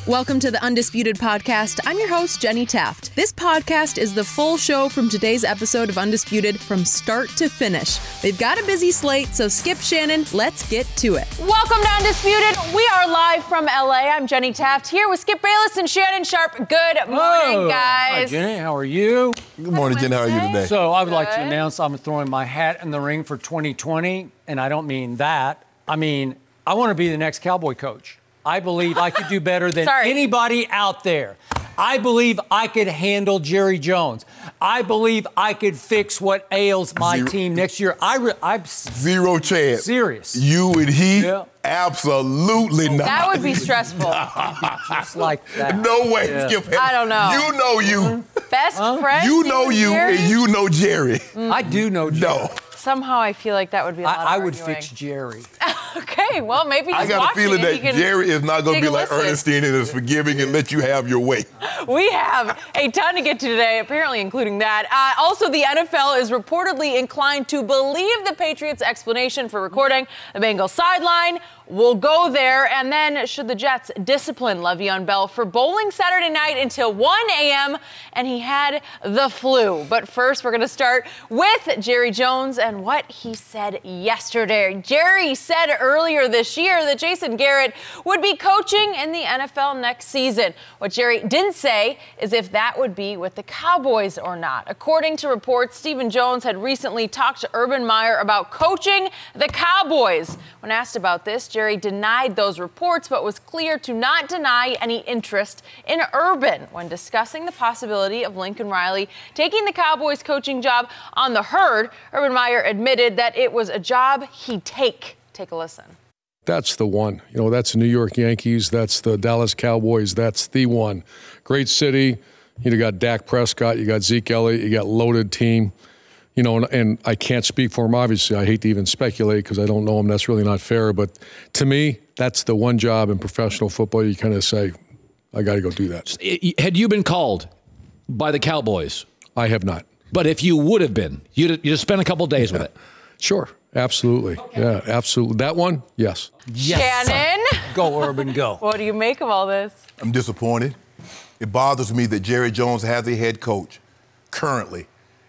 Welcome to the Undisputed podcast. I'm your host, Jenny Taft. This podcast is the full show from today's episode of Undisputed from start to finish. They've got a busy slate, so skip Shannon. Let's get to it. Welcome to Undisputed. We are live from LA. I'm Jenny Taft here with Skip Bayless and Shannon Sharpe. Good morning, guys. Hi, Jenny. How are you? Good morning, Jenny. How are you today? So I would like to announce I'm throwing my hat in the ring for 2020, and I don't mean that. I mean, I want to be the next Cowboy coach. I believe I could do better than anybody out there. I believe I could handle Jerry Jones. I believe I could fix what ails my team next year. I'm zero chance. Serious. You and he? Yeah. Absolutely not. That would be stressful. Just like that. No way, Skip. I don't know. You know you. Best friend? You know you, Jerry? and you know Jerry. I do know Jerry. No. Somehow I feel like that would be a lot of I would arguing. fix Jerry. Okay, well, maybe he's I got a feeling that Jerry is not going to be like listen. Ernestine and is forgiving and let you have your way. We have a ton to get to today, apparently including that. Also, the NFL is reportedly inclined to believe the Patriots' explanation for recording the Bengals sideline. We'll go there. And then, should the Jets discipline Le'Veon Bell for bowling Saturday night until 1 a.m. and he had the flu? But first, we're going to start with Jerry Jones and what he said yesterday. Jerry said earlier this year that Jason Garrett would be coaching in the NFL next season. What Jerry didn't say is if that would be with the Cowboys or not. According to reports, Stephen Jones had recently talked to Urban Meyer about coaching the Cowboys. When asked about this, Jerry denied those reports, but was clear to not deny any interest in Urban when discussing the possibility of Lincoln Riley taking the Cowboys coaching job on the herd. Urban Meyer admitted that it was a job he'd take. Take a listen. That's the one. You know, that's the New York Yankees. That's the Dallas Cowboys. That's the one. Great city. You got Dak Prescott. You got Zeke Elliott. You got loaded team. You know, and I can't speak for him, obviously. I hate to even speculate because I don't know him. That's really not fair. But to me, that's the one job in professional football you kind of say, I got to go do that. Had you been called by the Cowboys? I have not. But if you would have been, you'd have spent a couple days with it. Sure. Absolutely. Okay. Yeah, absolutely. That one, yes. Shannon? Go, Urban, go. What do you make of all this? I'm disappointed. It bothers me that Jerry Jones has a head coach currently,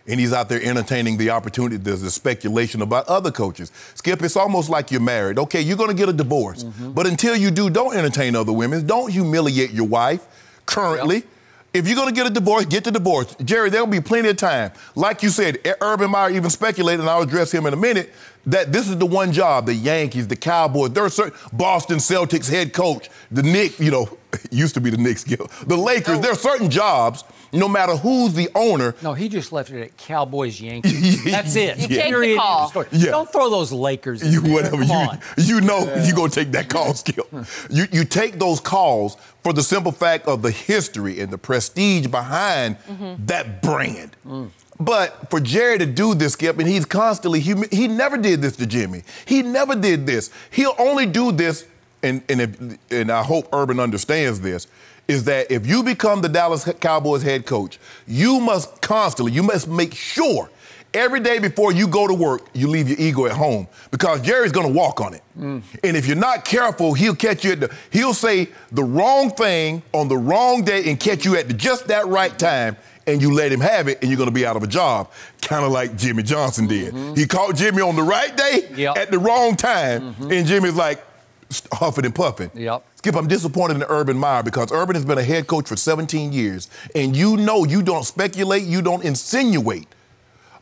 and he's out there entertaining the opportunity. There's a speculation about other coaches. Skip, it's almost like you're married. Okay, you're going to get a divorce. But until you do, don't entertain other women. Don't humiliate your wife currently. Yep. If you're going to get a divorce, get the divorce. Jerry, there'll be plenty of time. Like you said, Urban Meyer even speculated, and I'll address him in a minute, that this is the one job, the Yankees, the Cowboys, there are certain Boston Celtics head coach, the Knicks, you know, used to be the Knicks, the Lakers, there are certain jobs, no matter who's the owner. No, he just left it at Cowboys, Yankees. That's it. You take the call. Yeah. Don't throw those Lakers in there. Whatever. You know you're going to take that call, Skip. You take those calls for the simple fact of the history and the prestige behind that brand. But for Jerry to do this, Skip, and he's constantly, he never did this to Jimmy. He never did this. He'll only do this, and I hope Urban understands this, is that if you become the Dallas Cowboys head coach, you must make sure every day before you go to work, you leave your ego at home because Jerry's going to walk on it. And if you're not careful, he'll catch you he'll say the wrong thing on the wrong day and catch you at just that right time. And you let him have it, and you're going to be out of a job, kind of like Jimmy Johnson did. He caught Jimmy on the right day at the wrong time, and Jimmy's like huffing and puffing. Skip, I'm disappointed in Urban Meyer because Urban has been a head coach for 17 years, and you know you don't speculate, you don't insinuate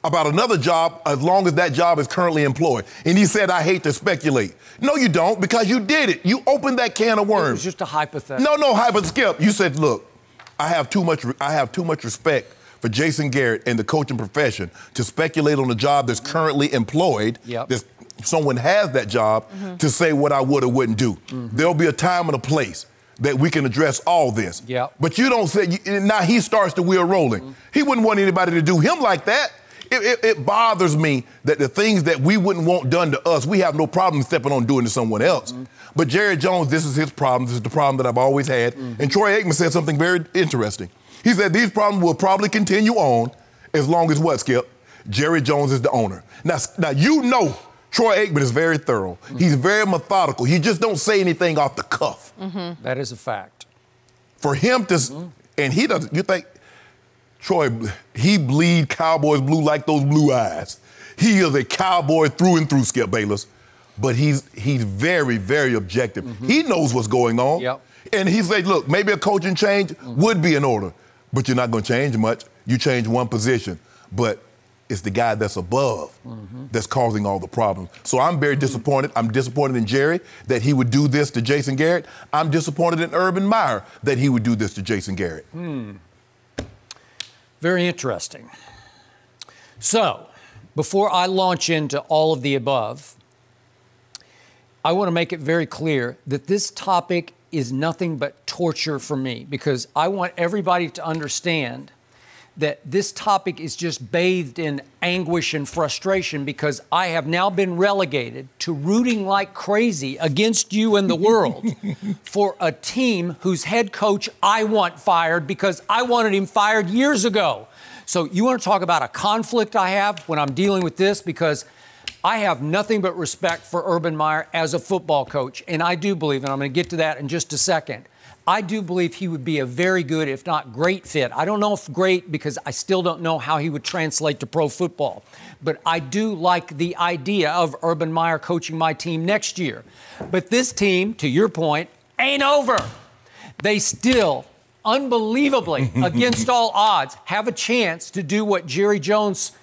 about another job as long as that job is currently employed. And he said, I hate to speculate. No, you don't, because you did it. You opened that can of worms. It was just a hypothetical. No, Skip. You said, look, I have too much respect for Jason Garrett and the coaching profession to speculate on a job that's currently employed. Someone has that job to say what I would or wouldn't do. There'll be a time and a place that we can address all this. But you don't say, now he starts the wheel rolling. He wouldn't want anybody to do him like that. It bothers me that the things that we wouldn't want done to us, we have no problem stepping on doing to someone else. But Jerry Jones, this is his problem. This is the problem that I've always had. And Troy Aikman said something very interesting. He said these problems will probably continue on as long as what, Skip? Jerry Jones is the owner. Now you know Troy Aikman is very thorough. He's very methodical. He just don't say anything off the cuff. That is a fact. For him to, and he doesn't, you think, Troy, he bleed Cowboys blue like those blue eyes. He is a Cowboy through and through, Skip Bayless. But he's very, very objective. He knows what's going on. Yep. And he said, look, maybe a coaching change would be in order, but you're not going to change much. You change one position. But it's the guy that's above that's causing all the problems. So I'm very disappointed. I'm disappointed in Jerry that he would do this to Jason Garrett. I'm disappointed in Urban Meyer that he would do this to Jason Garrett. Very interesting. So, before I launch into all of the above, I want to make it very clear that this topic is nothing but torture for me, because I want everybody to understand that this topic is just bathed in anguish and frustration, because I have now been relegated to rooting like crazy against you and the world for a team whose head coach I want fired because I wanted him fired years ago. So you want to talk about a conflict I have when I'm dealing with this, because I have nothing but respect for Urban Meyer as a football coach. And I do believe, and I'm going to get to that in just a second, I do believe he would be a very good, if not great fit. I don't know if great, because I still don't know how he would translate to pro football. But I do like the idea of Urban Meyer coaching my team next year. But this team, to your point, ain't over. They still, unbelievably, against all odds, have a chance to do what Jerry Jones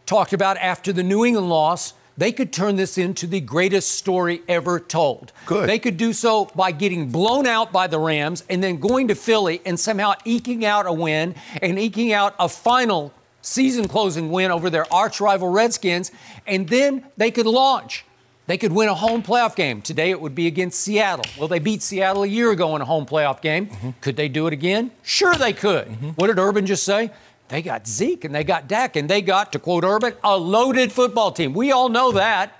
talked about after the New England loss. They could turn this into the greatest story ever told. Good. They could do so by getting blown out by the Rams and then going to Philly and somehow eking out a win and eking out a final season-closing win over their arch-rival Redskins, and then they could launch. They could win a home playoff game. Today it would be against Seattle. Well, they beat Seattle a year ago in a home playoff game. Could they do it again? Sure they could. What did Urban just say? They got Zeke and they got Dak and they got, to quote Urban, a loaded football team. We all know that.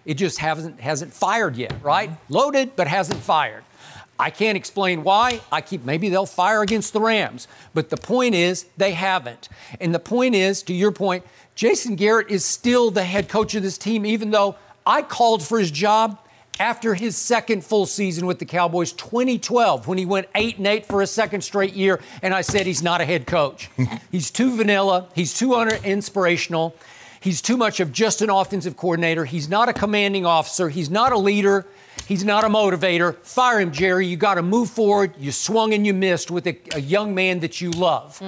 It just hasn't fired yet, right? Loaded, but hasn't fired. I can't explain why. Maybe they'll fire against the Rams. But the point is, they haven't. And the point is, to your point, Jason Garrett is still the head coach of this team, even though I called for his job after his second full season with the Cowboys, 2012, when he went 8-8 for a second straight year, and I said he's not a head coach. He's too vanilla. He's too inspirational. He's too much of just an offensive coordinator. He's not a commanding officer. He's not a leader. He's not a motivator. Fire him, Jerry. You got to move forward. You swung and you missed with a young man that you love.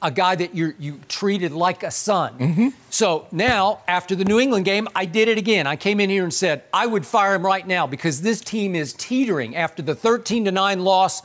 A guy that you treated like a son. So now, after the New England game, I did it again. I came in here and said, I would fire him right now, because this team is teetering after the 13-9 loss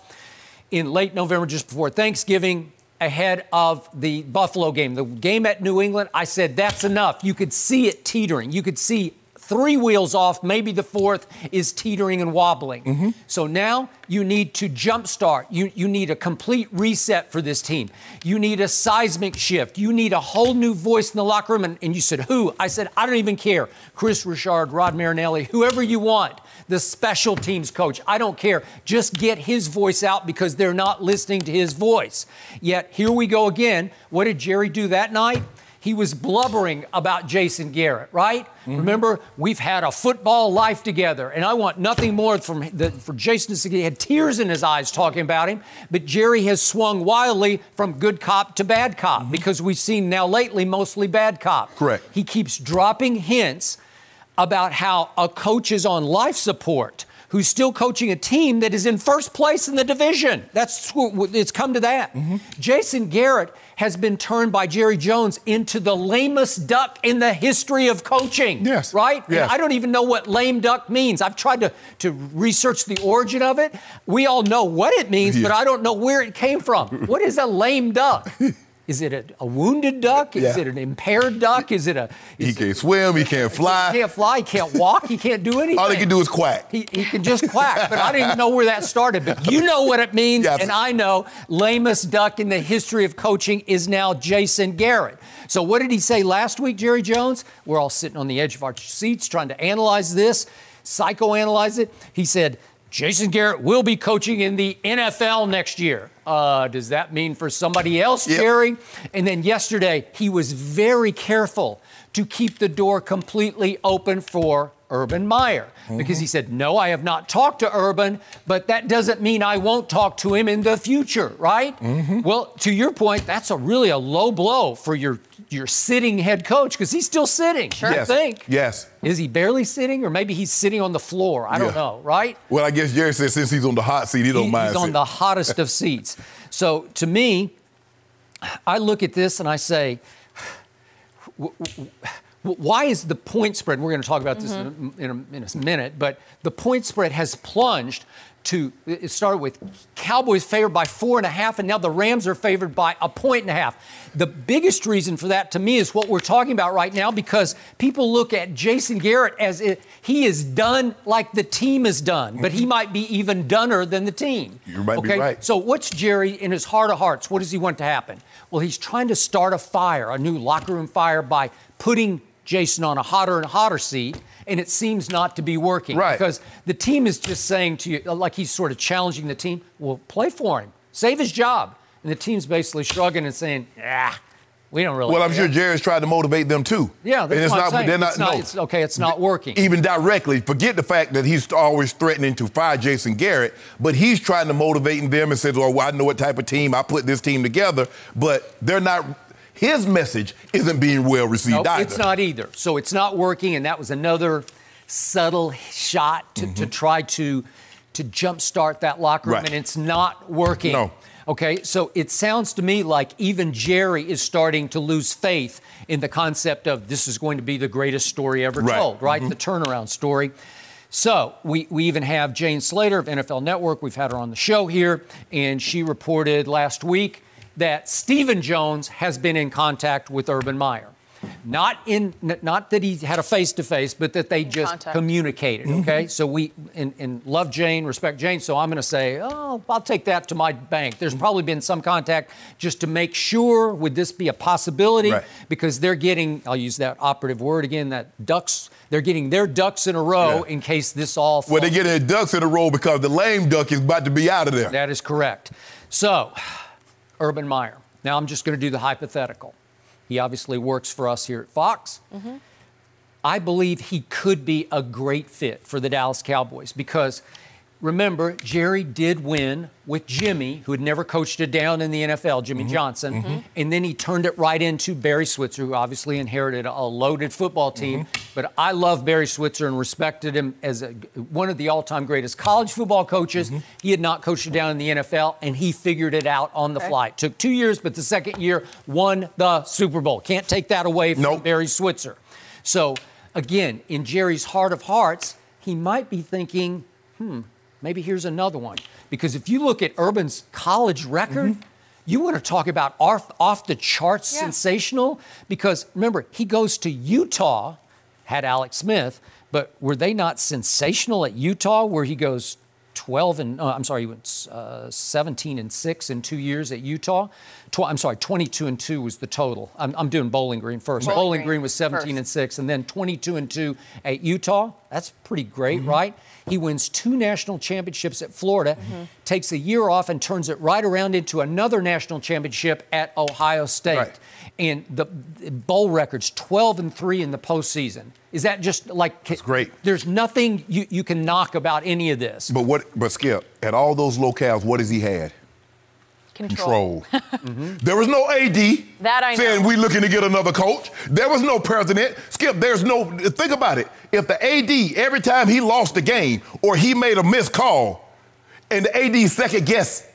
in late November, just before Thanksgiving, ahead of the Buffalo game. The game at New England, I said, that's enough. You could see it teetering. You could see 3 wheels off, maybe the 4th is teetering and wobbling. So now you need to jumpstart. You need a complete reset for this team. You need a seismic shift. You need a whole new voice in the locker room. And you said, who? I said, I don't even care. Chris Richard, Rod Marinelli, whoever you want. The special teams coach. I don't care. Just get his voice out, because they're not listening to his voice. Yet here we go again. What did Jerry do that night? He was blubbering about Jason Garrett, right? Remember, we've had a football life together, and I want nothing more for Jason to get tears in his eyes talking about him. But Jerry has swung wildly from good cop to bad cop, because we've seen now lately mostly bad cop. Correct. He keeps dropping hints about how a coach is on life support who's still coaching a team that is in first place in the division. It's come to that. Jason Garrett has been turned by Jerry Jones into the lamest duck in the history of coaching. Yes. Right? Yes. And I don't even know what lame duck means. I've tried to research the origin of it. We all know what it means, but I don't know where it came from. What is a lame duck? Is it a wounded duck? Is it an impaired duck? He can't swim. He can't fly. He can't fly. He can't walk. He can't do anything. All he can do is quack. He can just quack. But I don't even know where that started. But you know what it means, and I know lamest duck in the history of coaching is now Jason Garrett. So what did he say last week, Jerry Jones? We're all sitting on the edge of our seats trying to analyze this, psychoanalyze it. He said, Jason Garrett will be coaching in the NFL next year. Does that mean for somebody else, Jerry? And then yesterday, he was very careful to keep the door completely open for Urban Meyer, because he said, no, I have not talked to Urban, but that doesn't mean I won't talk to him in the future, right? Well, to your point, that's really a low blow for your sitting head coach, because he's still sitting, I think. Yes. Is he barely sitting, or maybe he's sitting on the floor? I don't know, right? Well, I guess Jerry said since he's on the hot seat, he don't mind He's on the hottest of seats. So, to me, I look at this and I say, why is the point spread, we're going to talk about this in a minute, but the point spread has plunged to, it started with Cowboys favored by 4.5, and now the Rams are favored by 1.5. The biggest reason for that, to me, is what we're talking about right now, because people look at Jason Garrett as he is done like the team is done, but he might be even doner than the team. You might be right. So what's Jerry, in his heart of hearts, what does he want to happen? Well, he's trying to start a fire, a new locker room fire, by putting Jason on a hotter and hotter seat, and it seems not to be working. Right. Because the team is just saying to you, like he's sort of challenging the team, well, play for him, save his job. And the team's basically shrugging and saying, we don't really Well, I'm sure Jerry's tried to motivate them too. Yeah, that's what I'm saying. It's not working. Even directly, forget the fact that he's always threatening to fire Jason Garrett, but he's trying to motivate them and says, well, I know what type of team, I put this team together, but they're not. His message isn't being well received either. It's not either. So it's not working, and that was another subtle shot to try to jumpstart that locker room, and it's not working. No. Okay, so it sounds to me like even Jerry is starting to lose faith in the concept of this is going to be the greatest story ever told, right? The turnaround story. So we even have Jane Slater of NFL Network. We've had her on the show here, and she reported last week that Stephen Jones has been in contact with Urban Meyer. Not that he had a face-to-face, but that they just communicated, okay? So we love Jane, respect Jane, so I'm going to say, oh, I'll take that to my bank. There's probably been some contact just to make sure, would this be a possibility? Right. Because they're getting, I'll use that operative word again, they're getting their ducks in a row in case this all falls. Well, they're getting their ducks in a row because the lame duck is about to be out of there. That is correct. So, Urban Meyer. Now I'm just going to do the hypothetical. He obviously works for us here at Fox. I believe he could be a great fit for the Dallas Cowboys because, remember, Jerry did win with Jimmy, who had never coached it down in the NFL, Jimmy Johnson, and then he turned it right into Barry Switzer, who obviously inherited a loaded football team. But I love Barry Switzer and respected him as one of the all-time greatest college football coaches. He had not coached it down in the NFL, and he figured it out on the fly. It took 2 years, but the second year won the Super Bowl. Can't take that away from Barry Switzer. So, again, in Jerry's heart of hearts, he might be thinking, maybe here's another one. Because if you look at Urban's college record, you want to talk about off the charts sensational. Because remember, he goes to Utah, had Alex Smith, but were they not sensational at Utah where he goes 17-6 in 2 years at Utah? 22-2 was the total. I'm doing Bowling Green first. Bowling Green was 17-6, and then 22-2 at Utah. That's pretty great, right? He wins 2 national championships at Florida, takes a year off and turns it right around into another national championship at Ohio State. Right. And the bowl record's 12-3 in the postseason. Is that just like... It's great. There's nothing you can knock about any of this. But Skip, at all those locales, what has he had? Control. There was no AD saying we looking to get another coach. There was no president. Skip, think about it. If the AD, every time he lost the game or he made a missed call and the AD second guess,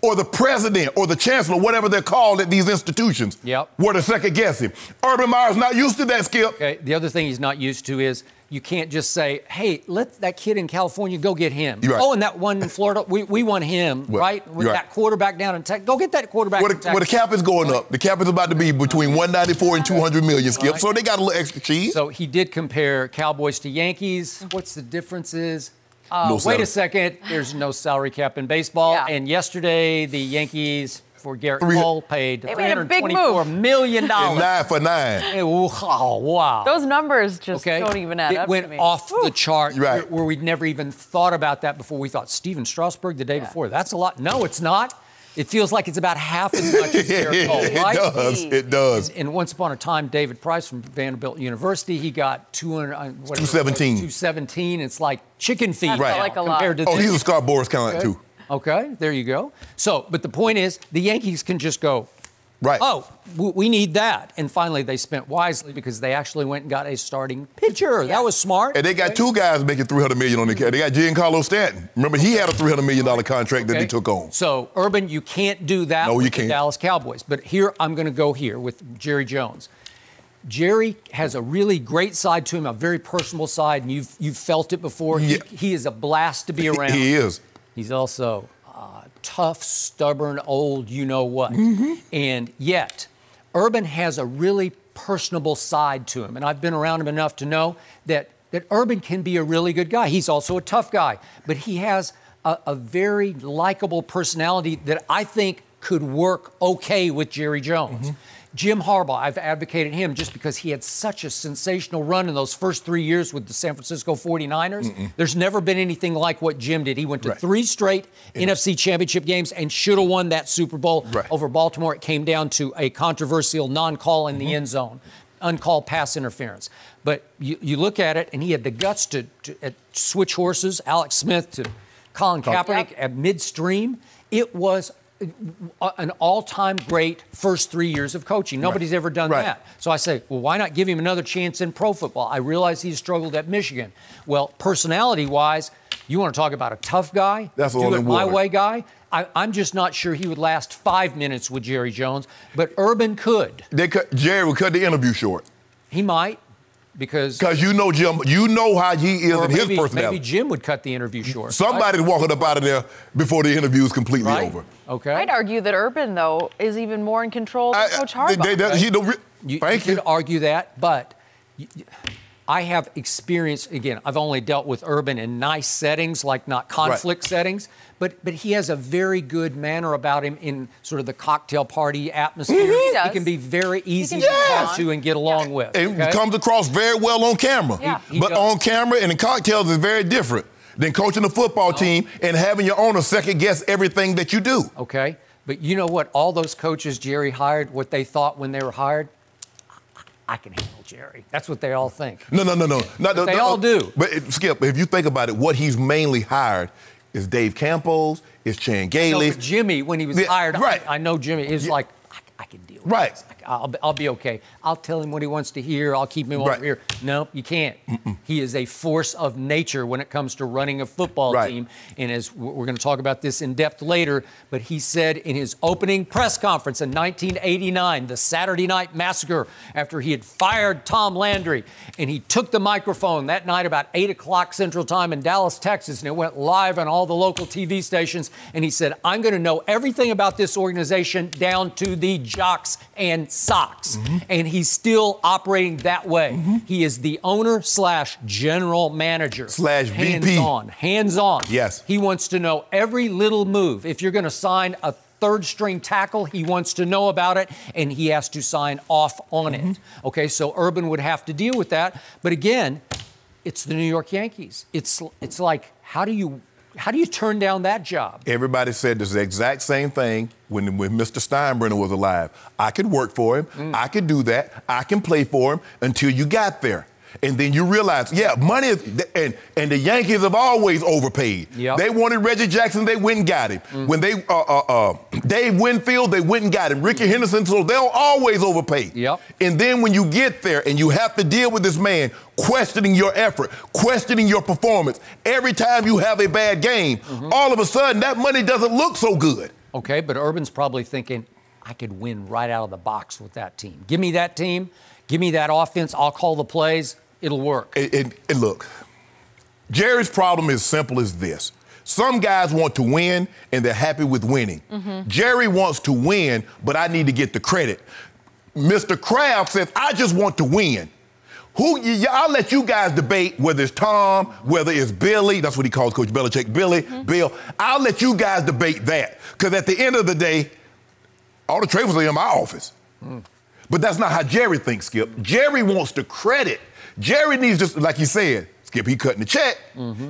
or the president or the chancellor, whatever they're called at these institutions, were to second guess him. Urban Meyer's not used to that, Skip. Okay, the other thing he's not used to is you can't just say, hey, let that kid in California go get him. Right. Oh, and that one in Florida, we want him, right? With that quarterback down in Texas. Go get that quarterback in Texas. Well, the cap is going up. The cap is about to be between 194 and 200 million, Skip. So they got a little extra cheese. So he did compare Cowboys to Yankees. What's the differences? Wait a second. There's no salary cap in baseball. And yesterday, the Yankees, for Garrett Cole, paid $324 million. 9 for 9. Oh, wow. Those numbers just don't even add up to me. It went off the chart where we'd never even thought about that before. We thought Steven Strasburg the day before. That's a lot. No, it's not. It feels like it's about half as much as Garrett Cole, right? It does. And once upon a time, David Price from Vanderbilt University, he got 217. 217. It's like chicken feet Right. Like a compared lot. to He's a Scarborough kind of too. Okay, there you go. So, but the point is, the Yankees can just go, right. Oh, we need that. And finally, they spent wisely because they actually went and got a starting pitcher. That was smart. And they got two guys making $300 million on the cap. They got Giancarlo Stanton. Remember, he had a $300 million contract that he took on. So, Urban, you can't do that with the Dallas Cowboys. But here, I'm going to go here with Jerry Jones. Jerry has a really great side to him, a very personal side, and you've felt it before. Yeah. He is a blast to be around. He is. He's also tough, stubborn, old, you-know-what. And yet, Urban has a really personable side to him. And I've been around him enough to know that Urban can be a really good guy. He's also a tough guy. But he has a very likable personality that I think could work okay with Jerry Jones. Jim Harbaugh, I've advocated him just because he had such a sensational run in those first 3 years with the San Francisco 49ers. There's never been anything like what Jim did. He went to 3 straight NFC championship games and should have won that Super Bowl over Baltimore. It came down to a controversial non-call in the end zone, uncalled pass interference. But you look at it, and he had the guts to switch horses, Alex Smith to Colin Kaepernick at midstream. It was an all-time great first 3 years of coaching. Nobody's ever done that. So I say, well, why not give him another chance in pro football? I realize he's struggled at Michigan. Well, personality-wise, you want to talk about a tough guy, that's do it my way guy. I'm just not sure he would last 5 minutes with Jerry Jones, but Urban could. Jerry would cut the interview short. He might. Because you know Jim, you know how he is in his personality. Maybe Jim would cut the interview short. Somebody's walking up out of there before the interview is completely over. Okay. I'd argue that Urban, though, is even more in control than Coach Harbaugh. You could argue that, but I have experience, again, I've only dealt with Urban in nice settings, like not conflict settings, but he has a very good manner about him in sort of the cocktail party atmosphere. He can be very easy to talk to and get along with. It comes across very well on camera. But on camera and in cocktails is very different than coaching a football team and having your owner second guess everything that you do. Okay, but you know what all those coaches Jerry hired, what they thought when they were hired? I can handle Jerry. That's what they all think. No. They all do. But Skip, if you think about it, what he's mainly hired is Dave Campos, is Chan Gailey. No, but Jimmy, when he was hired, I know Jimmy is like, I can deal with this. I'll be okay. I'll tell him what he wants to hear. I'll keep him over here. No, you can't. He is a force of nature when it comes to running a football team. And as we're going to talk about this in depth later, but he said in his opening press conference in 1989, the Saturday Night Massacre, after he had fired Tom Landry, and he took the microphone that night about 8 o'clock Central Time in Dallas, Texas, and it went live on all the local TV stations, and he said, I'm going to know everything about this organization down to the jocks and socks. And he's still operating that way. He is the owner / general manager. / VP. Hands on. Yes. He wants to know every little move. If you're going to sign a third string tackle, he wants to know about it, and he has to sign off on it. Okay, so Urban would have to deal with that. But again, it's the New York Yankees. It's like, how do you turn down that job? Everybody said this exact same thing when Mr. Steinbrenner was alive. I could work for him. I could do that. I can play for him until you got there. And then you realize, money is, and the Yankees have always overpaid. They wanted Reggie Jackson, they went and got him. When they, Dave Winfield, they went and got him. Ricky Henderson, so they'll always overpay. And then when you get there and you have to deal with this man questioning your effort, questioning your performance, every time you have a bad game, all of a sudden that money doesn't look so good. Okay, but Urban's probably thinking, I could win right out of the box with that team. Give me that team. Give me that offense. I'll call the plays. It'll work. And look, Jerry's problem is simple as this. Some guys want to win, and they're happy with winning. Jerry wants to win, but I need to get the credit. Mr. Kraft says, I just want to win. I'll let you guys debate whether it's Tom, whether it's Billy. That's what he calls Coach Belichick, Billy, Bill. I'll let you guys debate that. Because at the end of the day, all the traders are in my office. But that's not how Jerry thinks, Skip. Jerry wants the credit. Jerry needs to, like you said, Skip, he cutting the check.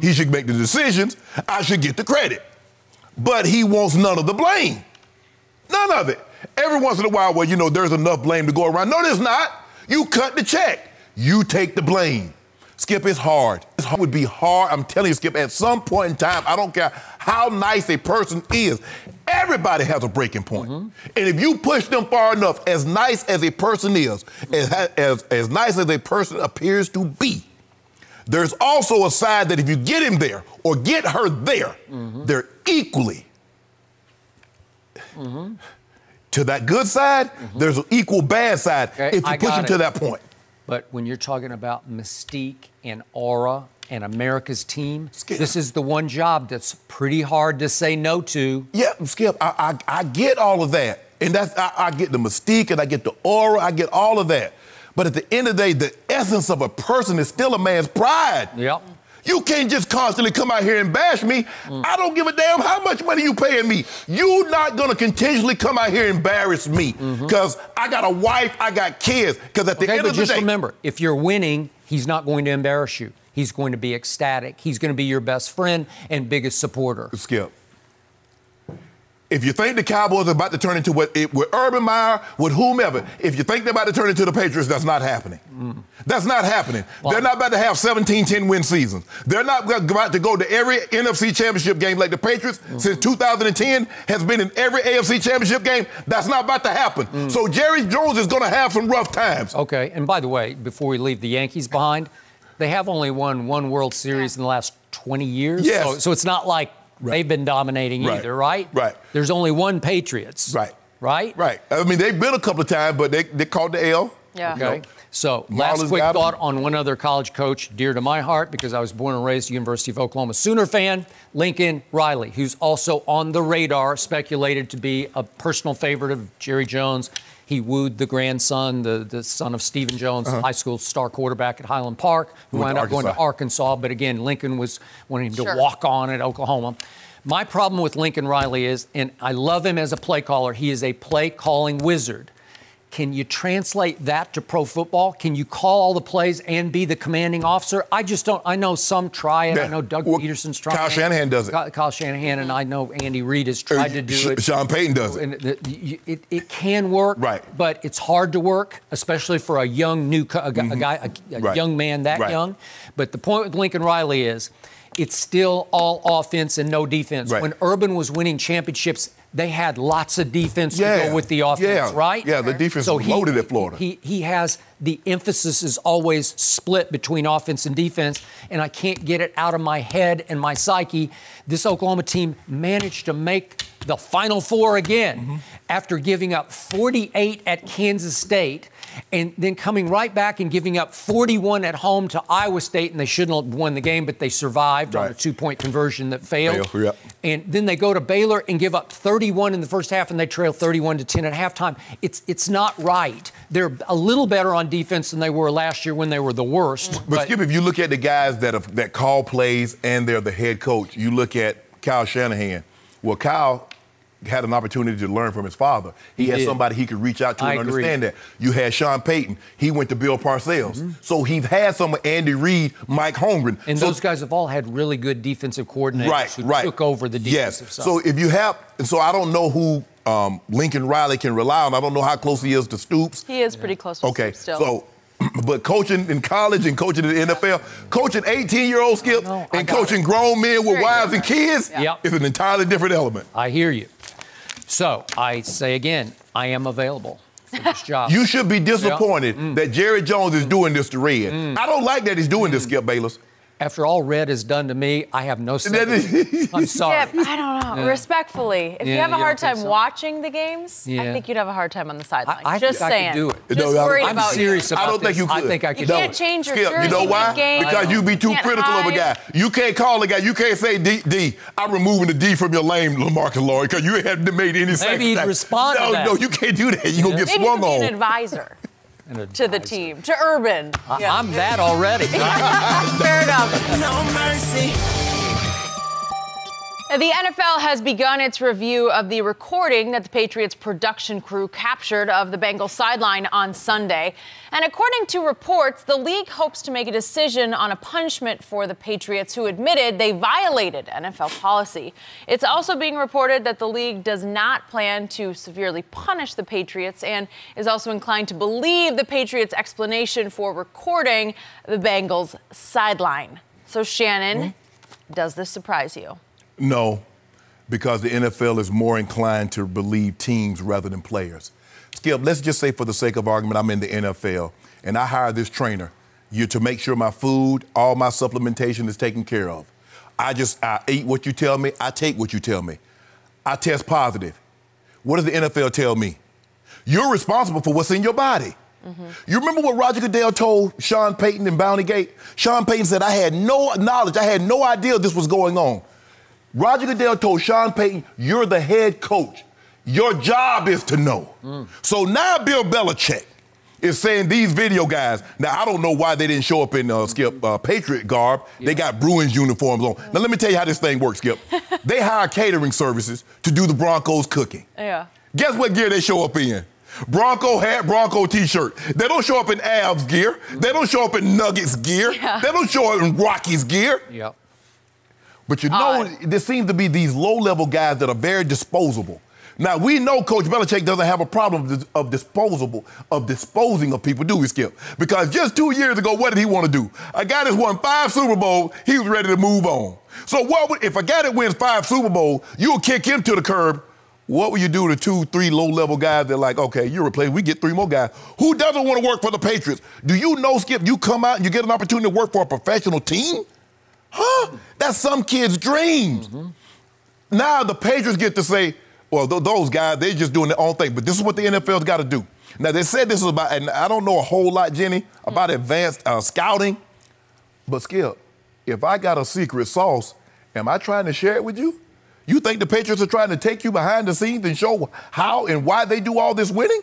He should make the decisions. I should get the credit. But he wants none of the blame. None of it. Every once in a while, well, you know, there's enough blame to go around. No, there's not. You cut the check. You take the blame. Skip, it's hard. It would be hard. I'm telling you, Skip, at some point in time, I don't care how nice a person is, everybody has a breaking point. And if you push them far enough, as nice as a person is, as nice as a person appears to be, there's also a side that if you get him there or get her there, they're equally. To that good side, there's an equal bad side if you push them to that point. But when you're talking about mystique and aura and America's team, Skip, this is the one job that's pretty hard to say no to. Yeah, Skip, I get all of that. And that's I get the mystique and I get the aura, I get all of that. But at the end of the day, the essence of a person is still a man's pride. Yep. You can't just constantly come out here and bash me. I don't give a damn how much money you paying me. You're not gonna continuously come out here and embarrass me because I got a wife, I got kids. Because at the end of the day, just remember, if you're winning, he's not going to embarrass you. He's going to be ecstatic. He's going to be your best friend and biggest supporter. Skip, if you think the Cowboys are about to turn into with Urban Meyer, with whomever, if you think they're about to turn into the Patriots, that's not happening. That's not happening. Well, they're not about to have 17, 10-win seasons. They're not about to go to every NFC championship game like the Patriots since 2010 has been in every AFC championship game. That's not about to happen. So Jerry Jones is going to have some rough times. Okay, and by the way, before we leave the Yankees behind, they have only won one World Series in the last 20 years. Yes. So it's not like they've been dominating either, right? Right. There's only one Patriots. Right. Right? Right. I mean, they've been a couple of times, but they caught the L. Yeah. Okay. You know, so last quick thought on one other college coach dear to my heart because I was born and raised a University of Oklahoma Sooner fan, Lincoln Riley, who's also on the radar, speculated to be a personal favorite of Jerry Jones. He wooed the grandson, the son of Stephen Jones, high school star quarterback at Highland Park, who wound up going to Arkansas. But again, Lincoln was wanting him to walk on at Oklahoma. My problem with Lincoln Riley is, and I love him as a play caller, he is a play calling wizard. Can you translate that to pro football? Can you call all the plays and be the commanding officer? I just don't. I know some try it. I know Doug Peterson's trying. Kyle Shanahan does it. Kyle Shanahan, and I know Andy Reid has tried to do it. Sean Payton does it. And it can work, but it's hard to work, especially for a young young man that young. But the point with Lincoln Riley is, it's still all offense and no defense. When Urban was winning championships, they had lots of defense to go with the offense, right? Yeah, the defense was loaded at Florida. He has the emphasis is always split between offense and defense, and I can't get it out of my head and my psyche. This Oklahoma team managed to make the Final Four again after giving up 48 at Kansas State and then coming right back and giving up 41 at home to Iowa State, and they shouldn't have won the game, but they survived on a two-point conversion that failed. And then they go to Baylor and give up 31 in the first half, and they trail 31-10 at halftime. It's not right. They're a little better on defense than they were last year when they were the worst. But Skip, if you look at the guys that call plays and they're the head coach, you look at Kyle Shanahan. Well, Kyle had an opportunity to learn from his father. He had somebody he could reach out to and understand that. You had Sean Payton. He went to Bill Parcells. So he had some of Andy Reid, Mike Holmgren. And those guys have all had really good defensive coordinators who took over the defensive side. So if you have, so I don't know who Lincoln Riley can rely on. I don't know how close he is to Stoops. He is pretty close to Stoops still. So, but coaching in college and coaching in the NFL, coaching 18-year-old Skip and coaching grown men with wives and kids is an entirely different element. I hear you. So I say again, I am available for this job. You should be disappointed that Jerry Jones is doing this to Red. I don't like that he's doing this, Skip Bayless. After all Red has done to me, I have no sympathy. I'm sorry. Skip, I don't know. Respectfully, if you have a hard time watching the games, I think you'd have a hard time on the sideline. Just saying. I could do it. Just worried about I'm serious about I don't think you could. I think I could do it. You can't change your jersey. You know why? Because you be too critical of a guy. You can't call a guy. You can't say, D, I'm removing the D from your lane, LaMarcus Lloyd, because you haven't made any sense. Maybe he'd respond to that. No, you can't do that. You're going to get swung on. Maybe an advisor. To the team, to Urban. I'm that already. Fair enough. No mercy. The NFL has begun its review of the recording that the Patriots production crew captured of the Bengals sideline on Sunday. And according to reports, the league hopes to make a decision on a punishment for the Patriots who admitted they violated NFL policy. It's also being reported that the league does not plan to severely punish the Patriots and is also inclined to believe the Patriots' explanation for recording the Bengals sideline. So, Shannon, does this surprise you? No, because the NFL is more inclined to believe teams rather than players. Skip, let's just say for the sake of argument, I'm in the NFL, and I hire this trainer to make sure my food, all my supplementation is taken care of. I eat what you tell me, I take what you tell me. I test positive. What does the NFL tell me? You're responsible for what's in your body. You remember what Roger Goodell told Sean Payton in Bountygate? Sean Payton said, I had no knowledge, I had no idea this was going on. Roger Goodell told Sean Payton, you're the head coach. Your job is to know. So now Bill Belichick is saying these video guys, now I don't know why they didn't show up in Patriot garb. They got Bruins uniforms on. Now let me tell you how this thing works, Skip. They hire catering services to do the Broncos cooking. Yeah. Guess what gear they show up in? Bronco hat, Bronco t-shirt. They don't show up in Avs gear. They don't show up in Nuggets gear. Yeah. They don't show up in Rockies gear. Yep. But you know, there seems to be these low-level guys that are very disposable. Now, we know Coach Belichick doesn't have a problem of disposing of people, do we, Skip? Because just 2 years ago, what did he want to do? A guy that's won 5 Super Bowls, he was ready to move on. So if a guy that wins 5 Super Bowls, you'll kick him to the curb, what will you do to 2, 3 low-level guys that are like, okay, you're replaced, we get 3 more guys? Who doesn't want to work for the Patriots? Do you know, Skip, you come out and you get an opportunity to work for a professional team? Huh? That's some kid's dreams. Now the Patriots get to say, well, those guys, they're just doing their own thing. But this is what the NFL's got to do. Now, they said this is about, and I don't know a whole lot, Jenny, about advanced scouting. But, Skip, if I got a secret sauce, am I trying to share it with you? You think the Patriots are trying to take you behind the scenes and show how and why they do all this winning?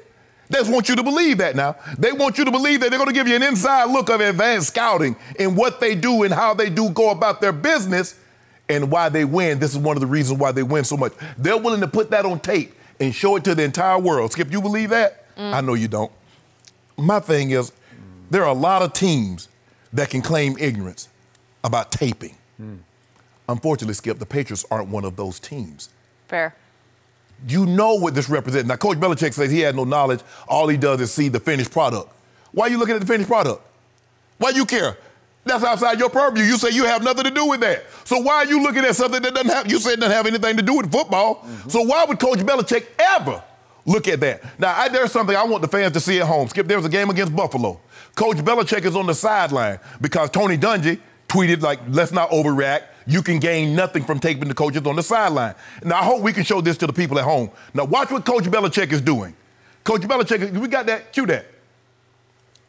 They just want you to believe that now. They want you to believe that they're going to give you an inside look of advanced scouting and what they do and how they do go about their business and why they win. This is one of the reasons why they win so much. They're willing to put that on tape and show it to the entire world. Skip, you believe that? I know you don't. My thing is, there are a lot of teams that can claim ignorance about taping. Unfortunately, Skip, the Patriots aren't one of those teams. Fair. You know what this represents. Now, Coach Belichick says he had no knowledge. All he does is see the finished product. Why are you looking at the finished product? Why you care? That's outside your purview. You say you have nothing to do with that. So why are you looking at something that you said doesn't have anything to do with football? So why would Coach Belichick ever look at that? Now, there's something I want the fans to see at home. Skip, there was a game against Buffalo. Coach Belichick is on the sideline because Tony Dungy tweeted, like, let's not overreact. You can gain nothing from taping the coaches on the sideline. Now, I hope we can show this to the people at home. Now, watch what Coach Belichick is doing. Coach Belichick, we got that? Cue that.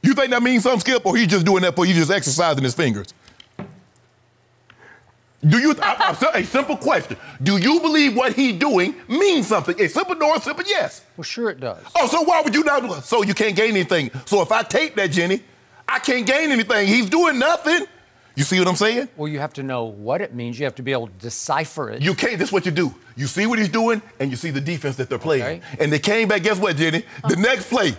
You think that means something, Skip, or he's just doing that for you just exercising his fingers? A simple question. Do you believe what he's doing means something? A simple no, a simple yes. Well, sure it does. Oh, so why would you not do it? So you can't gain anything. So if I tape that, Jenny, I can't gain anything. He's doing nothing. You see what I'm saying? Well, you have to know what it means. You have to be able to decipher it. You can't. This is what you do. You see what he's doing, and you see the defense that they're playing. Okay. And they came back, guess what, Jenny? The next play,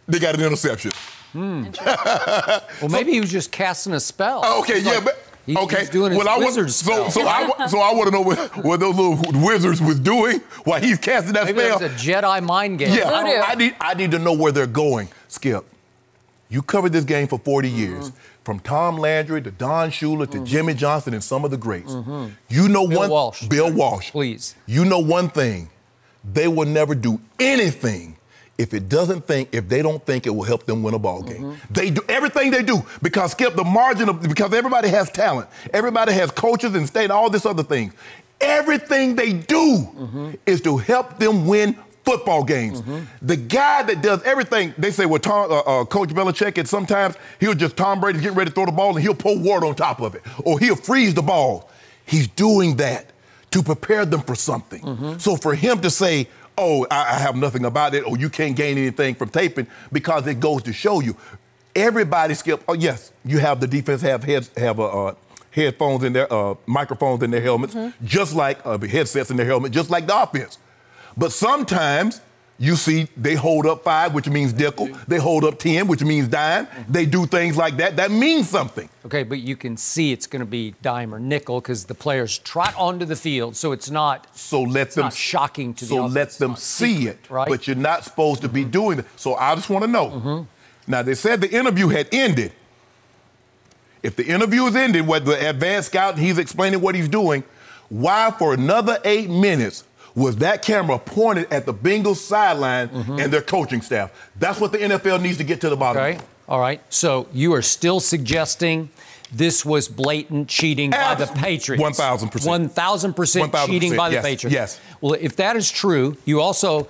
they got an interception. Well, maybe he was just casting a spell. Okay, yeah, but... He's doing his wizard spell. So I want to know what those little wizards was doing while he's casting that spell. Maybe it was a Jedi mind game. Yeah, I need to know where they're going. Skip, you covered this game for 40 years. From Tom Landry to Don Shula to Jimmy Johnson and some of the greats. You know Bill Walsh. Please. You know one thing. They will never do anything if they don't think it will help them win a ball game. They do everything they do because, Skip, because everybody has talent. Everybody has coaches and state, all this other things. Everything they do is to help them win football games. The guy that does everything, they say, well, Coach Belichick, and sometimes he'll just, Tom Brady getting ready to throw the ball and he'll pour water on top of it, or he'll freeze the ball. He's doing that to prepare them for something. So for him to say, oh, I have nothing about it, or you can't gain anything from taping, because it goes to show you, everybody, Skip, oh yes, you have the defense have head headphones in their microphones in their helmets, just like headsets in their helmet, just like the offense. But sometimes you see they hold up 5, which means nickel. They hold up 10, which means dime. They do things like that. That means something. Okay, but you can see it's going to be dime or nickel because the players trot onto the field, so it's not. So let them not shocking to the. So let them see it, right? But you're not supposed to be doing it. So I just want to know. Now they said the interview had ended. If the interview is ended, where the advanced scout and he's explaining what he's doing, why for another 8 minutes was that camera pointed at the Bengals sideline and their coaching staff? That's what the NFL needs to get to the bottom of. Okay, all right. So you are still suggesting this was blatant cheating by the Patriots? 1,000%. 1,000% cheating by the Patriots? Yes. Well, if that is true, you also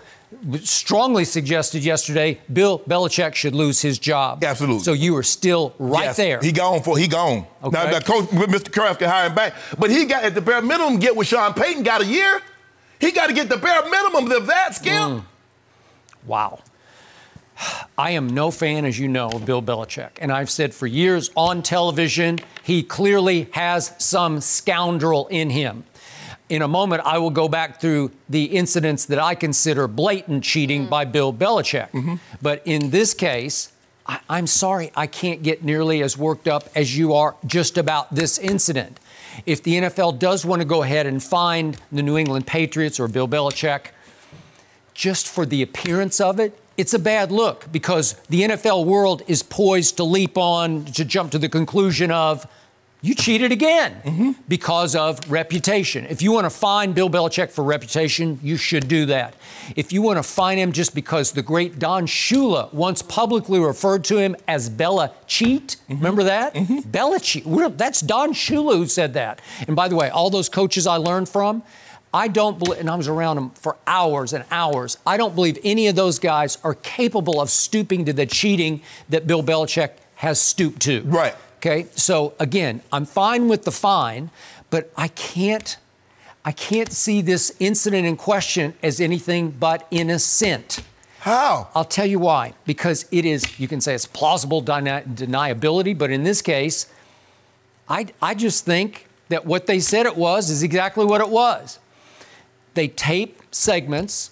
strongly suggested yesterday Bill Belichick should lose his job. Absolutely. So you are still right there. He gone. Okay. Now, Coach Mr. Kraft can hire him back. But he got, at the bare minimum, get what Sean Payton got a year. He got to get the bare minimum of that, Skip. Wow. I am no fan, as you know, of Bill Belichick. And I've said for years on television, he clearly has some scoundrel in him. In a moment, I will go back through the incidents that I consider blatant cheating by Bill Belichick. But in this case, I'm sorry, I can't get nearly as worked up as you are just about this incident. If the NFL does want to go ahead and find the New England Patriots or Bill Belichick, just for the appearance of it, it's a bad look because the NFL world is poised to leap on, to jump to the conclusion of, you cheated again because of reputation. If you want to fine Bill Belichick for reputation, you should do that. If you want to fine him just because the great Don Shula once publicly referred to him as Bella Cheat, remember that? Bella Cheat. That's Don Shula who said that. And by the way, all those coaches I learned from, I don't believe, and I was around them for hours and hours, I don't believe any of those guys are capable of stooping to the cheating that Bill Belichick has stooped to. Right. Okay, so again, I'm fine with the fine, but I can't see this incident in question as anything but innocent. How? I'll tell you why. Because it is, you can say it's plausible deniability, but in this case, I just think that what they said it was is exactly what it was. They tape segments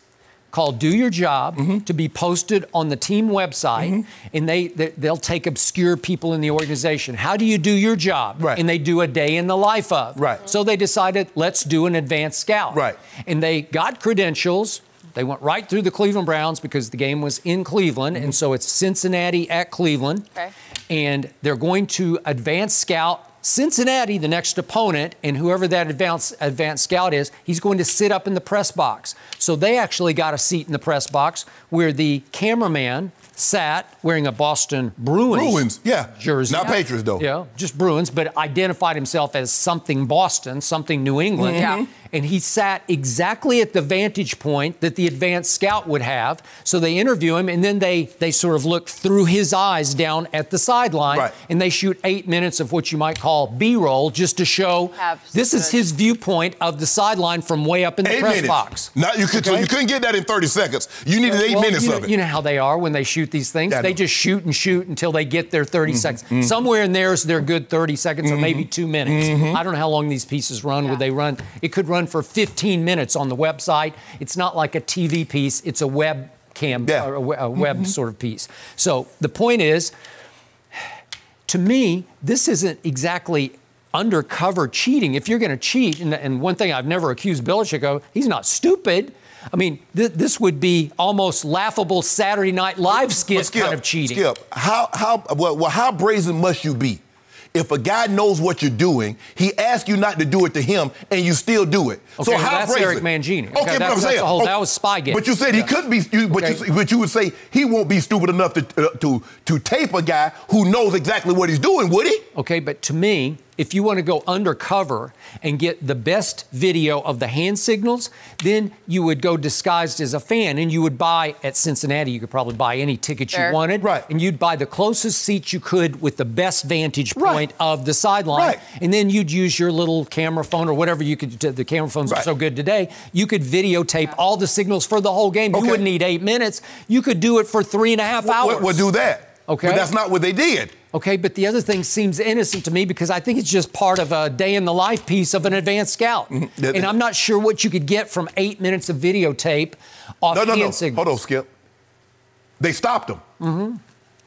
called Do Your Job to be posted on the team website, and they'll take obscure people in the organization. How do you do your job? Right. And they do a day in the life of. Right. So they decided, let's do an advanced scout. Right. And they got credentials. They went right through the Cleveland Browns because the game was in Cleveland, and so it's Cincinnati at Cleveland. Okay. And they're going to advanced scout Cincinnati, the next opponent, and whoever that advanced scout is, he's going to sit up in the press box. So they actually got a seat in the press box where the cameraman sat wearing a Boston Bruins jersey. Not Patriots, though. Yeah, just Bruins, but identified himself as something Boston, something New England. And he sat exactly at the vantage point that the advanced scout would have. So they interview him, and then they sort of look through his eyes down at the sideline, and they shoot 8 minutes of what you might call B-roll just to show this is his viewpoint of the sideline from way up in the press box. Now, so you couldn't get that in 30 seconds. You needed 8 minutes of it. You know how they are when they shoot these things? They just shoot and shoot until they get their 30 seconds. Somewhere in there is their good 30 seconds or maybe 2 minutes. I don't know how long these pieces run. Would they run? It could run for 15 minutes on the website. It's not like a TV piece. It's a webcam, or a web sort of piece. So the point is, to me, this isn't exactly undercover cheating. If you're going to cheat, and one thing I've never accused Belichick of, he's not stupid. I mean, this would be almost laughable Saturday Night Live skit kind of cheating. Skip, how brazen must you be? If a guy knows what you're doing, he asks you not to do it to him, and you still do it. Okay, so how that's brazen? Eric Mangini. Okay, but I'm saying that was Spygate. But you said he couldn't be. But you would say he won't be stupid enough to tape a guy who knows exactly what he's doing, would he? Okay, but to me, if you want to go undercover and get the best video of the hand signals, then you would go disguised as a fan, and you would buy at Cincinnati. You could probably buy any ticket you wanted, and you'd buy the closest seats you could with the best vantage point of the sideline, and then you'd use your little camera phone or whatever you could. The camera phones are so good today. You could videotape all the signals for the whole game. You wouldn't need 8 minutes. You could do it for 3.5 hours. We'll do that. Okay. But that's not what they did. Okay, but the other thing seems innocent to me because I think it's just part of a day-in-the-life piece of an advanced scout. And I'm not sure what you could get from 8 minutes of videotape off hand signals. Hold on, Skip. They stopped him.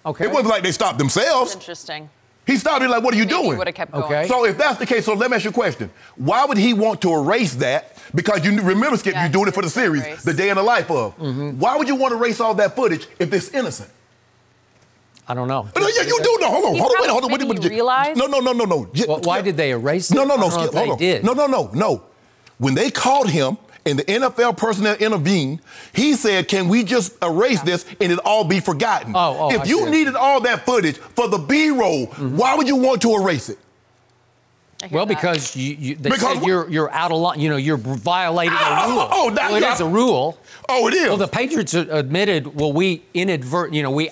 Okay. It wasn't like they stopped themselves. That's interesting. He stopped it like, what are you doing? He would have kept going. Okay. So if that's the case, so let me ask you a question. Why would he want to erase that? Because you remember, Skip, you're doing it for the series, the day in the life of. Why would you want to erase all that footage if it's innocent? I don't know. No, yeah, you do know. Hold on. Did he realize? No. Well, why did they erase it? No, Skip, hold on. Did. No. When they called him and the NFL personnel intervened, he said, can we just erase this and it all be forgotten? If you needed all that footage for the B-roll, why would you want to erase it? Well, because they said you're out of line. You know, you're violating a rule. It is a rule. Oh, it is. Well, the Patriots admitted, well, we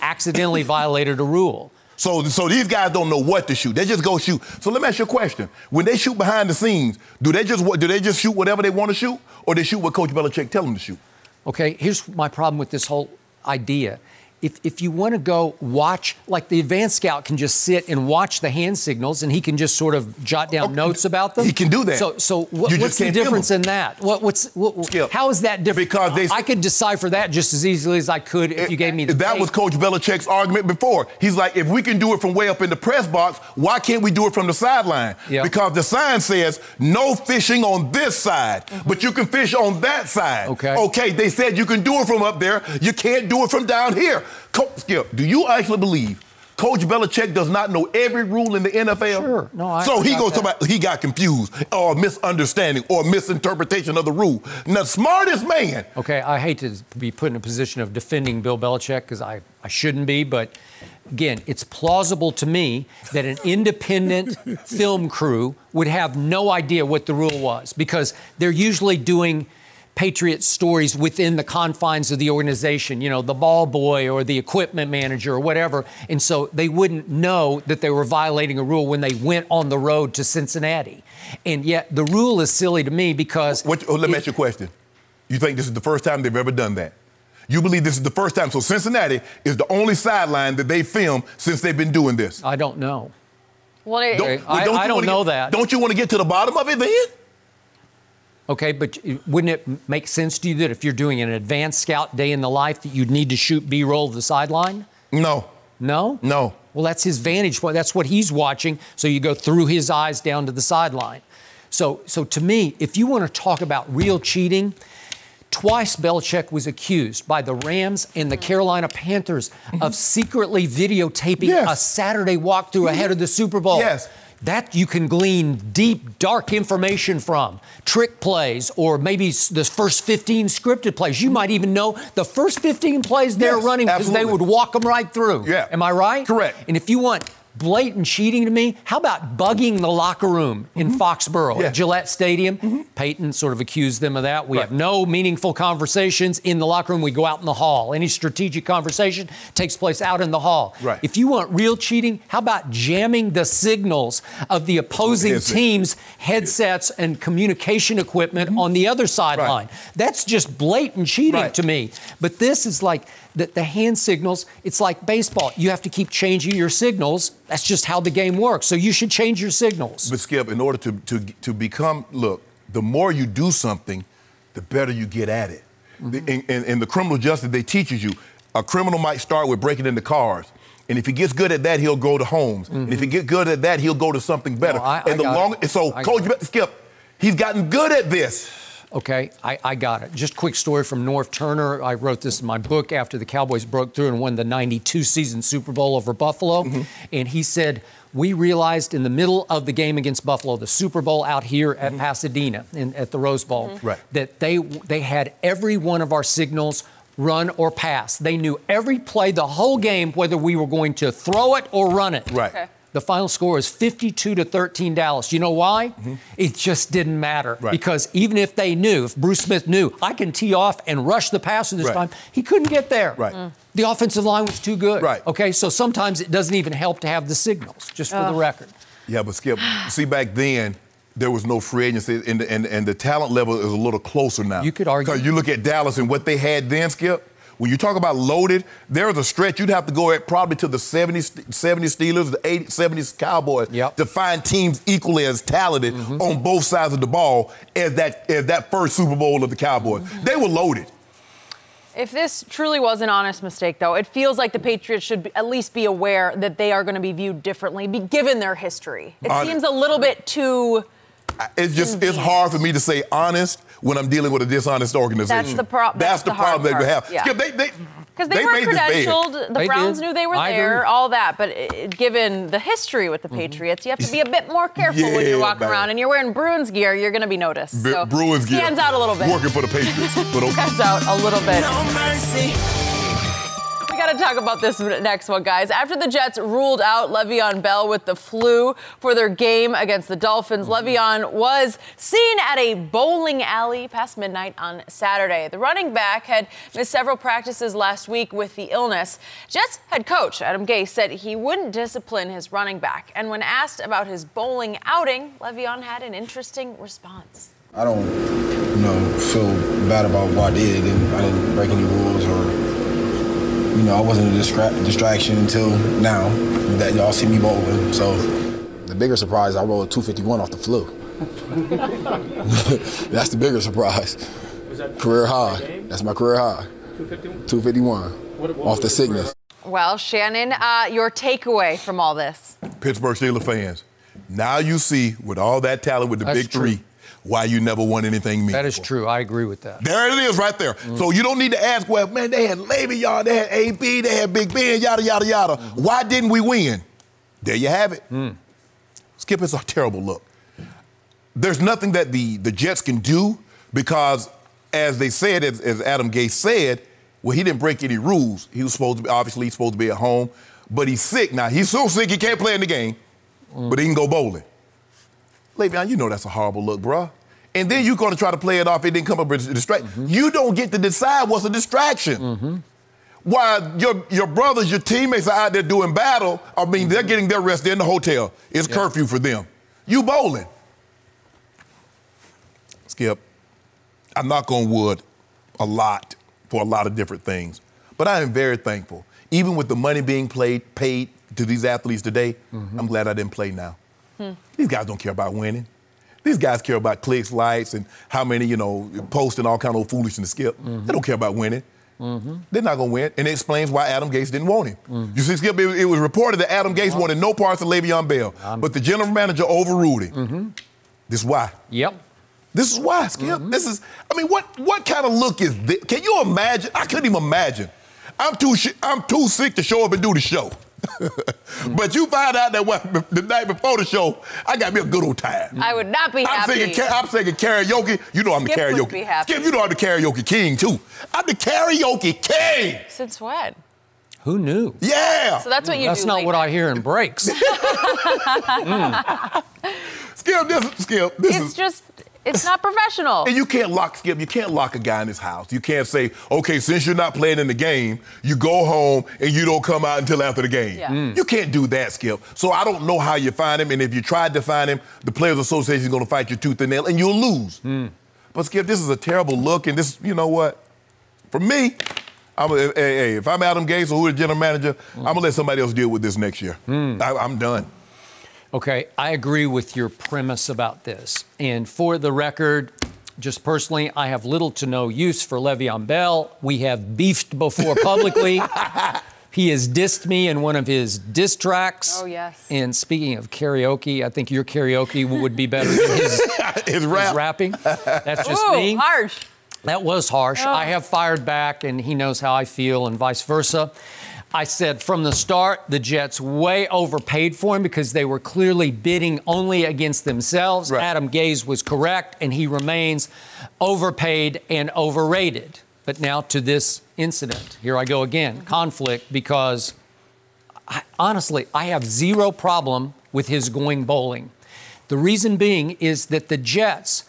accidentally violated a rule. So these guys don't know what to shoot. They just go shoot. So let me ask you a question. When they shoot behind the scenes, do they just shoot whatever they want to shoot, or they shoot what Coach Belichick tell them to shoot? Okay, here's my problem with this whole idea. If you want to go watch, like the advanced scout can just sit and watch the hand signals, and he can just sort of jot down notes about them. He can do that. So what's the difference in that? How is that different? Because I could decipher that just as easily as I could if you gave me the That tape. was Coach Belichick's argument before. He's like, if we can do it from way up in the press box, why can't we do it from the sideline? Yep. Because the sign says no fishing on this side, but you can fish on that side. Okay, they said you can do it from up there. You can't do it from down here. Skip, do you actually believe Coach Belichick does not know every rule in the NFL? Sure. No, So he goes about he got confused or misunderstanding or misinterpretation of the rule. Now, the smartest man. Okay, I hate to be put in a position of defending Bill Belichick because I shouldn't be, but again, it's plausible to me that an independent film crew would have no idea what the rule was because they're usually doing Patriots stories within the confines of the organization, you know, the ball boy or the equipment manager or whatever. And so they wouldn't know that they were violating a rule when they went on the road to Cincinnati. And yet the rule is silly to me because... Let me ask you a question. You think this is the first time they've ever done that? You believe this is the first time? So Cincinnati is the only sideline that they filmed since they've been doing this? I don't know. Well, I don't know that. Don't you want to get to the bottom of it then? Okay, but wouldn't it make sense to you that if you're doing an advanced scout day in the life that you'd need to shoot B-roll of the sideline? No. No? No. Well, that's his vantage point. That's what he's watching. So you go through his eyes down to the sideline. So to me, if you want to talk about real cheating, twice Belichick was accused by the Rams and the Carolina Panthers of secretly videotaping a Saturday walkthrough ahead of the Super Bowl. Yes. That you can glean deep, dark information from. Trick plays or maybe the first 15 scripted plays. You might even know the first 15 plays they're running because they would walk them right through. Yeah. Am I right? Correct. And if you want blatant cheating to me, how about bugging the locker room in Foxborough at Gillette Stadium? Peyton sort of accused them of that. We have no meaningful conversations in the locker room. We go out in the hall. Any strategic conversation takes place out in the hall. Right. If you want real cheating, how about jamming the signals of the opposing team's headsets and communication equipment on the other sideline? That's just blatant cheating to me. But this is like the hand signals, it's like baseball. You have to keep changing your signals. That's just how the game works. So you should change your signals. But Skip, in order to become, look, the more you do something, the better you get at it. In the criminal justice, they teach you, a criminal might start with breaking into cars. And if he gets good at that, he'll go to homes. And if he gets good at that, he'll go to something better. Coach Skip, he's gotten good at this. Okay, I got it. Just a quick story from North Turner. I wrote this in my book after the Cowboys broke through and won the '92 season Super Bowl over Buffalo. And he said, we realized in the middle of the game against Buffalo, the Super Bowl out here at Pasadena at the Rose Bowl, that they had every one of our signals run or pass. They knew every play the whole game, whether we were going to throw it or run it. The final score is 52-13 Dallas. You know why? It just didn't matter. Because even if they knew, if Bruce Smith knew, I can tee off and rush the passer this time, he couldn't get there. The offensive line was too good. Okay, so sometimes it doesn't even help to have the signals, just for the record. Yeah, but Skip, see, back then, there was no free agency, and the talent level is a little closer now. You could argue. Because you look at Dallas and what they had then, Skip, when you talk about loaded, there's a stretch you'd have to go at probably to the 70 Steelers, the 70s Cowboys to find teams equally as talented on both sides of the ball as that first Super Bowl of the Cowboys. They were loaded. If this truly was an honest mistake, though, it feels like the Patriots should at least be aware that they are going to be viewed differently, given their history. It seems a little bit too... It's hard for me to say honest when I'm dealing with a dishonest organization. That's the problem. That's the problem that we have. Yeah. Because they made were credentialed, the Browns knew they were there, all that. But given the history with the Patriots, you have to be a bit more careful when you're walking around. And you're wearing Bruins gear, you're going to be noticed. So Bruins gear. Stands out a little bit. Working for the Patriots. But okay. Stands out a little bit. No mercy. We got to talk about this next one, guys. After the Jets ruled out Le'Veon Bell with the flu for their game against the Dolphins, Le'Veon was seen at a bowling alley past midnight on Saturday. The running back had missed several practices last week with the illness. Jets head coach Adam Gase said he wouldn't discipline his running back. And when asked about his bowling outing, Le'Veon had an interesting response. I don't, feel bad about what I did. I didn't break any rules or... I wasn't a distraction until now that y'all see me bowling. So the bigger surprise, I rolled a 251 off the flu. That's the bigger surprise. Career high. That's my career high. 251 off the sickness. Well, Shannon, your takeaway from all this? Pittsburgh Steelers fans, now you see with all that talent with the big three, why you never won anything meaningful. That is true. I agree with that. There it is right there. So you don't need to ask, well, man, they had Le'Veon, they had AB, they had Big Ben, yada, yada, yada. Why didn't we win? There you have it. Skip, it's a terrible look. There's nothing that the Jets can do because, as they said, as Adam Gase said, well, he didn't break any rules. He was supposed to be, obviously, he's supposed to be at home, but he's sick. Now, he's so sick he can't play in the game, but he can go bowling. Le'Veon, you know that's a horrible look, bruh. And then you're going to try to play it off. It didn't come up with a distraction. You don't get to decide what's a distraction. While your brothers, your teammates are out there doing battle, they're getting their rest. They're in the hotel. It's curfew for them. You bowling. Skip, I'm knock on wood a lot for a lot of different things. But I am very thankful. Even with the money being paid to these athletes today, I'm glad I didn't play now. These guys don't care about winning. These guys care about clicks, likes, and how many, posts and all kind of foolishness, Skip. They don't care about winning. They're not going to win. And it explains why Adam Gase didn't want him. You see, Skip, it was reported that Adam Gase wanted no parts of Le'Veon Bell, but the general manager overruled him. This is why. This is why, Skip. This is, what kind of look is this? Can you imagine? I couldn't even imagine. I'm too sick to show up and do the show. But you find out that the night before the show, I got me a good old time. I would not be happy. I'm singing karaoke. You know I'm the karaoke. Would be happy. Skip, you know I'm the karaoke king, too. I'm the karaoke king. Since when? Who knew? Yeah. So that's what you do. That's not what I hear in breaks. Skip, it's not professional. And you can't lock a guy in his house. You can't say, okay, since you're not playing in the game, you go home and you don't come out until after the game. You can't do that, Skip. So I don't know how you find him, and if you tried to find him, the Players Association is going to fight you tooth and nail, and you'll lose. But, Skip, this is a terrible look, and this, you know what? For me, if I'm Adam Gase or who's the general manager, I'm going to let somebody else deal with this next year. I'm done. Okay, I agree with your premise about this. And for the record, just personally, I have little to no use for Le'Veon Bell. We have beefed before publicly. He has dissed me in one of his diss tracks. Oh, yes. And speaking of karaoke, I think your karaoke would be better than his rapping. That's just me. Harsh. That was harsh. I have fired back, and he knows how I feel, and vice versa. I said from the start, the Jets way overpaid for him because they were clearly bidding only against themselves. Adam Gase was correct, and he remains overpaid and overrated. But now to this incident. Here I go again. Conflict, because honestly, I have zero problem with his going bowling. The reason being is that the Jets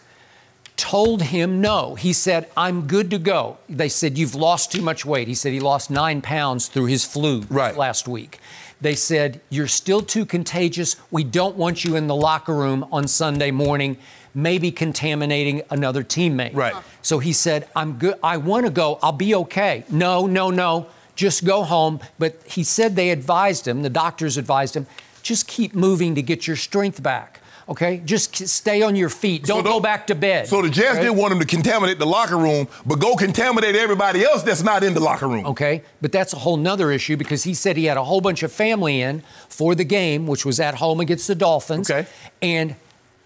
told him no. He said, I'm good to go. They said, you've lost too much weight. He said he lost 9 pounds through his flu last week. They said, you're still too contagious. We don't want you in the locker room on Sunday morning. maybe contaminating another teammate. Right. So he said, I'm good. I want to go. I'll be okay. No. Just go home. But he said they advised him, the doctors advised him, just keep moving to get your strength back. Okay, just stay on your feet. Don't go back to bed. So the Jets didn't want him to contaminate the locker room, but go contaminate everybody else that's not in the locker room. Okay, but that's a whole nother issue because he said he had a whole bunch of family in for the game, which was at home against the Dolphins. Okay. And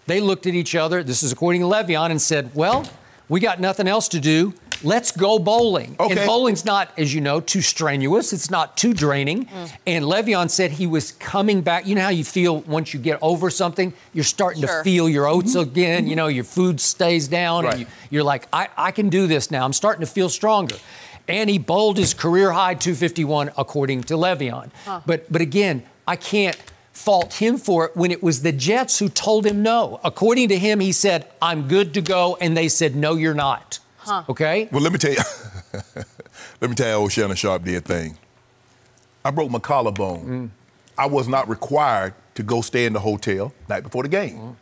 they looked at each other, this is according to Le'Veon, and said, well, we got nothing else to do. Let's go bowling. Okay. And bowling's not, as you know, too strenuous. It's not too draining. And Le'Veon said he was coming back. You know how you feel once you get over something? You're starting to feel your oats again. You know, your food stays down. Right. And you're like, I can do this now. I'm starting to feel stronger. And he bowled his career-high 251, according to Le'Veon. But again, I can't fault him for it when it was the Jets who told him no. According to him, he said, I'm good to go. And they said, no, you're not. Okay? Well, let me tell you how old Shannon Sharpe did thing. I broke my collarbone. I was not required to go stay in the hotel night before the game.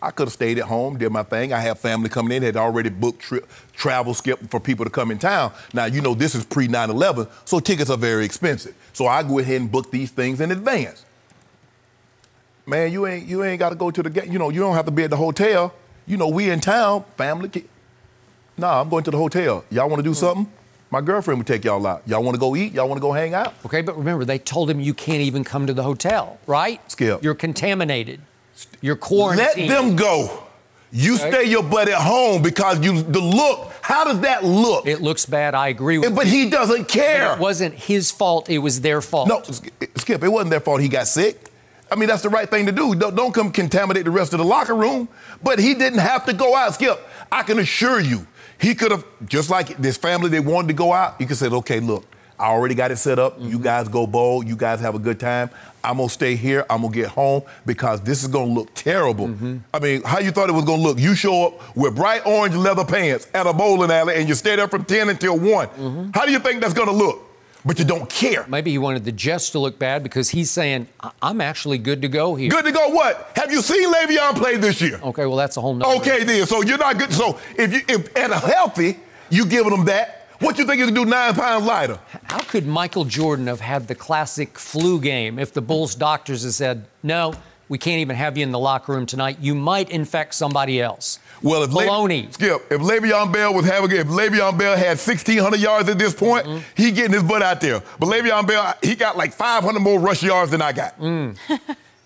I could have stayed at home, did my thing. I have family coming in, had already booked travel skip for people to come in town. Now, you know, this is pre-9/11, so tickets are very expensive. So I go ahead and book these things in advance. Man, you ain't got to go to the game. You know, you don't have to be at the hotel. You know, we in town, family. Nah, I'm going to the hotel. Y'all want to do something? My girlfriend would take y'all out. Y'all want to go eat? Y'all want to go hang out? Okay, but remember, they told him you can't even come to the hotel, right? Skip. You're contaminated. You're quarantined. Let them go. You stay your butt at home because the look, how does that look? It looks bad, I agree with you. But he doesn't care. It wasn't his fault, it was their fault. No, Skip, it wasn't their fault he got sick. I mean, that's the right thing to do. Don't come contaminate the rest of the locker room. But he didn't have to go out. Skip, I can assure you, he could have, just like this family, they wanted to go out, he could have said, okay, look, I already got it set up. You guys go bowl. You guys have a good time. I'm going to stay here. I'm going to get home because this is going to look terrible. I mean, how you thought it was going to look? You show up with bright orange leather pants at a bowling alley and you stay there from 10 until 1. How do you think that's going to look? But you don't care. Maybe he wanted the Jets to look bad because he's saying, I'm actually good to go here. Good to go what? Have you seen Le'Veon play this year? Okay, well, that's a whole nother. Okay, then. So you're not good. So if at a healthy, you giving them that. What you think you can do 9 pounds lighter? How could Michael Jordan have had the classic flu game if the Bulls doctors had said, no, we can't even have you in the locker room tonight. You might infect somebody else. Well, if Le'Veon Bell if Le'Veon Bell had 1,600 yards at this point, he getting his butt out there. But Le'Veon Bell, he got like 500 more rush yards than I got.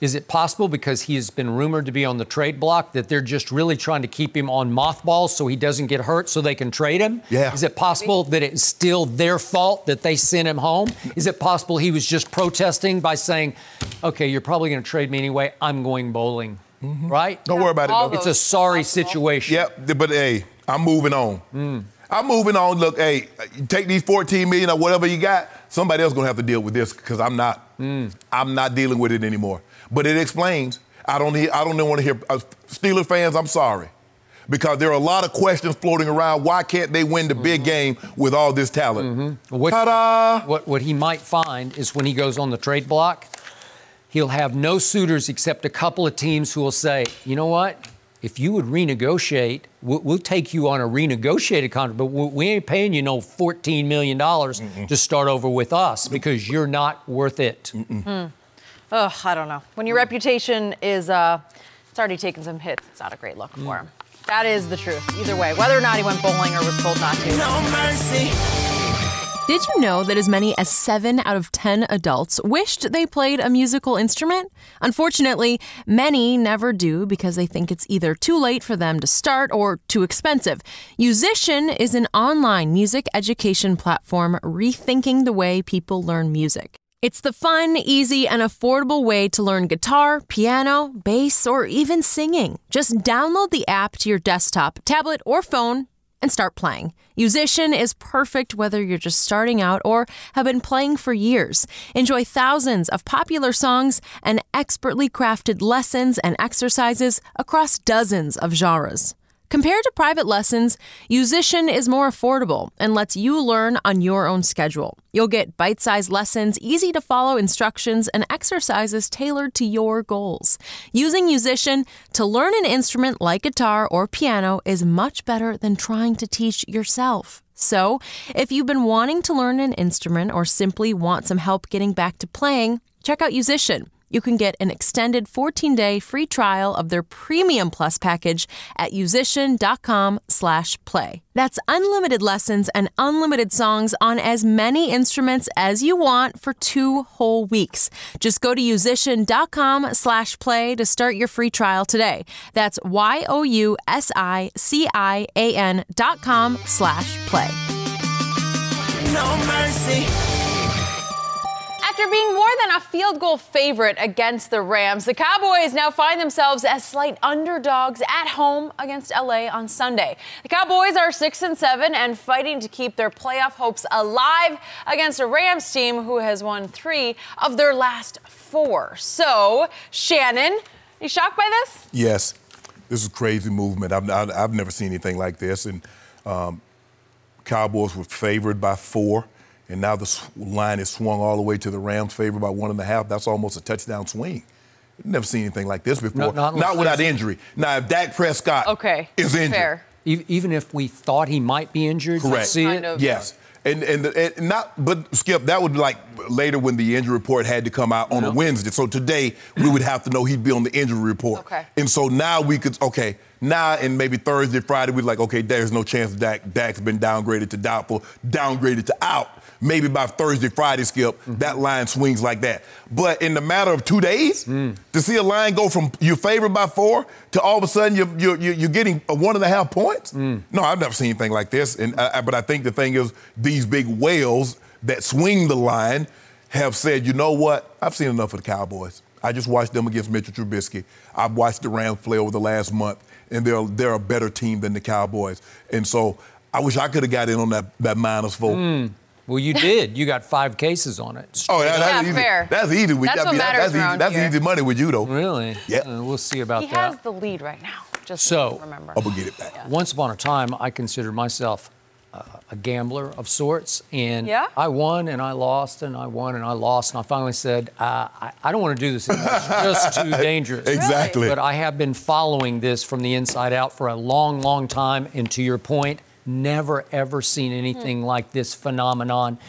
Is it possible, because he has been rumored to be on the trade block, that they're just really trying to keep him on mothballs so he doesn't get hurt so they can trade him? Yeah. Is it possible that it's still their fault that they sent him home? Is it possible he was just protesting by saying, okay, you're probably going to trade me anyway, I'm going bowling, right? Don't worry about it, though. It's a sorry situation. Yep, but hey, I'm moving on. I'm moving on. Look, hey, take these $14 million or whatever you got, somebody else going to have to deal with this because I'm not. I'm not dealing with it anymore. But it explains. I don't want to hear Steelers fans. I'm sorry, because there are a lot of questions floating around. Why can't they win the big game with all this talent? What he might find is when he goes on the trade block, he'll have no suitors except a couple of teams who will say, you know what? If you would renegotiate, we'll take you on a renegotiated contract, but we ain't paying you no $14 million to start over with us because you're not worth it. Oh, I don't know. When your reputation is, it's already taken some hits, it's not a great look for him. That is the truth. Either way, whether or not he went bowling or was told not to. No mercy. Did you know that as many as 7 out of 10 adults wished they played a musical instrument? Unfortunately, many never do because they think it's either too late for them to start or too expensive. Musician is an online music education platform rethinking the way people learn music. It's the fun, easy, and affordable way to learn guitar, piano, bass, or even singing. Just download the app to your desktop, tablet, or phone and start playing. Musician is perfect whether you're just starting out or have been playing for years. Enjoy thousands of popular songs and expertly crafted lessons and exercises across dozens of genres. Compared to private lessons, Musician is more affordable and lets you learn on your own schedule. You'll get bite-sized lessons, easy-to-follow instructions, and exercises tailored to your goals. Using Musician to learn an instrument like guitar or piano is much better than trying to teach yourself. So, if you've been wanting to learn an instrument or simply want some help getting back to playing, check out Musician. You can get an extended 14-day free trial of their Premium Plus package at musician.com/play. That's unlimited lessons and unlimited songs on as many instruments as you want for 2 whole weeks. Just go to musician.com/play to start your free trial today. That's YOUSICIAN.com/play. No mercy. After being more than a field goal favorite against the Rams, the Cowboys now find themselves as slight underdogs at home against LA on Sunday. The Cowboys are 6-7 and fighting to keep their playoff hopes alive against a Rams team who has won 3 of their last 4. So, Shannon, you shocked by this? Yes. This is a crazy movement. I've never seen anything like this. And Cowboys were favored by 4. And now the line is swung all the way to the Rams' favor by 1.5. That's almost a touchdown swing. Never seen anything like this before. Not without injury. Now, if Dak Prescott is injured. Fair. Even if we thought he might be injured, correct. See it? Yes. But Skip, that would be like later when the injury report had to come out on a Wednesday. So today we would have to know he'd be on the injury report. Okay. And so now we could, now and maybe Thursday, Friday, we'd like, there's no chance Dak's been downgraded to doubtful, downgraded to out. Maybe by Thursday, Friday, Skip, that line swings like that. But in the matter of 2 days, to see a line go from you're favored by 4 to all of a sudden you're getting 1.5 points? No, I've never seen anything like this. And but I think the thing is these big whales that swing the line have said, you know what? I've seen enough of the Cowboys. I just watched them against Mitchell Trubisky. I've watched the Rams play over the last month, and they're a better team than the Cowboys. And so I wish I could have got in on that -4. Well, you did. You got 5 cases on it. That's easy. Fair. That's easy. That's what matters around That's here. easy money with you, though. Really? Yeah. We'll see about that. He has the lead right now, just so remember. I'm going to get it back. Yeah. Once upon a time, I considered myself a gambler of sorts. And I won and I lost and I won and I lost. And I finally said, I don't want to do this anymore. It's just too dangerous. Exactly. But I have been following this from the inside out for a long, long time. And to your point, never, ever seen anything like this phenomenon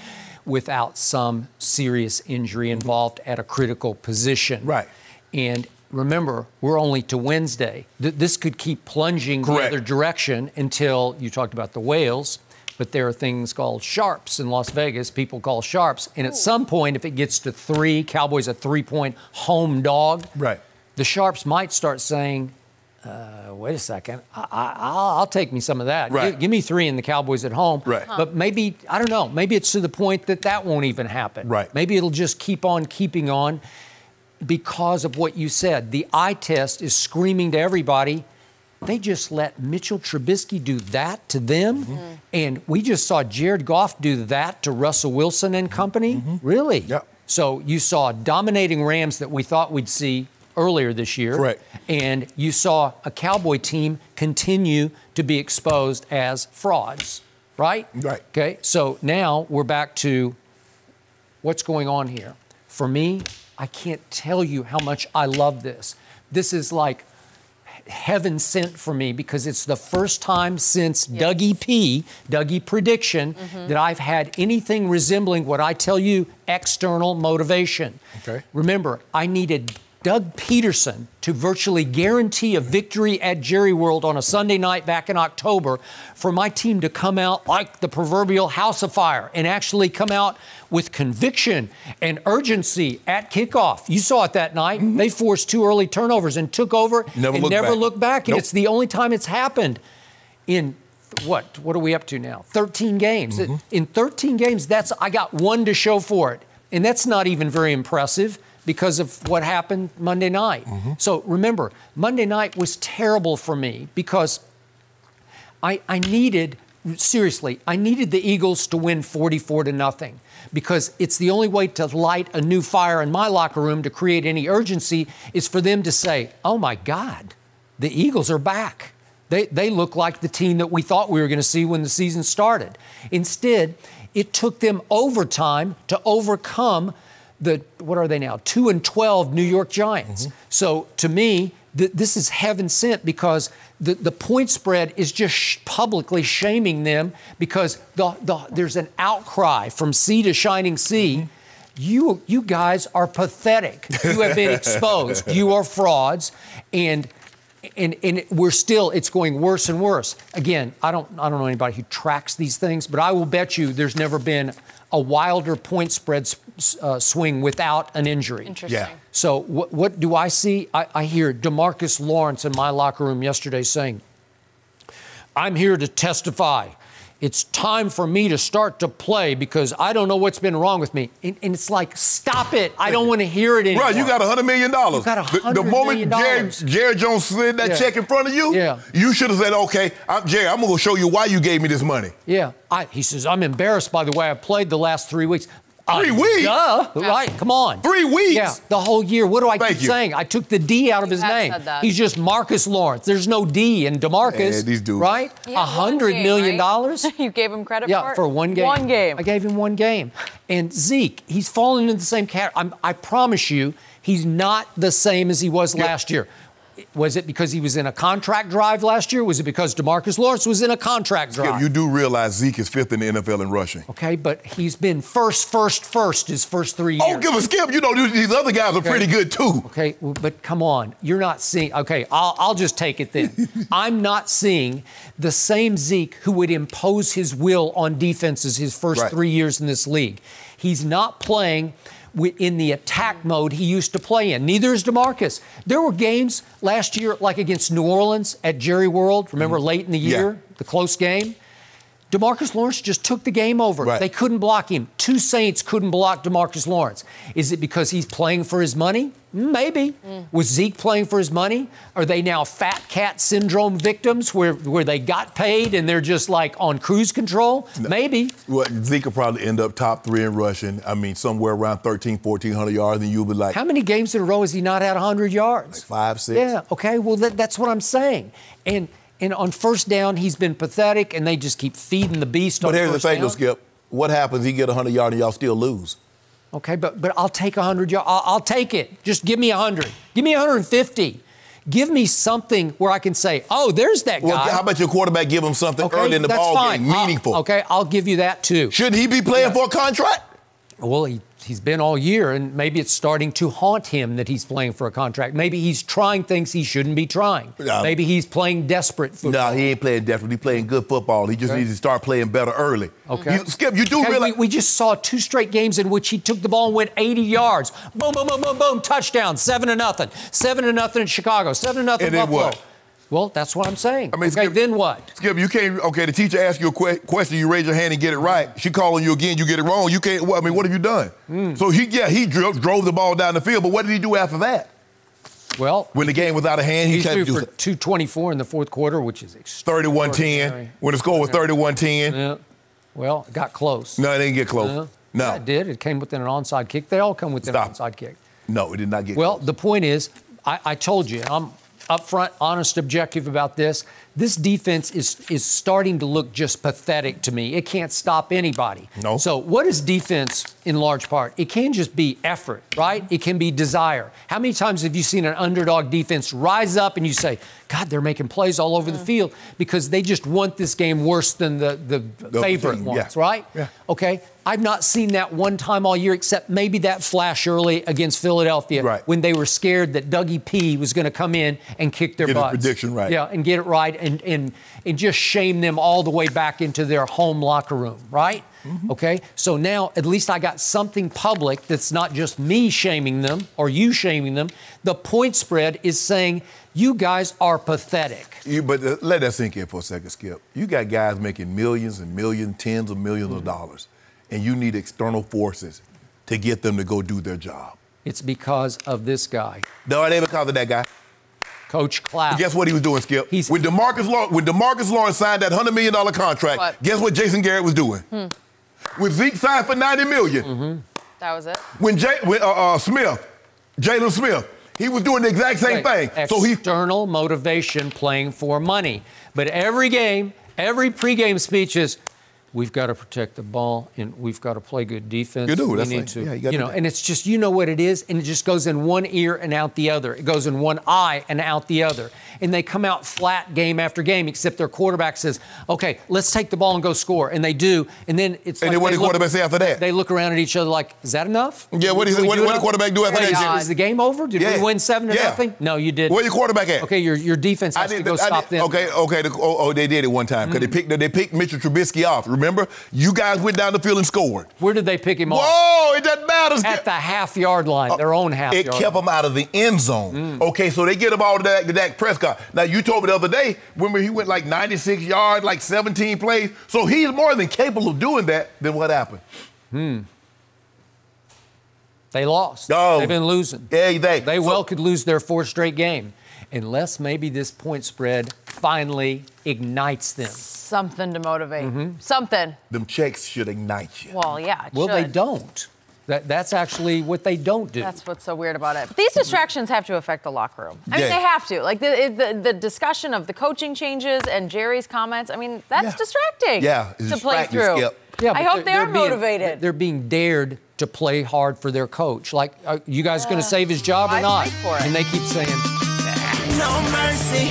without some serious injury involved at a critical position. Right. And remember, we're only to Wednesday. This could keep plunging the other direction until you talked about the whales, but there are things called sharps in Las Vegas, people call sharps. And at some point, if it gets to 3, Cowboys a 3-point home dog, the sharps might start saying, wait a second, I'll take me some of that. Give me 3 in the Cowboys at home. But maybe, I don't know, maybe it's to the point that won't even happen. Maybe it'll just keep on keeping on because of what you said. The eye test is screaming to everybody. They just let Mitchell Trubisky do that to them. And we just saw Jared Goff do that to Russell Wilson and company. Really? Yep. So you saw dominating Rams that we thought we'd see earlier this year. And you saw a Cowboy team continue to be exposed as frauds, right? Okay, so now we're back to what's going on here. For me, I can't tell you how much I love this. This is like heaven sent for me because it's the first time since Dougie Prediction, that I've had anything resembling what I tell you, external motivation. Remember, I needed Doug Peterson to virtually guarantee a victory at Jerry World on a Sunday night back in October for my team to come out like the proverbial house of fire and actually come out with conviction and urgency at kickoff. You saw it that night. They forced 2 early turnovers and took over and never looked back. And it's the only time it's happened in what are we up to now? 13 games. In 13 games, I got 1 to show for it. And that's not even very impressive because of what happened Monday night. So remember, Monday night was terrible for me because I needed the Eagles to win 44-0 because it's the only way to light a new fire in my locker room to create any urgency is for them to say, oh my God, the Eagles are back. They look like the team that we thought we were going to see when the season started. Instead, it took them overtime to overcome the, what are they now, 2-12 New York Giants. So to me, this is heaven sent because the point spread is just publicly shaming them because there's an outcry from sea to shining sea. You guys are pathetic. You have been exposed. You are frauds, and we're still, it's going worse and worse. Again, I don't know anybody who tracks these things, but I will bet you there's never been a wilder point spread swing without an injury. Interesting. Yeah. So what do I see? I hear DeMarcus Lawrence in my locker room yesterday saying, I'm here to testify. It's time for me to start to play because I don't know what's been wrong with me. And it's like, stop it. I don't want to hear it anymore. Right, you got $100 million. You got $100 million. The moment Jerry Jones slid that check in front of you, you should have said, okay, Jerry, I'm going to show you why you gave me this money. Yeah. He says, I'm embarrassed by the way I played the last 3 weeks. 3 weeks? Duh. Right, come on. 3 weeks? Yeah, the whole year. What do I keep saying? I took the D out of his name. He's just Marcus Lawrence. There's no D in DeMarcus. Yeah, these dudes. Right? Yeah, $100 million? Right? You gave him credit for it? Yeah, for one game. One game. I gave him one game. And Zeke, he's fallen into the same category. I promise you, he's not the same as he was last year. Was it because he was in a contract drive last year? Was it because DeMarcus Lawrence was in a contract drive? You do realize Zeke is 5th in the NFL in rushing. Okay, but he's been first his first 3 years. Oh, give a skip. You know, these other guys are pretty good, too. Okay, but come on. You're not seeing... Okay, I'll just take it then. I'm not seeing the same Zeke who would impose his will on defenses his first 3 years in this league. He's not playing in the attack mode he used to play in. Neither is DeMarcus. There were games last year, like against New Orleans at Jerry World, remember late in the year, the close game? DeMarcus Lawrence just took the game over. They couldn't block him. 2 Saints couldn't block DeMarcus Lawrence. Is it because he's playing for his money? Maybe. Was Zeke playing for his money? Are they now fat cat syndrome victims where they got paid and they're just like on cruise control? No. Maybe. Well, Zeke will probably end up top 3 in rushing. I mean, somewhere around 1,400 yards, and you'll be like... How many games in a row has he not had 100 yards? Like 5, 6. Yeah, okay, well, that's what I'm saying. And on first down, he's been pathetic, and they just keep feeding the beast on first down. But here's the thing, though, Skip. What happens? He get 100 yards and y'all still lose. Okay, but I'll take 100 yards. I'll take it. Just give me 100. Give me 150. Give me something where I can say, oh, there's that guy. Well, how about your quarterback give him something early in the ball game, meaningful? Okay, I'll give you that, too. Shouldn't he be playing for a contract? Well, he's been all year, and maybe it's starting to haunt him that he's playing for a contract. Maybe he's trying things he shouldn't be trying. Maybe he's playing desperate football. No, he ain't playing desperate. He's playing good football. He just needs to start playing better early. Okay. Skip, you do realize... We just saw 2 straight games in which he took the ball and went 80 yards. Boom, boom, boom, boom, boom, touchdown, 7-0. 7-0 in Chicago, 7-0 in Buffalo. What? Well, that's what I'm saying. I mean, okay, Skip, then what? Skip, you can't... Okay, the teacher asks you a question, you raise your hand and get it right. She calling you again, you get it wrong. You can't... Well, I mean, what have you done? So, he drove the ball down the field, but what did he do after that? Well... When the game was out of hand, he threw for 224 in the fourth quarter, which is 31-10. When the score was 31-10. Yeah. Well, it got close. No, it didn't get close. No. No. Yeah, it did. It came within an onside kick. They all come within an onside kick. No, it did not get close. Well, close. the point is, I told you, I'm upfront, honest, objective about this. This defense is starting to look just pathetic to me. It can't stop anybody. No. So what is defense in large part? It can just be effort, right? It can be desire. How many times have you seen an underdog defense rise up and you say, God, they're making plays all over the field because they just want this game worse than the favorite ones, right? Yeah. Okay. I've not seen that one time all year except maybe that flash early against Philadelphia when they were scared that Dougie P was going to come in and kick their butts. Get his prediction right. Yeah, and get it right and just shame them all the way back into their home locker room, right? Okay, so now at least I got something public that's not just me shaming them or you shaming them. The point spread is saying you guys are pathetic. But let that sink in for a second, Skip. You got guys making millions and millions, tens of millions of dollars, and you need external forces to get them to go do their job. It's because of this guy. No, it ain't because of that guy. Coach Clapp. Guess what he was doing, Skip? When DeMarcus Lawrence signed that $100 million contract, guess what Jason Garrett was doing? When Zeke signed for $90 million. That was it. When Jalen Smith, He was doing the exact same thing. External motivation, playing for money. But every game, every pregame speech is, we've got to protect the ball and we've got to play good defense. You do. We That's need like, to, yeah, you know, and it's just, you know what it is, and it just goes in one ear and out the other. It goes in one eye and out the other. And they come out flat game after game, except their quarterback says, okay, let's take the ball and go score. And they do. And then it's and like then what did the quarterback say after that? They look around at each other like, is that enough? Yeah, what did the quarterback do after that? Is the game over? Did we win 7-0? No, you didn't. Where your quarterback at? Okay, your defense has to go stop them. Okay. They did it one time because they picked Mitchell Trubisky off. Remember? You guys went down the field and scored. Where did they pick him off? Whoa, it doesn't matter. At the half-yard line, their own half-yard line. It kept them out of the end zone. Okay, so they get him all to Dak Prescott. Now, you told me the other day, remember he went like 96 yards, like 17 plays. So he's more than capable of doing that. Then what happened? They lost. Oh. They've been losing. Yeah, they well could lose their fourth straight game. Unless maybe this point spread finally ignites them. Something to motivate. Something. Them checks should ignite you. Well, yeah, it Well, should. they don't. That's actually what they don't do. That's what's so weird about it. But these distractions have to affect the locker room. I mean, Yeah. they have to. Like, the discussion of the coaching changes and Jerry's comments, I mean, that's distracting to play through. Skip. Yeah, I but hope they're motivated. They're being dared to play hard for their coach. Like, are you guys going to save his job or I'd not? fight for it. And they keep saying, No mercy.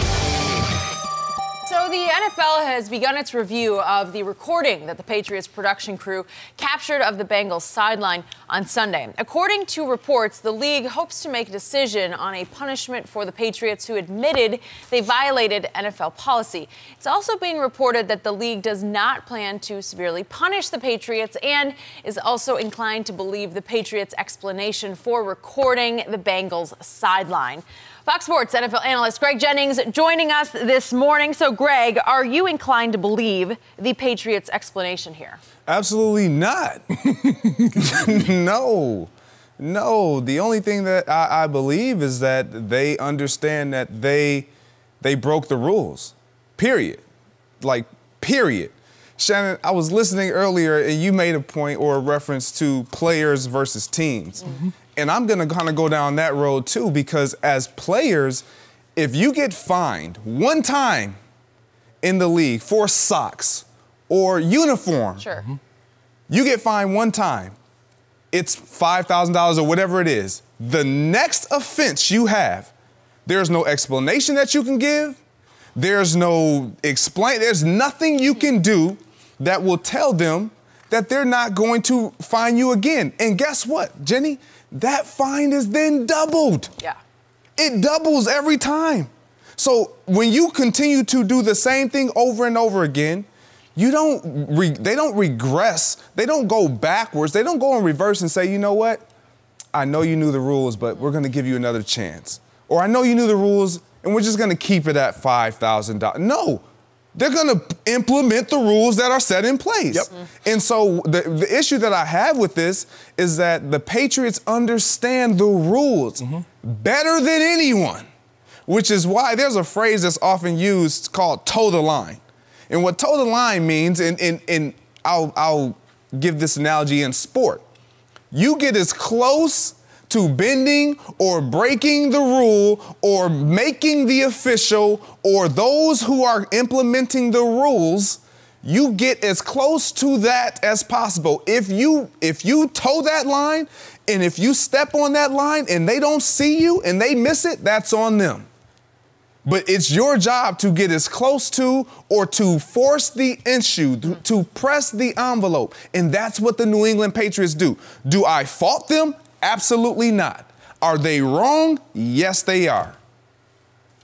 So the NFL has begun its review of the recording that the Patriots production crew captured of the Bengals sideline on Sunday. According to reports, the league hopes to make a decision on a punishment for the Patriots who admitted they violated NFL policy. It's also being reported that the league does not plan to severely punish the Patriots and is also inclined to believe the Patriots' explanation for recording the Bengals sideline. Fox Sports NFL analyst Greg Jennings joining us this morning. So, Greg, are you inclined to believe the Patriots' explanation here? Absolutely not. No. The only thing that I believe is that they understand that they broke the rules. Period. Like, period. Shannon, I was listening earlier, and you made a point or a reference to players versus teams. And I'm going to kind of go down that road, too, because as players, if you get fined one time in the league for socks or uniform, you get fined one time, it's $5,000 or whatever it is. The next offense you have, there's no explanation that you can give. There's nothing you can do that will tell them that they're not going to fine you again. And guess what, Jenny? That fine is then doubled. Yeah. It doubles every time. So when you continue to do the same thing over and over again, they don't regress. They don't go backwards. They don't go in reverse and say, you know what? I know you knew the rules, but we're going to give you another chance. Or I know you knew the rules, and we're just going to keep it at $5,000. No. They're going to implement the rules that are set in place. And so the issue that I have with this is that the Patriots understand the rules better than anyone, which is why there's a phrase that's often used called toe the line. And what toe the line means, and I'll give this analogy in sport, you get as close to bending or breaking the rule or making the official or those who are implementing the rules, you get as close to that as possible. If you toe that line and if you step on that line and they don't see you and they miss it, that's on them. But it's your job to get as close to or to force the issue, to press the envelope. And that's what the New England Patriots do. Do I fault them? Absolutely not. Are they wrong? Yes, they are.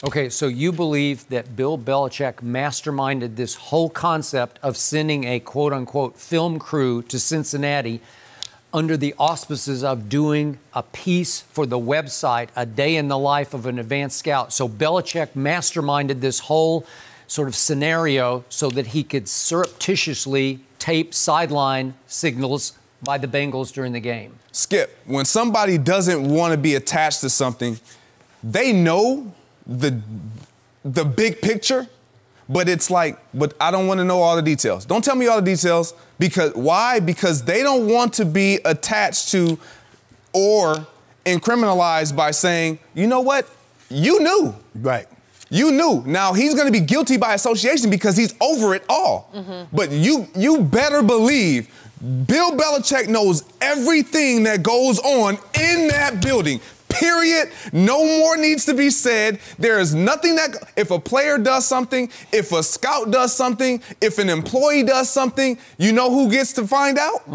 Okay, so you believe that Bill Belichick masterminded this whole concept of sending a quote-unquote film crew to Cincinnati under the auspices of doing a piece for the website, a day in the life of an advanced scout. So Belichick masterminded this whole sort of scenario so that he could surreptitiously tape sideline signals by the Bengals during the game. Skip, when somebody doesn't want to be attached to something, they know the big picture, but it's like, but I don't want to know all the details. Don't tell me all the details. Because why? Because they don't want to be attached to or and criminalized by saying, you know what? You knew. Right. You knew. Now, he's going to be guilty by association because he's over it all. But you better believe Bill Belichick knows everything that goes on in that building. Period. No more needs to be said. There is nothing that, if a player does something, if a scout does something, if an employee does something, you know who gets to find out?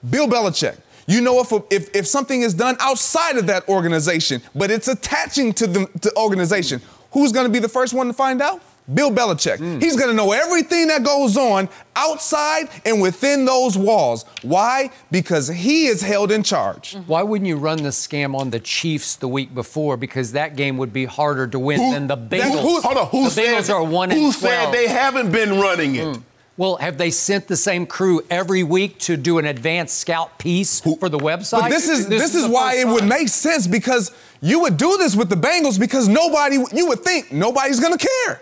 Bill Belichick. You know if something is done outside of that organization, but it's attaching to the organization, who's going to be the first one to find out? Bill Belichick. He's going to know everything that goes on outside and within those walls. Why? Because he is held in charge. Why wouldn't you run the scam on the Chiefs the week before? Because that game would be harder to win than the Bengals. Hold on. The Bengals are 1-12. Who said they haven't been running it? Well, have they sent the same crew every week to do an advanced scout piece for the website? But this is why it would make sense, because you would do this with the Bengals because you would think nobody's going to care.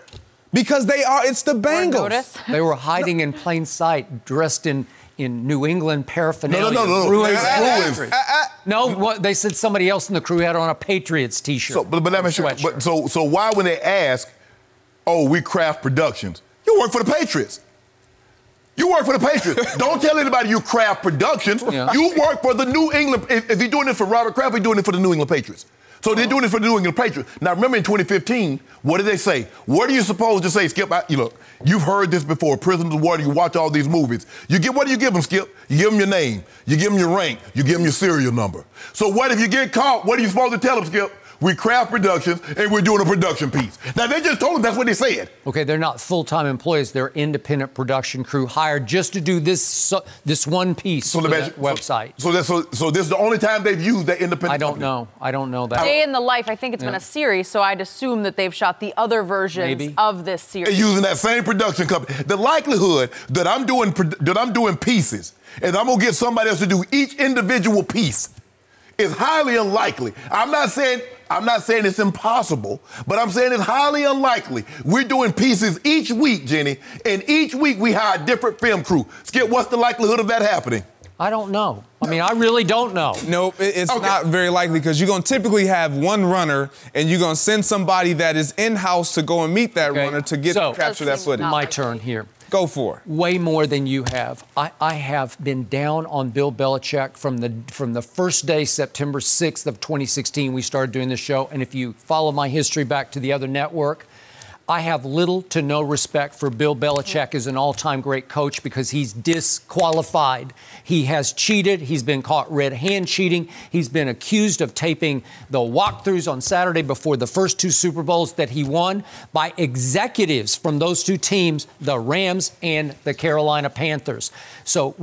Because it's the Bengals. They were hiding in plain sight, dressed in New England paraphernalia. No. No, they said somebody else in the crew had on a Patriots T-shirt. So why, when they ask, oh, we craft productions, you work for the Patriots. You work for the Patriots. Don't tell anybody you craft productions. Yeah. You work for the New England. If you're doing it for Robert Kraft, you're doing it for the New England Patriots. So they're doing it for the New England Patriots. Now, remember in 2015, what did they say? What are you supposed to say, Skip? You've heard this before. Prisoners of War, you watch all these movies. What do you give them, Skip? You give them your name. You give them your rank. You give them your serial number. So what if you get caught? What are you supposed to tell them, Skip? We craft productions, and we're doing a production piece. Now, they just told them that's what they said. Okay, they're not full-time employees. They're independent production crew hired just to do this one piece for that website. So this is the only time they've used that independent company. I don't know that. Day in the Life, I think it's been a series, so I'd assume that they've shot the other versions of this series. They're using that same production company. The likelihood that I'm doing pieces and I'm going to get somebody else to do each individual piece is highly unlikely. I'm not saying it's impossible, but I'm saying it's highly unlikely. We're doing pieces each week, Jenny, and each week we hire a different film crew. Skip, what's the likelihood of that happening? I don't know. I mean, I really don't know. Nope, it's not very likely, because you're going to typically have one runner and you're going to send somebody that is in-house to go and meet that runner to capture that footage. My turn here. Go for it. Way more than you have. I have been down on Bill Belichick from the first day, September 6th of 2016, we started doing this show. And if you follow my history back to the other network, I have little to no respect for Bill Belichick as an all-time great coach because he's disqualified. He has cheated. He's been caught red-hand cheating. He's been accused of taping the walkthroughs on Saturday before the first two Super Bowls that he won by executives from those two teams, the Rams and the Carolina Panthers. So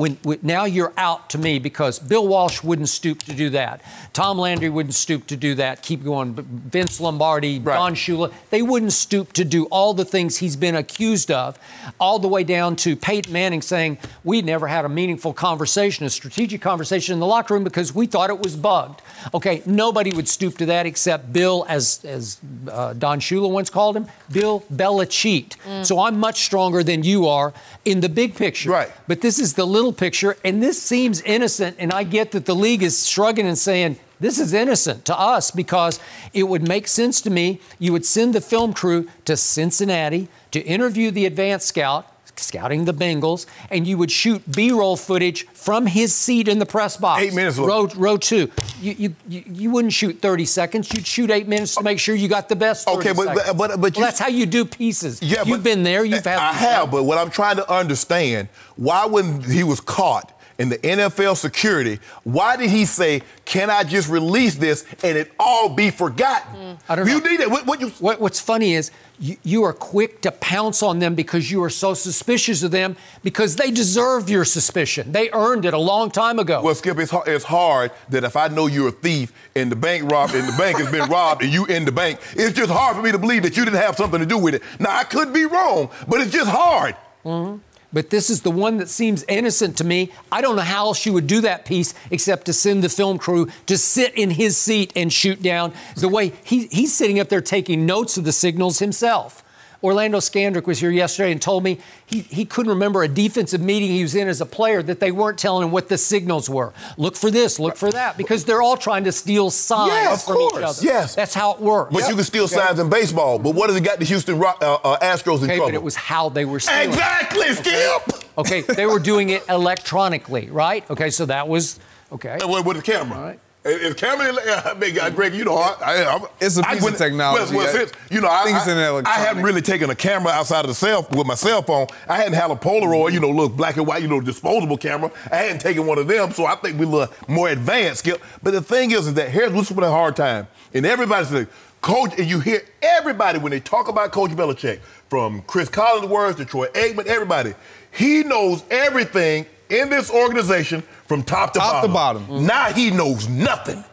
now you're out to me because Bill Walsh wouldn't stoop to do that. Tom Landry wouldn't stoop to do that. Keep going. Vince Lombardi, Don Shula, they wouldn't stoop to do all the things he's been accused of, all the way down to Peyton Manning saying we never had a meaningful conversation, a strategic conversation in the locker room because we thought it was bugged. Okay, nobody would stoop to that except Bill, as Don Shula once called him, Bill Belichick. So I'm much stronger than you are in the big picture. Right. But this is the little picture, and this seems innocent, and I get that the league is shrugging and saying, this is innocent to us because it would make sense to me. You would send the film crew to Cincinnati to interview the advanced scout, scouting the Bengals, and you would shoot B-roll footage from his seat in the press box. 8 minutes. Row two. You wouldn't shoot 30 seconds. You'd shoot 8 minutes to make sure you got the best 30 seconds. But that's how you do pieces. Yeah, you've been there. I have, but what I'm trying to understand, why when he was caught in the NFL security, why did he say, can I just release this and it all be forgotten? I don't know. You need it. What's funny is you are quick to pounce on them because you are so suspicious of them because they deserve your suspicion. They earned it a long time ago. Well, Skip, it's hard that if I know you're a thief and the bank robbed and the bank has been robbed and you in the bank, it's just hard for me to believe that you didn't have something to do with it. Now, I could be wrong, but it's just hard. But this is the one that seems innocent to me. I don't know how else you would do that piece except to send the film crew to sit in his seat and shoot down the way he's sitting up there taking notes of the signals himself. Orlando Scandrick was here yesterday and told me he couldn't remember a defensive meeting he was in as a player that they weren't telling him what the signals were. Look for this, look for that, because they're all trying to steal signs from each other. Yes. That's how it works. But you can steal signs in baseball. But what has it got the Houston Astros in trouble? But it was how they were stealing. Exactly, Skip. Okay, they were doing it electronically, right? Okay, so that was, okay. With the camera. All right. If camera, Greg, you know, it's a piece of technology. You know, I haven't really taken a camera outside of with my cell phone. I hadn't had a Polaroid, you know, look black and white, you know, disposable camera. I hadn't taken one of them, so I think we're a little more advanced, Skip. But the thing is that here's what's for a hard time, and everybody's like, Coach, and you hear everybody when they talk about Coach Belichick, from Chris Collinsworth to Troy Aikman, everybody, he knows everything in this organization from top to bottom. Mm-hmm. Now he knows nothing.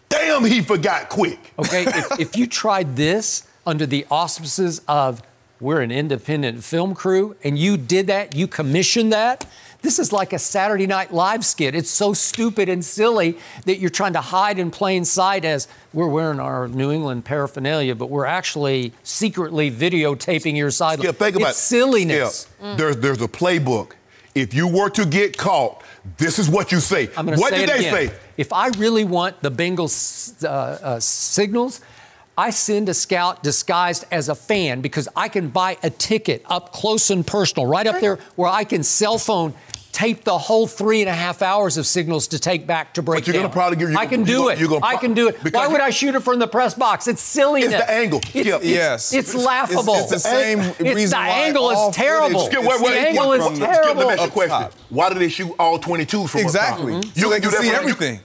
Damn, he forgot quick. Okay, if you tried this under the auspices of we're an independent film crew and you did that, you commissioned that, this is like a Saturday Night Live skit. It's so stupid and silly that you're trying to hide in plain sight as we're wearing our New England paraphernalia, but we're actually secretly videotaping your sideline. Skip, think about it's silliness. Skip, there's a playbook. If you were to get caught, this is what you say. What did they say? If I really want the Bengals signals, I send a scout disguised as a fan because I can buy a ticket up close and personal, right up there where I can cell phone tape the whole 3.5 hours of signals to take back to break down. But you're going to probably give I can do it. I can do it. Why would I shoot it from the press box? It's silliness. It's the angle. It's laughable. It's the same reason why the angle is terrible. The angle is terrible. Let me ask you a question. Why do they shoot all 22s from exactly? Up top? So they can see everything.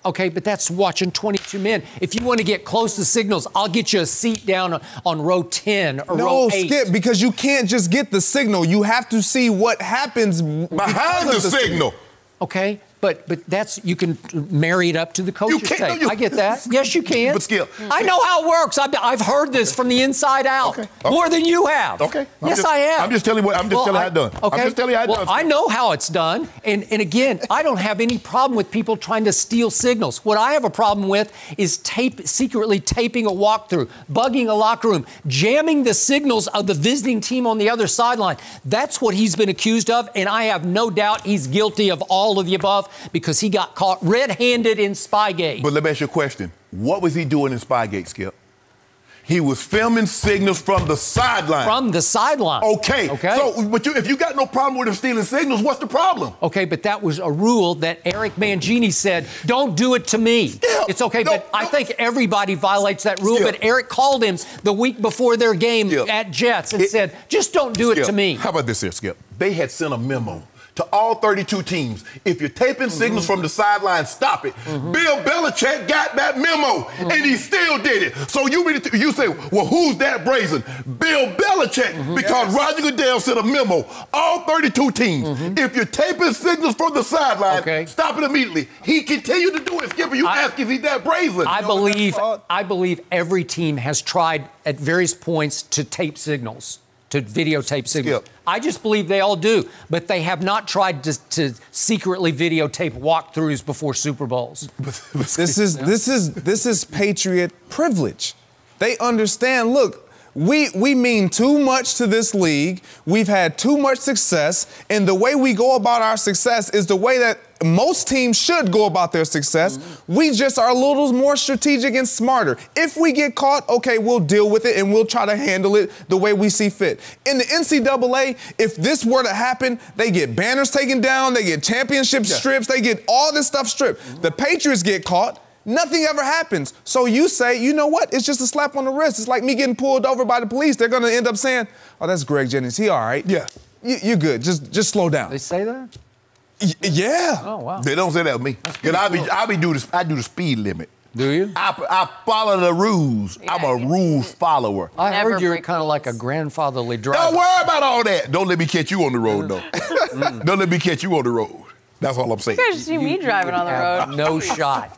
Okay, but that's watching 22 men. If you want to get close to signals, I'll get you a seat down on row 10 or row 8. No, Skip, because you can't just get the signal. You have to see what happens behind the signal. Okay, but that's, you can marry it up to the coach's tape. I get that. Yes, you can. But Skip, I know how it works. I've heard this from the inside out. Okay. More than you have. Okay. I have. I'm just telling you how it's done. Okay. I'm just telling you how it's done. I know how it's done. And again, I don't have any problem with people trying to steal signals. What I have a problem with is secretly taping a walkthrough, bugging a locker room, jamming the signals of the visiting team on the other sideline. That's what he's been accused of, and I have no doubt he's guilty of all of the above because he got caught red-handed in Spygate. But let me ask you a question. What was he doing in Spygate, Skip? He was filming signals from the sideline. From the sideline. Okay. So, but if you got no problem with him stealing signals, what's the problem? Okay, but that was a rule that Eric Mangini said, don't do it to me. Skip. It's okay, but I think everybody violates that rule. Skip. But Eric called him the week before their game at Jets and said, just don't do it to me. How about this here, Skip? They had sent a memo to all 32 teams. If you're taping signals from the sideline, stop it. Bill Belichick got that memo, and he still did it. So you say, well, who's that brazen? Bill Belichick, because Roger Goodell sent a memo, all 32 teams. If you're taping signals from the sideline, stop it immediately. He continued to do it. Skipper, you ask if he's that brazen. I believe every team has tried at various points to tape signals, to videotape signals. I just believe they all do, but they have not tried to secretly videotape walkthroughs before Super Bowls. This is Patriot privilege. They understand, look, we mean too much to this league. We've had too much success, and the way we go about our success is the way that most teams should go about their success. We just are a little more strategic and smarter. If we get caught, okay, we'll deal with it and we'll try to handle it the way we see fit. In the NCAA, if this were to happen, they get banners taken down, they get championship strips, they get all this stuff stripped. The Patriots get caught. Nothing ever happens. So you say, you know what? It's just a slap on the wrist. It's like me getting pulled over by the police. They're going to end up saying, oh, that's Greg Jennings. He all right. Yeah. You're good. Just slow down. They say that? Yeah. Oh, wow. They don't say that with me. Because I do the speed limit. Do you? I follow the rules. Yeah, I'm a rules follower. I heard you're kind of like a grandfatherly driver. Don't worry about all that. Don't let me catch you on the road, though. Don't let me catch you on the road. That's all I'm saying. You guys see me driving on the road. No shot.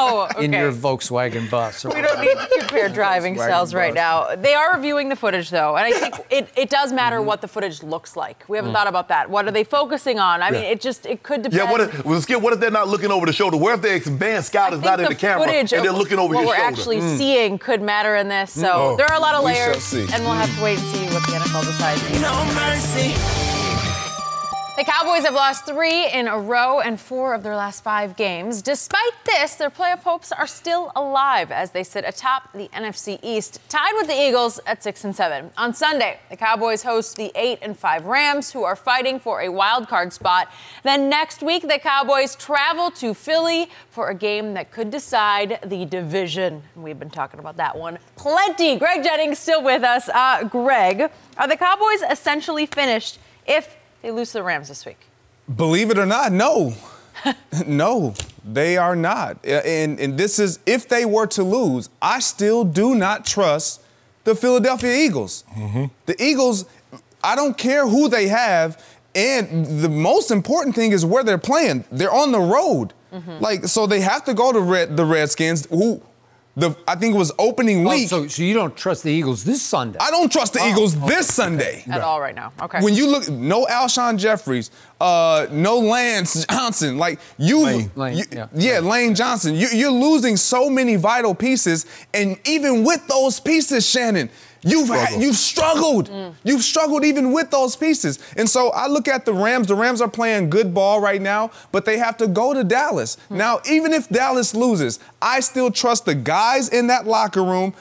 Oh, okay. In your Volkswagen bus. We don't need to compare driving styles right now. They are reviewing the footage, though, and I think it does matter what the footage looks like. We haven't thought about that. What are they focusing on? I mean, it could depend. Yeah, what if they're not looking over the shoulder? What if the advanced scout is not in the camera and they're looking over your shoulder? What we're actually seeing could matter in this. So there are a lot of layers, and we'll have to wait and see what the NFL decides. No mercy. The Cowboys have lost 3 in a row and 4 of their last 5 games. Despite this, their playoff hopes are still alive as they sit atop the NFC East, tied with the Eagles at 6-7. On Sunday, the Cowboys host the 8-5 Rams, who are fighting for a wild card spot. Then next week, the Cowboys travel to Philly for a game that could decide the division. We've been talking about that one plenty. Greg Jennings still with us. Greg, are the Cowboys essentially finished if they lose to the Rams this week? Believe it or not, no. No, they are not. And this is, if they were to lose, I still do not trust the Philadelphia Eagles. The Eagles, I don't care who they have, and the most important thing is where they're playing. They're on the road. So they have to go to the Redskins, who I think it was opening week. So you don't trust the Eagles this Sunday? I don't trust the Eagles this Sunday. At all right now. Okay. When you look, no Alshon Jeffries, no Lance Johnson. Lane Johnson. You're losing so many vital pieces, and even with those pieces, Shannon, you've struggled. You've struggled even with those pieces. And so I look at the Rams. The Rams are playing good ball right now, but they have to go to Dallas. Now, even if Dallas loses, I still trust the guys in that locker room.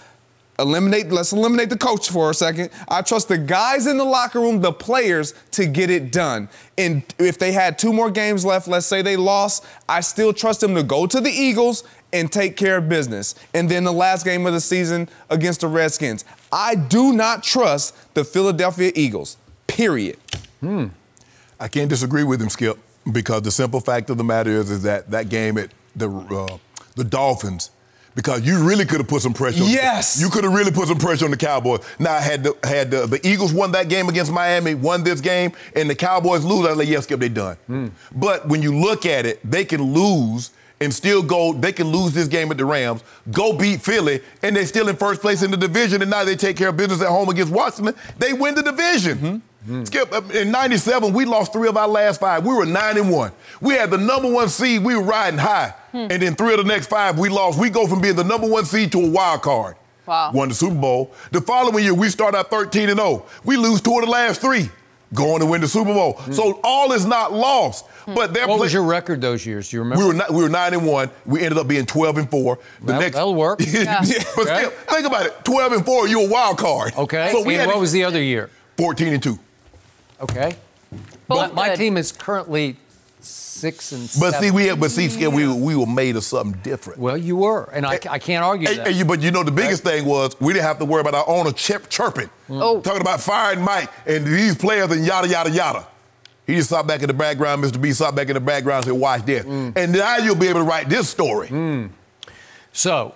Let's eliminate the coach for a second. I trust the guys in the locker room, the players, to get it done. And if they had 2 more games left, let's say they lost, I still trust them to go to the Eagles and take care of business. And then the last game of the season against the Redskins. I do not trust the Philadelphia Eagles, period. I can't disagree with him, Skip, because the simple fact of the matter is that game at the Dolphins, because you really could have put some pressure on you could have really put some pressure on the Cowboys. Now, had the Eagles won that game against Miami, won this game, and the Cowboys lose, I'd like, yeah, Skip, they done. But when you look at it, they can lose and still go, they can lose this game at the Rams, go beat Philly, and they're still in first place in the division, and now they take care of business at home against Washington. They win the division. Skip, in 97, we lost 3 of our last 5. We were 9-1. We had the #1 seed. We were riding high. And then 3 of the next 5 we lost. We go from being the #1 seed to a wild card. Wow. Won the Super Bowl. The following year, we start out 13-0. We lose 2 of the last 3. Going to win the Super Bowl. So all is not lost. But what was your record those years? Do you remember? We were 9-1. We ended up being 12-4. That'll work. But still, think about it. 12-4, you're a wild card. Okay. So what was the other year? 14-2. Okay. My team is currently 6-7. But see, Skip, we were made of something different. Well, you were, and I can't argue that. But you know, the biggest thing was we didn't have to worry about our owner chirping. Talking about firing Mike and these players and yada, yada, yada. He just sat back in the background, Mr. B sat back in the background and said, watch this. And now you'll be able to write this story. So,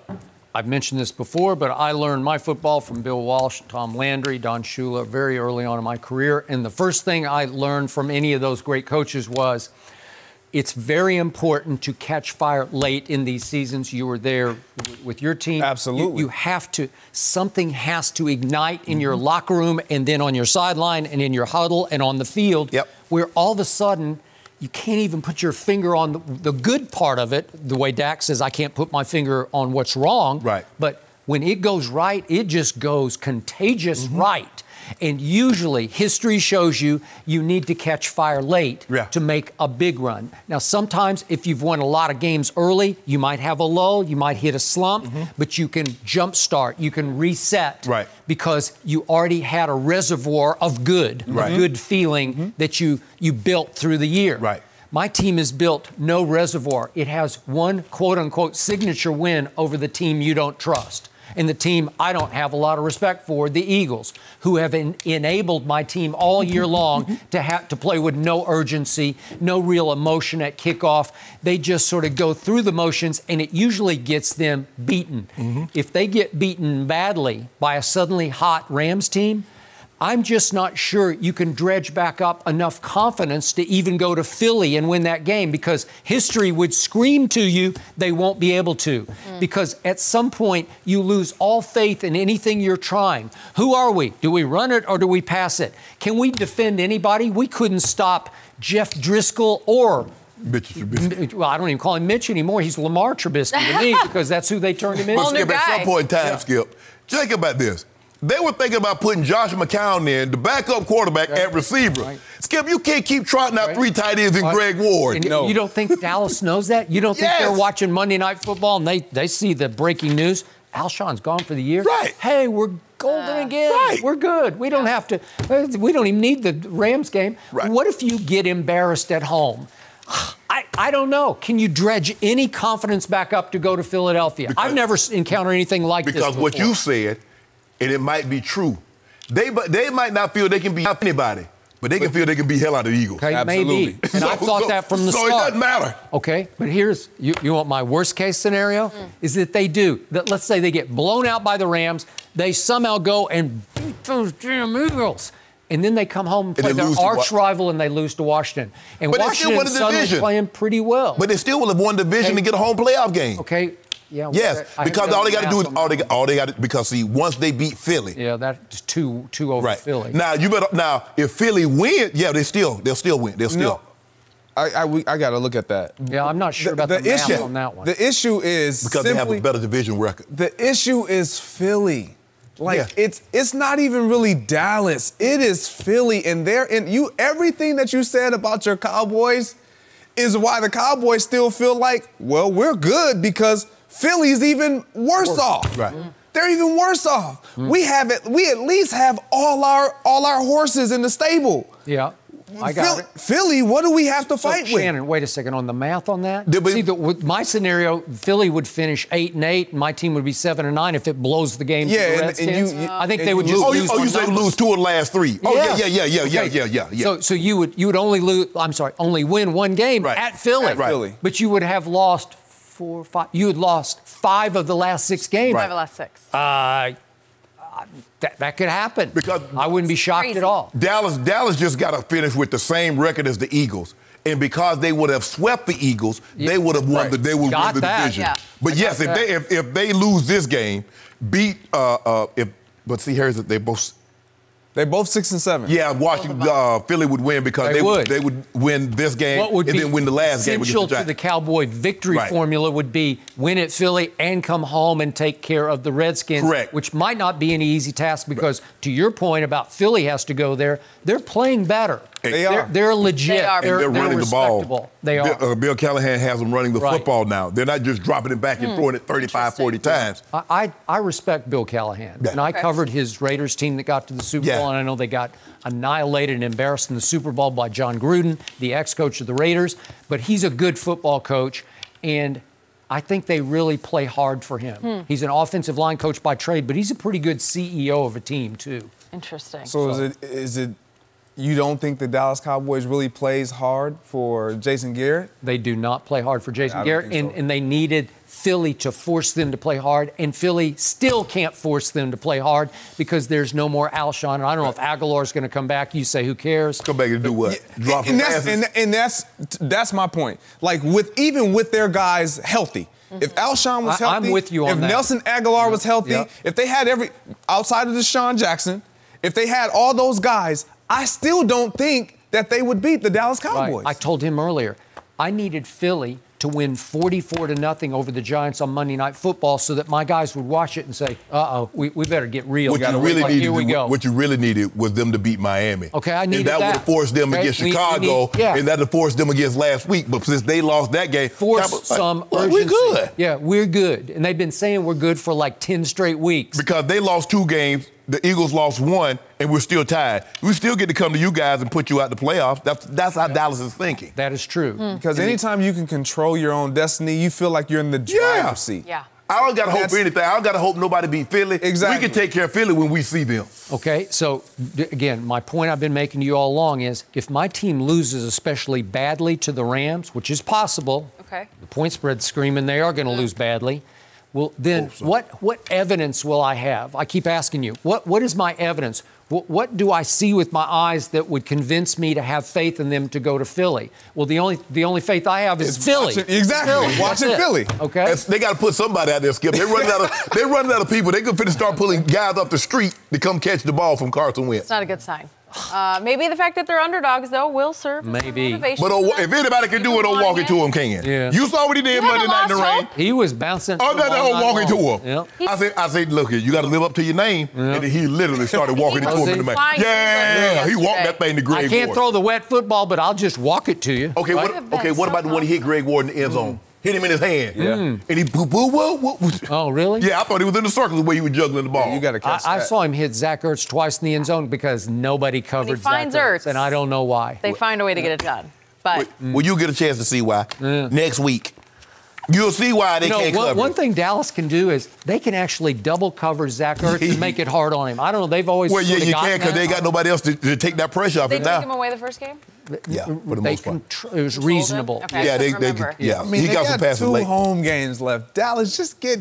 I've mentioned this before, but I learned my football from Bill Walsh, Tom Landry, Don Shula very early on in my career. And the first thing I learned from any of those great coaches was it's very important to catch fire late in these seasons. You were there with your team. Absolutely. You have to, something has to ignite in your locker room and then on your sideline and in your huddle and on the field where all of a sudden you can't even put your finger on the good part of it, the way Dak says, I can't put my finger on what's wrong. Right. But when it goes right, it just goes contagious right. And usually, history shows you need to catch fire late to make a big run. Now, sometimes if you've won a lot of games early, you might have a lull, you might hit a slump, but you can jumpstart, you can reset because you already had a reservoir of good, of good feeling that you built through the year. My team has built no reservoir. It has one quote-unquote signature win over the team you don't trust. And the team I don't have a lot of respect for, the Eagles, who have enabled my team all year long to play with no urgency, no real emotion at kickoff. They just sort of go through the motions, and it usually gets them beaten. If they get beaten badly by a suddenly hot Rams team, I'm just not sure you can dredge back up enough confidence to even go to Philly and win that game, because history would scream to you they won't be able to. Because at some point, you lose all faith in anything you're trying. Who are we? Do we run it or do we pass it? Can we defend anybody? We couldn't stop Jeff Driscoll or Mitch Trubisky. Well, I don't even call him Mitch anymore. He's Lamar Trubisky to me, because that's who they turned him into. Skip, at some point in time, Skip, think about this. They were thinking about putting Josh McCown in, the backup quarterback at receiver. Right. Skip, you can't keep trotting out 3 tight ends and Greg Ward. And you don't think Dallas knows that? You don't think they're watching Monday Night Football and they see the breaking news? Alshon's gone for the year. Right. Hey, we're golden again. Right. We're good. We don't have to. We don't even need the Rams game. Right. What if you get embarrassed at home? I don't know. Can you dredge any confidence back up to go to Philadelphia? I've never encountered anything like this before. Because what you said, and it might be true, they might not feel they can beat anybody, but they can feel they can beat hell out of the Eagles. Okay, maybe. And I thought that from the start. So it doesn't matter. Okay, but here's, you want my worst case scenario? Is that they do. Let's say they get blown out by the Rams. They somehow go and beat those damn Eagles. And then they come home and play their arch rival, and they lose to Washington. And but Washington's suddenly playing pretty well. But they still will have won division to get a home playoff game. Okay. Yeah. Yes, because all they got to do is all they got to, because see, once they beat Philly. Yeah, that's two over Philly. Now if Philly wins, they'll still win. They'll still. I got to look at that. Yeah, I'm not sure about the math on that one. The issue is because they have a better division record. The issue is Philly. It's not even really Dallas. It is Philly, and everything that you said about your Cowboys is why the Cowboys still feel like, well, we're good because Philly's even worse off. Right. They're even worse off. We at least have all our horses in the stable. Yeah. I got it. Philly, what do we have to fight with? Shannon, wait a second. On the math on that? With my scenario, Philly would finish 8-8, and my team would be 7-9 if it blows the game to the Redskins. I think they would just lose. You say lose 2 of the last 3. Oh, yeah. So you would only only win 1 game at Philly. At Philly. But you would have lost 4 or 5. You had lost 5 of the last 6 games. 5 of the last 6. That could happen. Because I wouldn't be shocked at all. Dallas just got to finish with the same record as the Eagles. And because they would have swept the Eagles, they would have won the division. Yeah. But yes, if they lose this game, beat but see, here's it, they're both 6 and 7. Yeah, Washington, Philly would win because they would win this game and then win the last game. Essential to the Cowboy victory formula would be win at Philly and come home and take care of the Redskins. Correct. Which might not be an easy task because, to your point about Philly has to go there, they're playing better. They are. They're legit. They are. They're running the ball. They are. Bill Callahan has them running the football now. They're not just dropping it back and throwing it 35, 40 times. I respect Bill Callahan. And I covered his Raiders team that got to the Super Bowl, and I know they got annihilated and embarrassed in the Super Bowl by John Gruden, the ex-coach of the Raiders. But he's a good football coach, and I think they really play hard for him. He's an offensive line coach by trade, but he's a pretty good CEO of a team, too. Interesting. So is it you don't think the Dallas Cowboys really plays hard for Jason Garrett? They do not play hard for Jason Garrett, and they needed Philly to force them to play hard, and Philly still can't force them to play hard because there's no more Alshon. And I don't know if Aguilar's going to come back. You say, who cares? Come back and do what? Drop passes? And that's my point. Like, even with their guys healthy, if Alshon was healthy, I'm with you on that. If Nelson Aguilar was healthy, if they had outside of Deshaun Jackson, if they had all those guys, I still don't think that they would beat the Dallas Cowboys. I told him earlier, I needed Philly to win 44-0 over the Giants on Monday Night Football so that my guys would watch it and say, we better get real. What you really needed was them to beat Miami. Okay, I needed that. And that would have forced them against Chicago, and that would have forced them against last week. But since they lost that game, some urgency. We're good. Yeah, we're good. And they've been saying we're good for like 10 straight weeks. Because they lost 2 games, the Eagles lost 1, and we're still tied. We still get to come to you guys and put you out the playoffs. That's how Dallas is thinking. That is true. Because anytime you can control your own destiny, you feel like you're in the driver's seat. Yeah. I don't got to hope for anything. I don't got to hope nobody beat Philly. Exactly. We can take care of Philly when we see them. Okay, so again, my point I've been making to you all along is if my team loses especially badly to the Rams, which is possible, the point spread's screaming they are going to lose badly, well, then what evidence will I have? I keep asking you, what is my evidence? What do I see with my eyes that would convince me to have faith in them to go to Philly? Well, the only faith I have is Philly. Exactly. Watching Philly. Okay. They got to put somebody out there, Skip. They're running out of people. They could finna start pulling guys up the street to come catch the ball from Carson Wentz. It's not a good sign. Maybe the fact that they're underdogs, though, will serve. Maybe. But if anybody can do it, don't walk into him, can. Yeah. You saw what he did Monday night in the rain. He was bouncing. Oh, no, walking to him. Yep. I said, look here, you got to live up to your name. Yep. And then he literally started walking into him in the man. Yeah, he walked that thing to Greg Ward. I can't throw the wet football, but I'll just walk it to you. Okay, what about the one he hit Greg Ward in the end zone? Hit him in his hand. Yeah. And he whoa. Oh, really? Yeah, I thought he was in the circle the way he was juggling the ball. Yeah, you got to catch that. I saw him hit Zach Ertz twice in the end zone because nobody covered Zach Ertz, and I don't know why. They find a way to get it done. But well, you'll get a chance to see why next week. You'll see why they can't cover. One thing Dallas can do is they can actually double cover Zach Ertz and make it hard on him. I don't know. They've always you can because they got nobody else to take that pressure off him now. They took him away the first game? Yeah, for the most part. It was reasonable. Okay, yeah, they I mean, he they got some passes two late. home games left. Dallas, just get.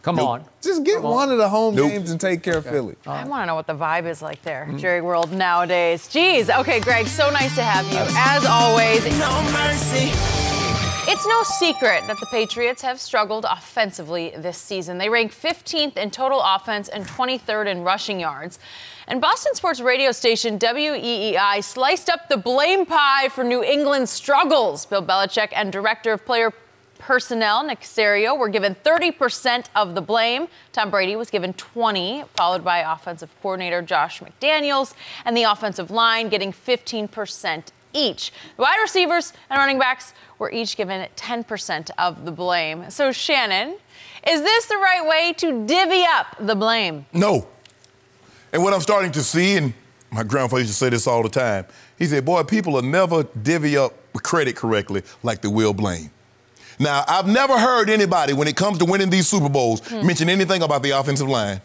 Come on. Just get one of the home games and take care of Philly. I want to know what the vibe is like there, Jerry World nowadays. Jeez. Okay, Greg, so nice to have you. As always. No mercy. It's no secret that the Patriots have struggled offensively this season. They rank 15th in total offense and 23rd in rushing yards. And Boston sports radio station WEEI sliced up the blame pie for New England's struggles. Bill Belichick and Director of Player Personnel, Nick Caserio, were given 30% of the blame. Tom Brady was given 20%, followed by offensive coordinator Josh McDaniels, and the offensive line getting 15% each. The wide receivers and running backs were each given 10% of the blame. So, Shannon, is this the right way to divvy up the blame? No. And what I'm starting to see, and my grandfather used to say this all the time, he said, boy, people will never divvy up credit correctly like they will blame. Now, I've never heard anybody, when it comes to winning these Super Bowls, mention anything about the offensive line.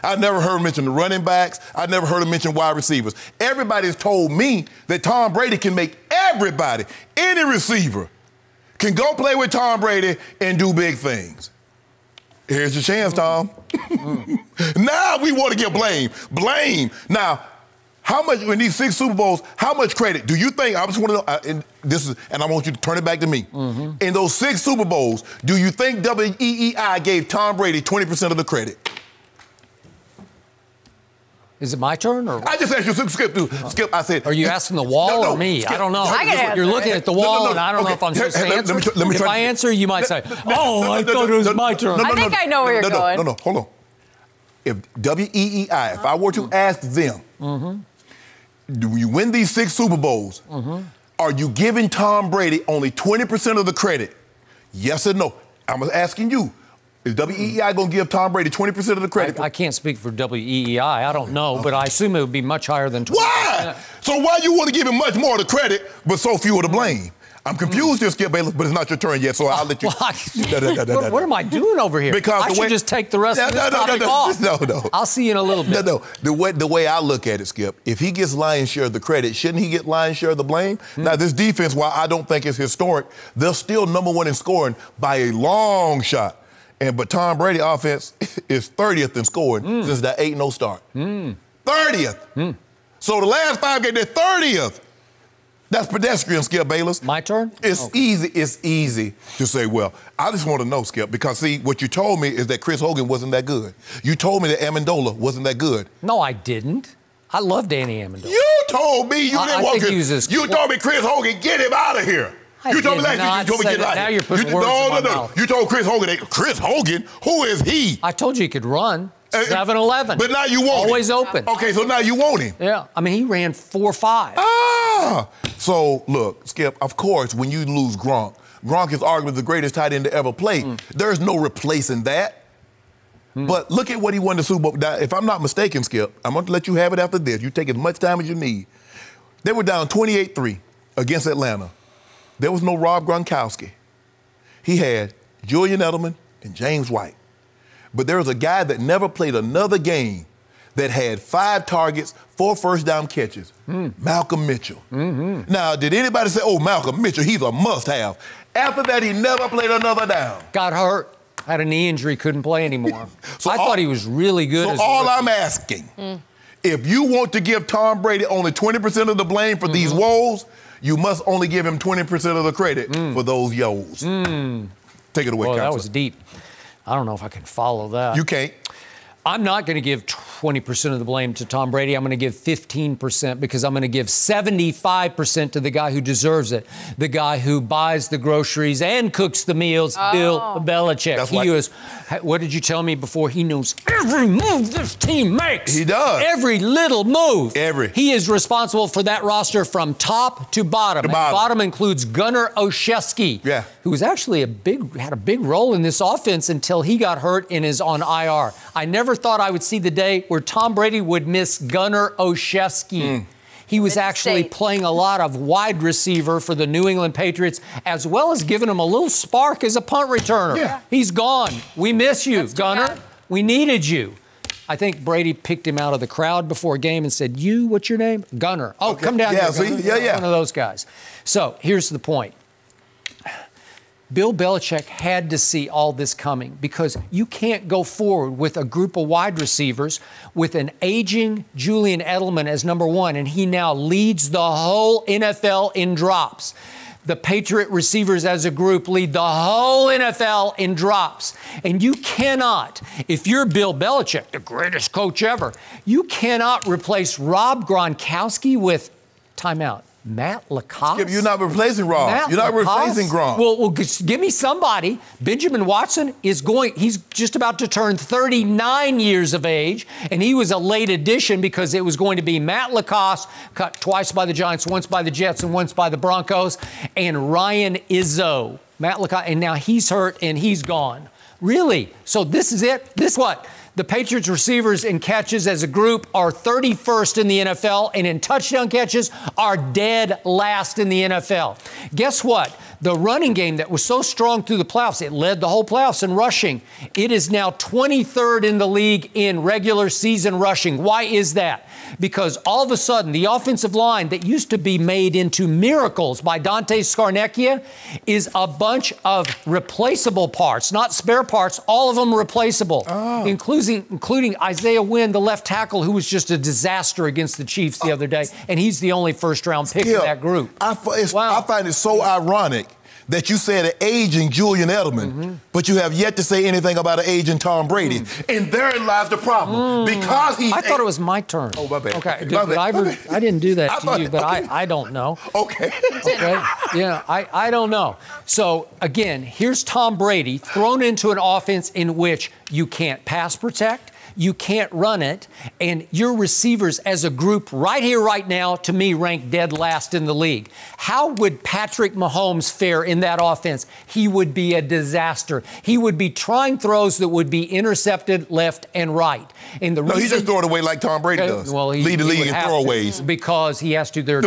I've never heard him mention the running backs. I've never heard him mention wide receivers. Everybody's told me that Tom Brady can make everybody, any receiver, can go play with Tom Brady and do big things. Here's your chance, Tom. Now we want to get blame. Blame. Now, how much, in these 6 Super Bowls, how much credit do you think, I just want to know, and I want you to turn it back to me. In those 6 Super Bowls, do you think WEEI gave Tom Brady 20% of the credit? Is it my turn? Or I just asked you, Skip, I said. Are you asking the wall or me? Skip, I don't know. I can answer. You're looking at the wall, and I don't know if I'm supposed to answer. If I answer, you might say, oh, I thought it was my turn. I think I know where you're going. No, hold on. If WEEI, if I were to ask them, do you win these 6 Super Bowls, are you giving Tom Brady only 20% of the credit? Yes or no? I'm asking you. Is WEEI going to give Tom Brady 20% of the credit? I can't speak for WEEI. I don't know, but I assume it would be much higher than 20%. Why? So why you want to give him much more of the credit, but so few of the blame? I'm confused here, Skip Bayless, but it's not your turn yet, so I'll let you. What am I doing over here? Because I should just take the rest of this topic off. No. I'll see you in a little bit. No. The way I look at it, Skip, if he gets lion's share of the credit, shouldn't he get lion's share of the blame? Now, this defense, while I don't think it's historic, they're still #1 in scoring by a long shot. But Tom Brady offense is 30th in scoring since that 8-0 start. 30th. So the last 5 games, they're 30th. That's pedestrian, Skip Bayless. My turn? It's easy to say, well, I just want to know, Skip, because, see, what you told me is that Chris Hogan wasn't that good. You told me that Amendola wasn't that good. No, I didn't. I love Danny Amendola. You told me you didn't want Chris. You told me Chris Hogan, get him out of here. You told me last week, you told me get out. Now you're putting words in my mouth. You told Chris Hogan, Chris Hogan? Who is he? I told you he could run. 7-11. But now you want him. Always open. Okay, so now you want him. Yeah. I mean, he ran 4.5. So, look, Skip, of course, when you lose Gronk is arguably the greatest tight end to ever play. There's no replacing that. But look at what he won the Super Bowl. Now, if I'm not mistaken, Skip, I'm going to let you have it after this. You take as much time as you need. They were down 28-3 against Atlanta. There was no Rob Gronkowski. He had Julian Edelman and James White. But there was a guy that never played another game that had 5 targets, 4 first-down catches, Malcolm Mitchell. Now, did anybody say, oh, Malcolm Mitchell, he's a must-have? After that, he never played another down. Got hurt, had a knee injury, couldn't play anymore. I thought he was really good. So all I'm asking If you want to give Tom Brady only 20% of the blame for these woes, you must only give him 20% of the credit for those yo's. Take it away, Well, Counselor. that was deep. I don't know if I can follow that. You can't. I'm not going to give 20% of the blame to Tom Brady. I'm going to give 15% because I'm going to give 75% to the guy who deserves it, the guy who buys the groceries and cooks the meals, Bill Belichick. That's he was, what did you tell me before? He knows every move this team makes. He does. Every little move. Every. He is responsible for that roster from top to bottom. Bottom includes Gunnar Olszewski, who was actually had a big role in this offense until he got hurt and is on IR. I never thought I would see the day where Tom Brady would miss Gunnar Olszewski. He was actually playing a lot of wide receiver for the New England Patriots, as well as giving him a little spark as a punt returner. He's gone. We miss you, Gunnar. We needed you. I think Brady picked him out of the crowd before a game and said, what's your name? Gunnar. Oh, come down here. See? One of those guys. So here's the point. Bill Belichick had to see all this coming because you can't go forward with a group of wide receivers with an aging Julian Edelman as number one, and he now leads the whole NFL in drops. The Patriot receivers as a group lead the whole NFL in drops. And you cannot, if you're Bill Belichick, the greatest coach ever, you cannot replace Rob Gronkowski with timeout. Matt Lacoste? You're not replacing Rob. You're not replacing Gronk. Well, give me somebody. Benjamin Watson he's just about to turn 39 years of age, and he was a late addition because it was going to be Matt Lacoste, cut twice by the Giants, once by the Jets, and once by the Broncos, and Ryan Izzo. Matt Lacoste, and now he's hurt and he's gone. Really? So this is it? This what? The Patriots receivers in catches as a group are 31st in the NFL, and in touchdown catches are dead last in the NFL. Guess what? The running game that was so strong through the playoffs, it led the whole playoffs in rushing. It is now 23rd in the league in regular season rushing. Why is that? Because all of a sudden, the offensive line that used to be made into miracles by Dante Scarnecchia is a bunch of replaceable parts, not spare parts, all of them replaceable, including Isaiah Wynn, the left tackle, who was just a disaster against the Chiefs the other day, and he's the only first-round pick in that group. I find it so ironic that you said an aging Julian Edelman, but you have yet to say anything about an aging Tom Brady. And therein lies the problem. Because I thought it was my turn. Oh, my bad. Okay. I I didn't do that to you, but I don't know. Okay. Okay. Yeah, I don't know. So, again, here's Tom Brady thrown into an offense in which you can't pass protect, you can't run it, and your receivers as a group right here, right now, to me, rank dead last in the league. How would Patrick Mahomes fare in that offense? He would be a disaster. He would be trying throws that would be intercepted left and right. And he just throw it away like Tom Brady does. Well, lead the league in throwaways. Because he has to. There are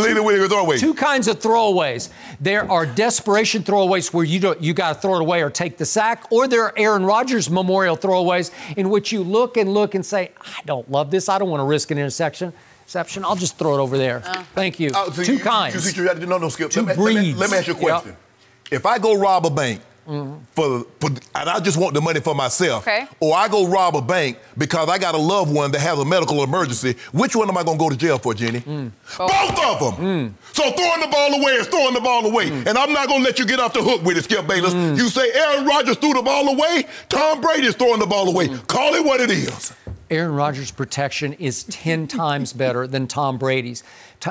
two kinds of throwaways. There are desperation throwaways where you got to throw it away or take the sack, or there are Aaron Rodgers memorial throwaways in which you look and say, I don't love this. I don't want to risk an interception. I'll just throw it over there. Thank you. Two kinds. No, Skip. Two breeds. Let me ask you a question. Yep. If I go rob a bank and I just want the money for myself, or I go rob a bank because I got a loved one that has a medical emergency, which one am I going to go to jail for, Jenny? Both of them. So throwing the ball away is throwing the ball away. And I'm not going to let you get off the hook with it, Skip Bayless. You say Aaron Rodgers threw the ball away, Tom Brady is throwing the ball away. Call it what it is. Aaron Rodgers' protection is 10 times better than Tom Brady's.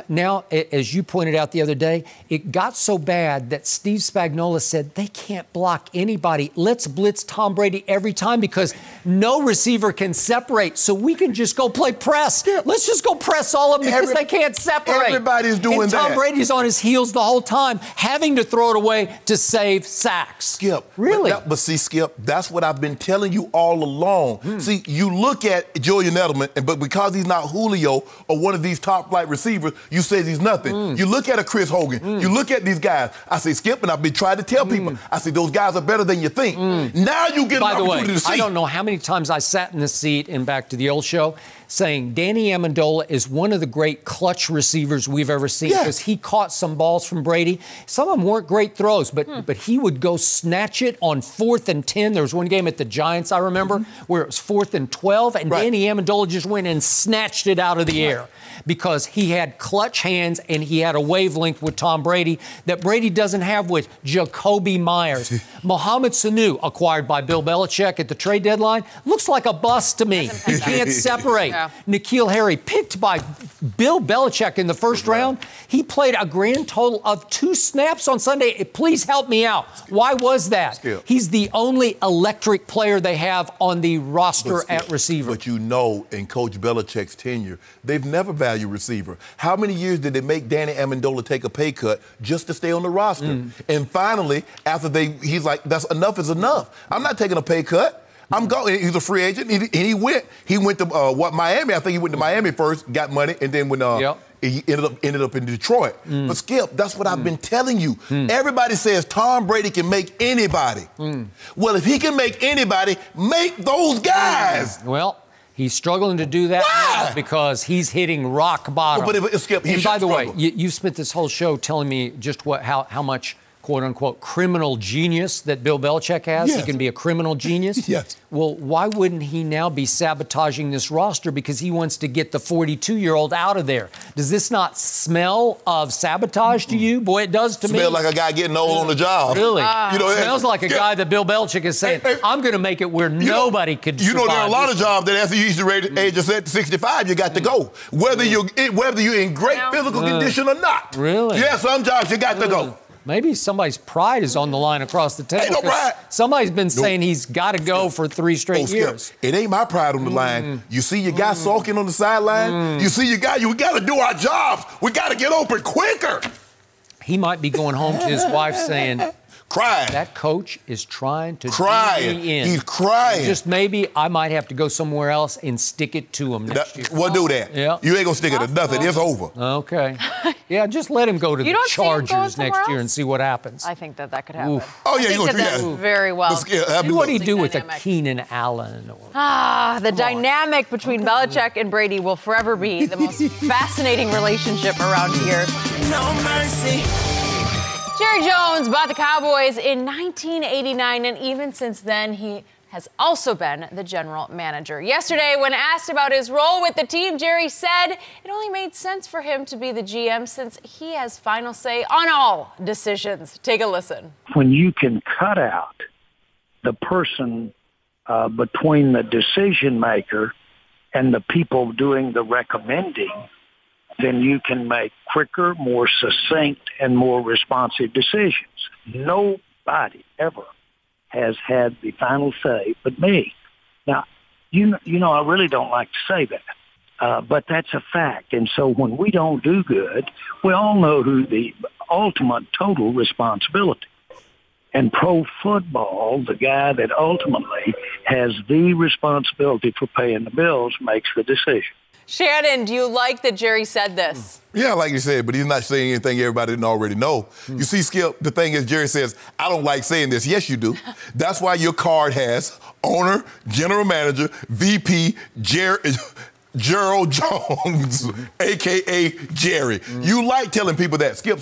Now, as you pointed out the other day, it got so bad that Steve Spagnuolo said they can't block anybody. Let's blitz Tom Brady every time because no receiver can separate, so we can just go play press. Let's just go press all of them because they can't separate. Everybody's doing that. Tom Brady's on his heels the whole time, having to throw it away to save sacks. Skip. Really? But see, Skip, that's what I've been telling you all along. See, you look at Julian Edelman, but because he's not Julio or one of these top-flight receivers, you say he's nothing. You look at a Chris Hogan. You look at these guys. I say, Skip, and I've been trying to tell people, I say, those guys are better than you think. Now you get an opportunity to see. I don't know how many times I sat in this seat and back to the old show. saying Danny Amendola is one of the great clutch receivers we've ever seen because he caught some balls from Brady. Some of them weren't great throws, but he would go snatch it on 4th and 10. There was one game at the Giants, I remember, where it was 4th and 12, and Danny Amendola just went and snatched it out of the air because he had clutch hands and he had a wavelength with Tom Brady that Brady doesn't have with Jacoby Myers. Mohamed Sanu, acquired by Bill Belichick at the trade deadline, looks like a bust to me. He can't separate. N'Keal Harry, picked by Bill Belichick in the first round. He played a grand total of 2 snaps on Sunday. Please help me out. Why was that? He's the only electric player they have on the roster at receiver. But you know, in Coach Belichick's tenure, they've never valued receiver. How many years did it make Danny Amendola take a pay cut just to stay on the roster? And finally, after he's like, that's enough is enough. I'm not taking a pay cut. I'm going. He's a free agent, and he went. He went to Miami. I think he went to Miami first, got money, and then when he ended up in Detroit. But Skip, that's what I've been telling you. Everybody says Tom Brady can make anybody. Well, if he can make anybody, make those guys. Well, he's struggling to do that now because he's hitting rock bottom. But Skip, and by the way, you spent this whole show telling me just how much quote-unquote criminal genius that Bill Belichick has. He can be a criminal genius. Well, why wouldn't he now be sabotaging this roster because he wants to get the 42-year-old out of there? Does this not smell of sabotage to you? Boy, it does to me. Smell like a guy getting old on the job. Really? It smells like a guy that Bill Belichick is saying, I'm going to make it where nobody could survive. You know, there are a lot of jobs that after you reach the age of 65, you got to go. Whether you're in great physical condition or not. Really? Yeah, some jobs you got to go. Maybe somebody's pride is on the line across the table. Ain't no pride. Somebody's been saying he's got to go for 3 straight years. It ain't my pride on the line. You see your guy sulking on the sideline? You see your guy, we got to do our jobs. We got to get open quicker. He might be going home to his wife saying, crying. That coach is trying to crying. Do me in. He's crying. Just maybe I might have to go somewhere else and stick it to him next year. We'll do that. Yeah. You ain't going to stick it to nothing. It's over. Okay. Yeah, just let him go to the Chargers next year and see what happens. I think that could happen. Oh, yeah, you're going to do that very well. What do you do with a Keenan Allen? The dynamic between Belichick and Brady will forever be the most fascinating relationship around here. No mercy. Jerry Jones bought the Cowboys in 1989, and even since then, he has also been the general manager. Yesterday, when asked about his role with the team, Jerry said it only made sense for him to be the GM since he has final say on all decisions. Take a listen. When you can cut out the person between the decision maker and the people doing the recommending, then you can make quicker, more succinct, and more responsive decisions. Nobody ever has had the final say but me. Now, you know, I really don't like to say that, but that's a fact. And so when we don't do good, we all know who the ultimate total responsibility. And pro football, the guy that ultimately has the responsibility for paying the bills makes the decision. Shannon, do you like that Jerry said this? Yeah, like you said, but he's not saying anything everybody didn't already know. You see, Skip, the thing is, Jerry says, I don't like saying this. Yes, you do. That's why your card has owner, general manager, VP, Gerald Jones, a.k.a. Jerry. You like telling people that. Skip,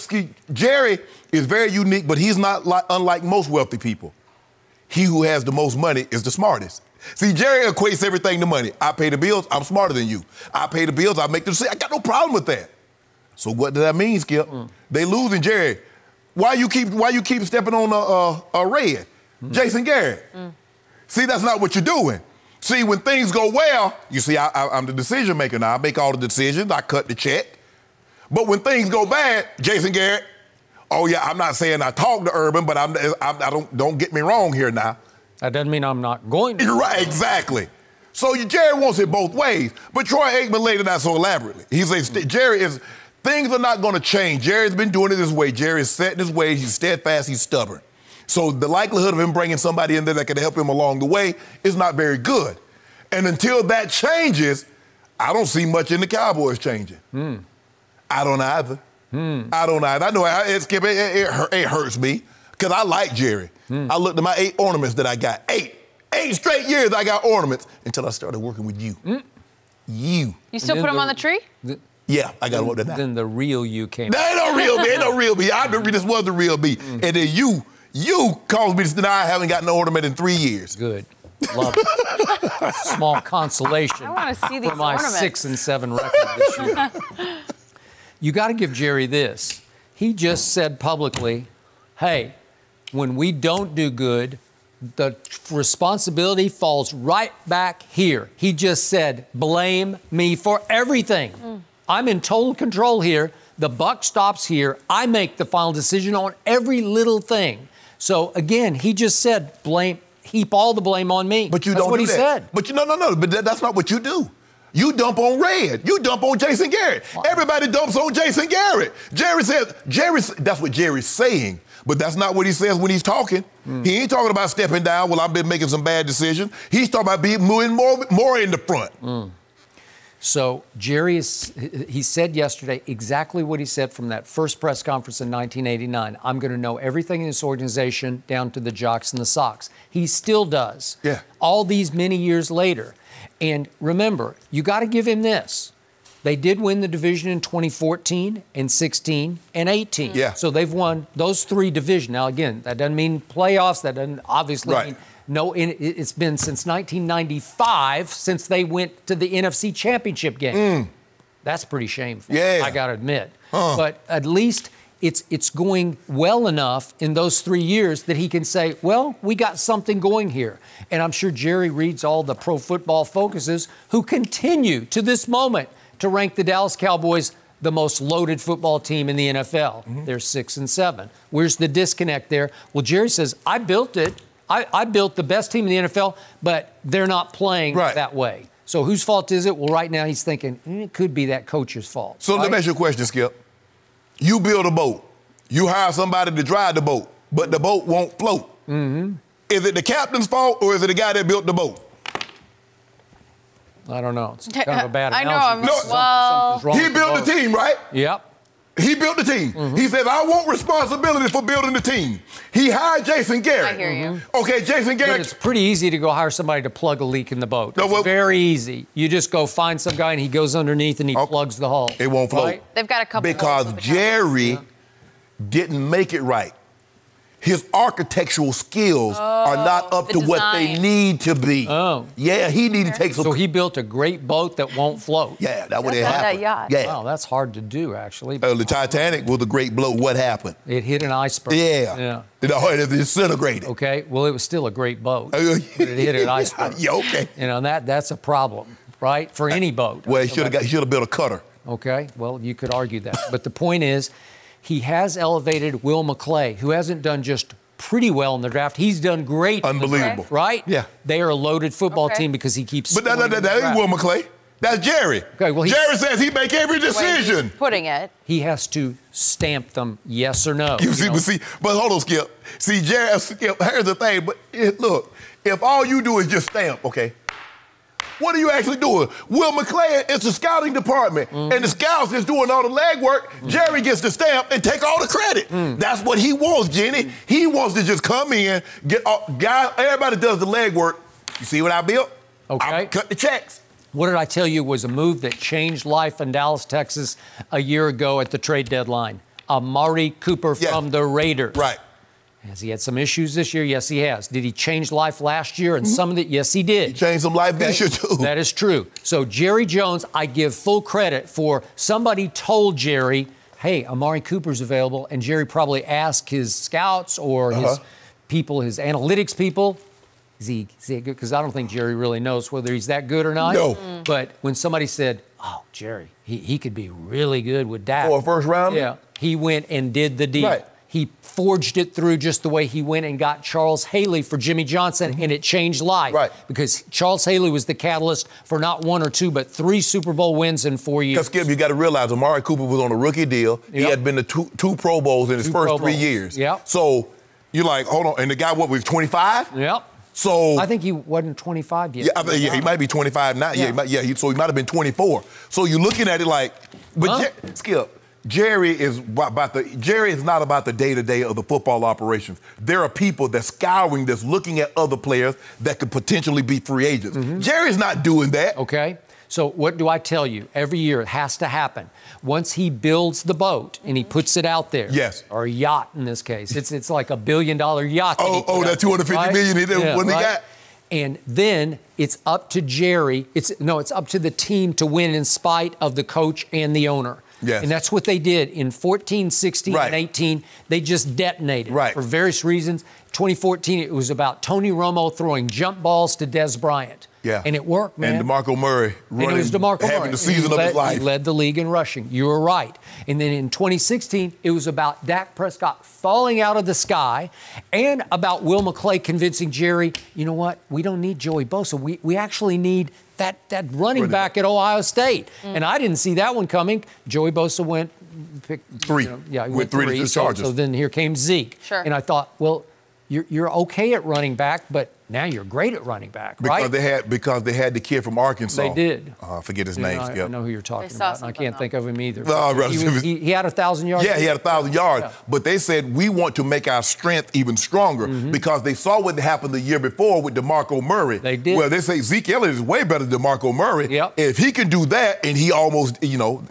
Jerry is very unique, but he's not unlike most wealthy people. He who has the most money is the smartest. See, Jerry equates everything to money. I pay the bills, I'm smarter than you. I pay the bills, I make the decision. I got no problem with that. So what does that mean, Skip? They losing Jerry. Why you keep stepping on a red? Jason Garrett. See, that's not what you're doing. See, when things go well, you see, I'm the decision maker now. I make all the decisions, I cut the check. But when things go bad, Jason Garrett, oh yeah, I'm not saying I talk to Urban, but don't get me wrong here now. That doesn't mean I'm not going to. You're right, exactly. So Jerry wants it both ways. But Troy Aikman laid it out so elaborately. He says, things are not going to change. Jerry's been doing it this way. Jerry's set in his ways. He's steadfast. He's stubborn. So the likelihood of him bringing somebody in there that could help him along the way is not very good. And until that changes, I don't see much in the Cowboys changing. I don't either. I don't either. I know it hurts me because I like Jerry. I looked at my 8 ornaments that I got. 8 straight years I got ornaments until I started working with you. you. You still put him on the tree? Yeah, I got him up there now. Then the real you came. That ain't no real me. Ain't no real me. This was the real me. And then you caused me to deny I haven't gotten an ornament in 3 years. Good. Love it. Small consolation. I want to see these for my ornaments. 6-7 record this year. You got to give Jerry this. He just said publicly, hey, when we don't do good, the responsibility falls right back here. He just said, blame me for everything. I'm in total control here. The buck stops here. I make the final decision on every little thing. So again, he just said, heap all the blame on me. But you That's don't what do he that. said. But no. But that's not what you do. You dump on Red. You dump on Jason Garrett. Everybody dumps on Jason Garrett. That's what Jerry's saying. But that's not what he says when he's talking. He ain't talking about stepping down. Well, I've been making some bad decisions. He's talking about being moving more in the front. So Jerry he said yesterday exactly what he said from that first press conference in 1989. I'm going to know everything in this organization down to the jocks and the socks. He still does. Yeah. All these many years later. And remember, you got to give him this. They did win the division in 2014 and 16 and 18. Yeah. So they've won those 3 divisions. Now, again, that doesn't mean playoffs. That doesn't obviously mean no. It's been since 1995 since they went to the NFC Championship game. That's pretty shameful. Yeah. I got to admit. But at least it's going well enough in those 3 years that he can say, well, we got something going here. And I'm sure Jerry reads all the Pro Football Focuses who continue to this moment to rank the Dallas Cowboys the most loaded football team in the NFL. They're 6-7. Where's the disconnect there? Well, Jerry says, I built it. I built the best team in the NFL, but they're not playing that way. So whose fault is it? Well, right now he's thinking it could be that coach's fault. So let me ask you a question, Skip. You build a boat. You hire somebody to drive the boat, but the boat won't float. Is it the captain's fault or is it the guy that built the boat? I don't know. It's kind of a bad analogy. I know. Something's wrong He with the built boat. the team, right? Yep. He built the team. He says, I want responsibility for building the team. He hired Jason Garrett. I hear you. Okay, Jason But Garrett. it's pretty easy to go hire somebody to plug a leak in the boat. No, well- It's very easy. You just go find some guy and he goes underneath and he plugs the hull. It won't float. Right? They've got a couple Because holes with the Jerry didn't make it right. His architectural skills are not up the to what they design. need to be. Oh. Yeah, he needed to take some. So he built a great boat that won't float. Yeah, that's what Just it like that happened. yacht. Yeah. Wow, that's hard to do, actually. The Titanic was a great blow. What happened? It hit an iceberg. Yeah. It disintegrated. Okay. Well, it was still a great boat. But it hit an iceberg. Yeah, okay. You know, that's a problem, right? For any boat. Well, he should have built a cutter. Okay. Well, you could argue that. But the point is, he has elevated Will McClay, who hasn't done just pretty well in the draft. He's done great. Unbelievable. In the draft, right? Yeah. They are a loaded football team because he keeps. But that ain't Will McClay. That's Jerry. Okay, well, Jerry says he make every decision. putting it. He has to stamp them yes or no. But hold on, Skip. See, Jerry, Skip, here's the thing. But look, if all you do is just stamp, okay, what are you actually doing? Will McClay is the scouting department, and the scouts is doing all the legwork. Jerry gets the stamp and take all the credit. That's what he wants, Jenny. He wants to just come in, everybody does the legwork. You see what I built? Okay. I cut the checks. What did I tell you was a move that changed life in Dallas, Texas a year ago at the trade deadline? Amari Cooper from the Raiders. Right. Has he had some issues this year? Yes, he has. Did he change life last year? And some of it, yes, he did. He changed some life this year, too. That is true. So Jerry Jones, I give full credit for somebody told Jerry, hey, Amari Cooper's available. And Jerry probably asked his scouts or his people, his analytics people, is he good? Because I don't think Jerry really knows whether he's that good or not. No. But when somebody said, oh, Jerry, he could be really good with Dak. For a first rounder? Yeah. He went and did the deal. Right. He forged it through just the way he went and got Charles Haley for Jimmy Johnson, and it changed life. Right. Because Charles Haley was the catalyst for not 1 or 2, but 3 Super Bowl wins in 4 years. Because, Skip, you got to realize Amari Cooper was on a rookie deal. He had been to two Pro Bowls in his first 3 years. Yep. So you're like, hold on. And the guy, was 25? Yep. So I think he wasn't 25 yet. Yeah, he might be 25 now. So he might have been 24. So you're looking at it like, but Skip, Jerry is not about the day-to-day of the football operations. There are people that's looking at other players that could potentially be free agents. Jerry's not doing that. Okay. So what do I tell you? Every year it has to happen. Once he builds the boat and he puts it out there, yes, or a yacht in this case, it's like $1 billion yacht. That 250 million he got. And then it's up to Jerry. It's up to the team to win in spite of the coach and the owner. Yes. And that's what they did in 14, 16, and 18. They just detonated for various reasons. 2014, it was about Tony Romo throwing jump balls to Des Bryant. Yeah. And it worked, man. And DeMarco Murray having the season of his life. He led the league in rushing. You were right. And then in 2016, it was about Dak Prescott falling out of the sky and about Will McClay convincing Jerry, you know what, we don't need Joey Bosa. We actually need that running back at Ohio State. And I didn't see that one coming. Joey Bosa went three. He went three to the Chargers. So then here came Zeke. Sure. And I thought, well, you're okay at running back, but now you're great at running back, right? Because they had the kid from Arkansas. They did. I forget his name. I know who you're talking about. And I can't think of him either. He had 1,000 yards. Yeah, he had 1,000 yards. Yeah. But they said we want to make our strength even stronger because they saw what happened the year before with DeMarco Murray. They did. Well, they say Zeke Elliott is way better than DeMarco Murray. Yep. If he can do that, and he almost,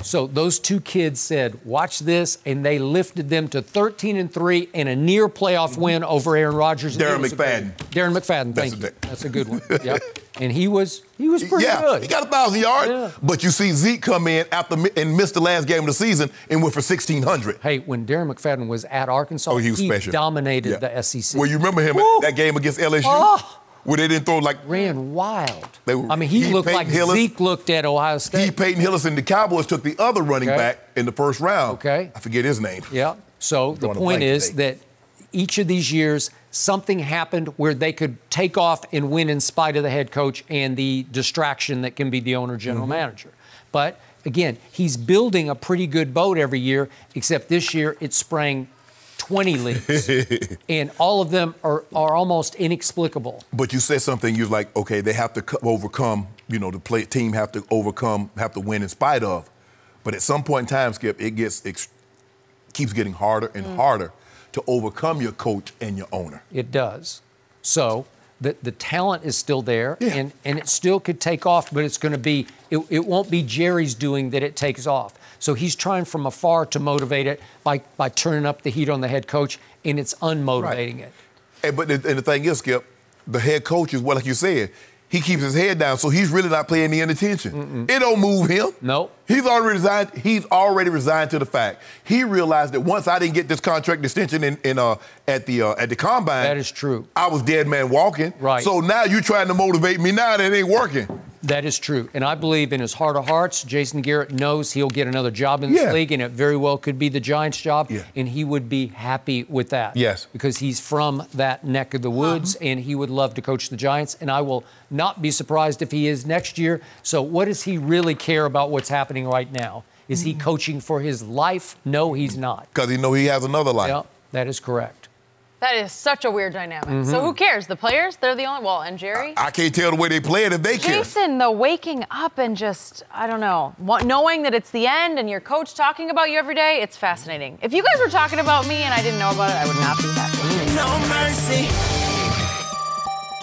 So those two kids said, watch this, and they lifted them to 13-3 and a near playoff win over Aaron Rodgers. Darren McFadden. Thank you. That's a good one. Yep. And he was pretty good. He got 1,000 yards. But you see Zeke come in and missed the last game of the season and went for 1,600. Hey, when Darren McFadden was at Arkansas, he was special. Dominated the SEC. Well, you remember him at that game against LSU? Where they didn't throw ran wild. He looked like Zeke looked at Ohio State. Peyton Hillis and the Cowboys took the other running back in the first round. Okay. I forget his name. Yeah. So the point is that each of these years, something happened where they could take off and win in spite of the head coach and the distraction that can be the owner, general manager. But again, he's building a pretty good boat every year, except this year it sprang 20 leagues. And all of them are almost inexplicable. But you said something, you was like, okay, they have to overcome, the team have to win in spite of. But at some point in time, Skip, it keeps getting harder and harder to overcome your coach and your owner. It does. So the talent is still there, and it still could take off, but it's going to be, it won't be Jerry's doing that it takes off. So he's trying from afar to motivate it by turning up the heat on the head coach, and it's unmotivating it. But the thing is, Skip, the head coach is, like you said, he keeps his head down, so he's really not paying any attention. It don't move him. No. He's already resigned to the fact. He realized that once I didn't get this contract extension at the combine. That is true. I was dead man walking. Right. So now you're trying to motivate me now that it ain't working. That is true. And I believe in his heart of hearts, Jason Garrett knows he'll get another job in this league, and it very well could be the Giants' job, and he would be happy with that. Yes. Because he's from that neck of the woods, and he would love to coach the Giants, and I will not be surprised if he is next year. So what does he really care about what's happening right now? Is he coaching for his life? No, he's not. Because he knows he has another life. Yeah, that is correct. That is such a weird dynamic. So who cares? The players? They're the only... Well, and Jerry? I can't tell the way they play it if they care. Jason, the waking up and just, I don't know, knowing that it's the end and your coach talking about you every day, it's fascinating. If you guys were talking about me and I didn't know about it, I would not be happy. No mercy.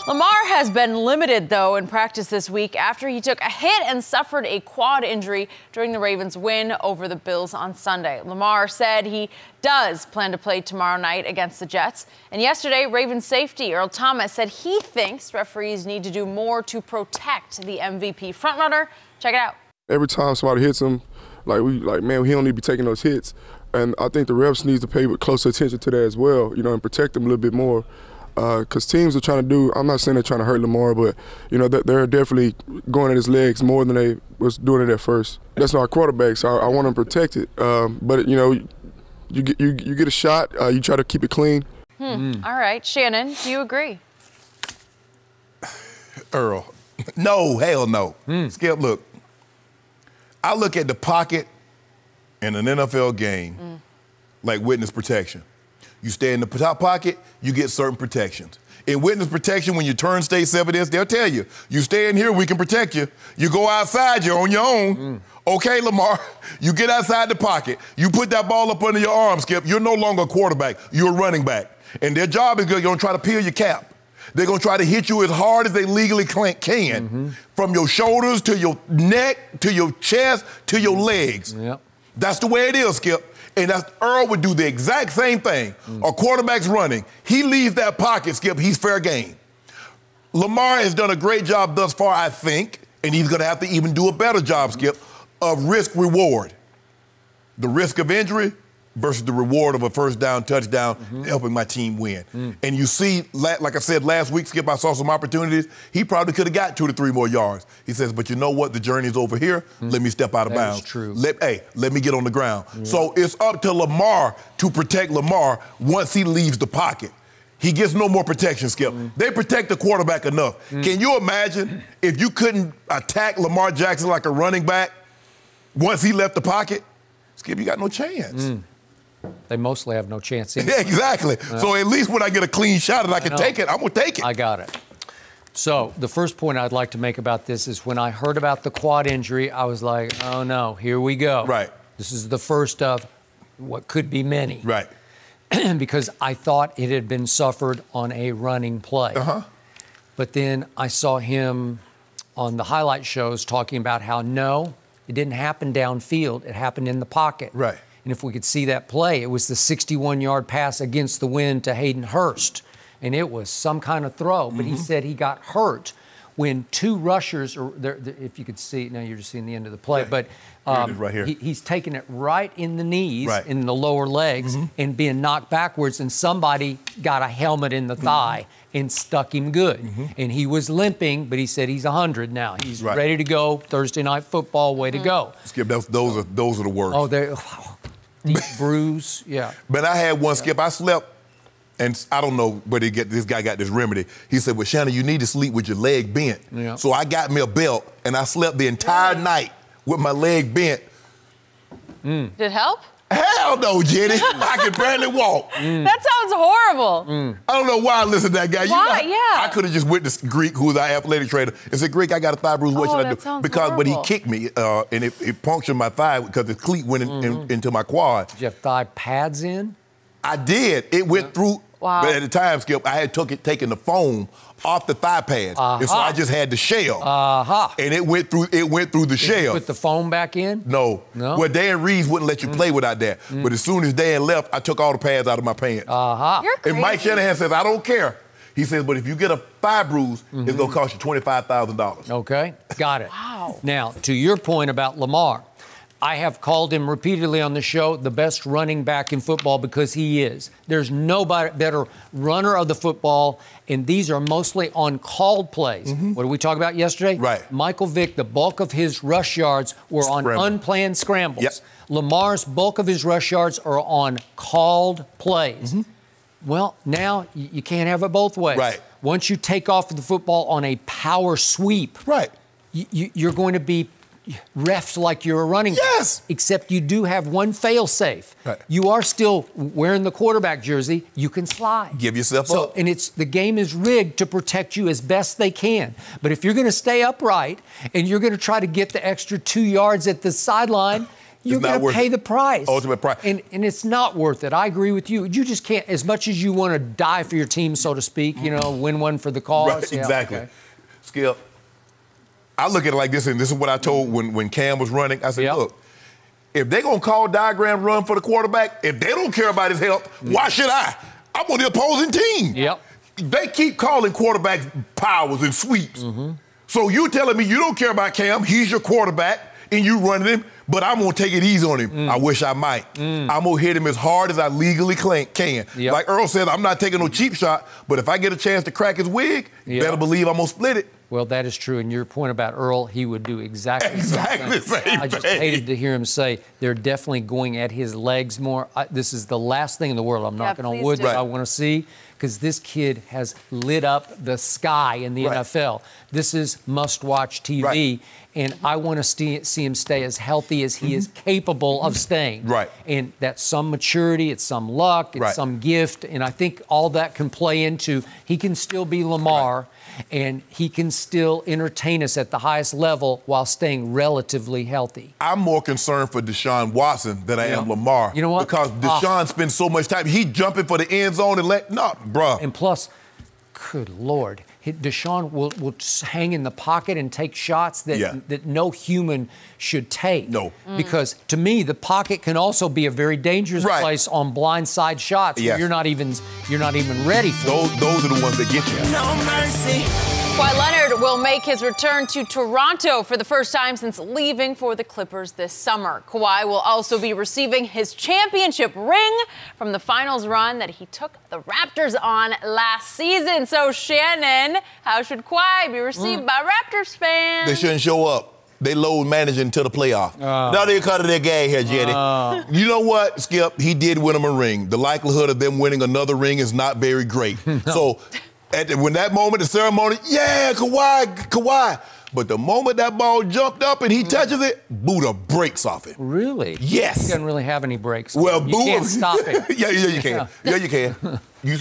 Lamar has been limited, though, in practice this week after he took a hit and suffered a quad injury during the Ravens' win over the Bills on Sunday. Lamar said he does plan to play tomorrow night against the Jets. And yesterday, Ravens safety Earl Thomas said he thinks referees need to do more to protect the MVP frontrunner. Check it out. Every time somebody hits him, man, he don't need to be taking those hits. And I think the refs need to pay closer attention to that as well, and protect him a little bit more. Because teams are trying to do, I'm not saying they're trying to hurt Lamar, but, they're definitely going at his legs more than they was doing it at first. That's not our quarterback, so I want him protected. But, you get a shot, you try to keep it clean. All right. Shannon, do you agree? Earl, no, hell no. Skip, look, I look at the pocket in an NFL game like witness protection. You stay in the top pocket, you get certain protections. In witness protection, when you turn state's evidence, they'll tell you, you stay in here, we can protect you. You go outside, you're on your own. Okay, Lamar, you get outside the pocket. You put that ball up under your arm, Skip. You're no longer a quarterback. You're a running back. And their job is going to try to peel your cap. They're going to try to hit you as hard as they legally can, from your shoulders to your neck to your chest to your legs. Yep. That's the way it is, Skip. And Earl would do the exact same thing. A quarterback's running. He leaves that pocket, Skip, he's fair game. Lamar has done a great job thus far, I think, and he's going to have to even do a better job, Skip, of risk-reward. The risk of injury versus the reward of a first down, touchdown, helping my team win. And you see, like I said last week, Skip, I saw some opportunities. He probably could have got 2 to 3 more yards. He says, but you know what? The journey is over here. Let me step out of bounds. That's true. Let me get on the ground. So it's up to Lamar to protect Lamar once he leaves the pocket. He gets no more protection, Skip. They protect the quarterback enough. Can you imagine if you couldn't attack Lamar Jackson like a running back once he left the pocket? Skip, you got no chance. They mostly have no chance anyway. Yeah, exactly. So at least when I get a clean shot and I can take it, I'm going to take it. I got it. So the first point I'd like to make about this is when I heard about the quad injury, I was like, oh, no, here we go. Right. This is the first of what could be many. Right. Because I thought it had been suffered on a running play. But then I saw him on the highlight shows talking about how, no, it didn't happen downfield. It happened in the pocket. Right. And if we could see that play, it was the 61-yard pass against the wind to Hayden Hurst. And it was some kind of throw. But he said he got hurt when 2 rushers, or if you could see, now you're just seeing the end of the play, but right here. He's taking it right in the knees, in the lower legs, and being knocked backwards, and somebody got a helmet in the thigh and stuck him good. And he was limping, but he said he's 100 now. He's ready to go. Thursday Night Football, way to go. Skip, those are the worst. Oh, they're deep bruise, yeah. But I had one, Skip. I slept, and I don't know where this guy got this remedy. He said, well, Shannon, you need to sleep with your leg bent. Yeah. So I got me a belt, and I slept the entire night with my leg bent. Did it help? Hell no, Jenny. I can barely walk. That sounds horrible. I don't know why I listened to that guy. Why? I could have just went to Greek, who was our athletic trainer, and said, Greek, I got a thigh bruise. What should I do? Because, but he kicked me, and it punctured my thigh because the cleat went into my quad. Did you have thigh pads in? I did. It went through. Wow. But at the time, Skip, I had taken the foam off the thigh pads, and so I just had the shell. And it went through the shell. You put the foam back in? No. Well, Dan Reeves wouldn't let you play without that. But as soon as Dan left, I took all the pads out of my pants. You're crazy. And Mike Shanahan says, I don't care. He says, but if you get a thigh bruise, it's going to cost you $25,000. Okay, got it. Wow. Now, to your point about Lamar, I have called him repeatedly on the show the best running back in football because he is. There's nobody better runner of the football, and these are mostly on called plays. What did we talk about yesterday? Right. Michael Vick, the bulk of his rush yards were on unplanned scrambles. Yep. Lamar's bulk of his rush yards are on called plays. Well, now you can't have it both ways. Right. Once you take off the football on a power sweep, you're going to be refs like you're a running back. Yes. Except you do have one fail-safe. Right. You are still wearing the quarterback jersey. You can slide. Give yourself up. And the game is rigged to protect you as best they can. But if you're going to stay upright and you're going to try to get the extra 2 yards at the sideline, you're going to pay the price. Ultimate price. And it's not worth it. I agree with you. You just can't, as much as you want to die for your team, so to speak, win one for the cause. Right, exactly. Skip, I look at it like this, and this is what I told when Cam was running. I said, look, if they're going to call diagram run for the quarterback, if they don't care about his health, why should I? I'm on the opposing team. They keep calling quarterbacks powers and sweeps. So you telling me you don't care about Cam, he's your quarterback, and you running him, but I'm going to take it easy on him. I wish I might. I'm going to hit him as hard as I legally can. Like Earl said, I'm not taking no cheap shot, but if I get a chance to crack his wig, better believe I'm going to split it. Well, that is true. And your point about Earl, he would do exactly the same thing. I just hated to hear him say they're definitely going at his legs more. This is the last thing in the world, I'm knocking on wood, that I want to see, because this kid has lit up the sky in the NFL. This is must-watch TV, and I want to see him stay as healthy as he is capable of staying. And that's some maturity, it's some luck, it's some gift, and I think all that can play into he can still be Lamar, and he can still entertain us at the highest level while staying relatively healthy. I'm more concerned for Deshaun Watson than I am Lamar. You know what? Because Deshaun spends so much time. He jumping for the end zone and bruh. And plus, Good Lord. Deshaun will hang in the pocket and take shots that no human should take. No. Because to me, the pocket can also be a very dangerous place on blindside shots where you're not even ready for those are the ones that get you. No mercy. Kawhi Leonard will make his return to Toronto for the first time since leaving for the Clippers this summer. Kawhi will also be receiving his championship ring from the finals run that he took the Raptors on last season. So, Shannon, how should Kawhi be received by Raptors fans? They shouldn't show up. They load managing until the playoff. Now they're cutting their gag here, Jenny. You know what, Skip? He did win them a ring. The likelihood of them winning another ring is not very great. So, when that moment, the ceremony, Kawhi. But the moment that ball jumped up and he touches it, Buddha breaks off it. Really? Yes. He doesn't really have any breaks. Well, you can't stop it. Yeah, you can. Yeah, you can. We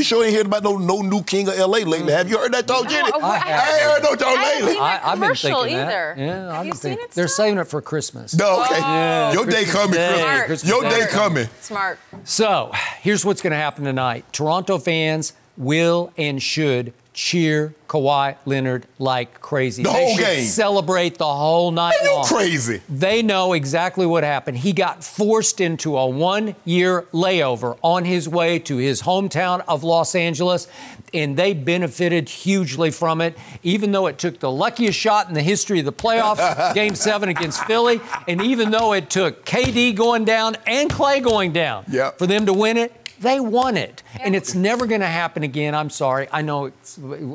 sure ain't heard about no new king of L.A. lately. Have you heard that talk, Jenny? I ain't heard no talk lately. I've been thinking either. that. Yeah, Have you seen it? They're saving it for Christmas. No, okay. Your day coming, Christmas. Your day coming. Smart. So, here's what's going to happen tonight. Toronto fans will and should cheer Kawhi Leonard like crazy. The whole game. Celebrate the whole night long. Crazy. They know exactly what happened. He got forced into a 1-year layover on his way to his hometown of Los Angeles, and they benefited hugely from it, even though it took the luckiest shot in the history of the playoffs, Game 7 against Philly, and even though it took KD going down and Clay going down for them to win it. They won it, and it's never going to happen again. I'm sorry. I know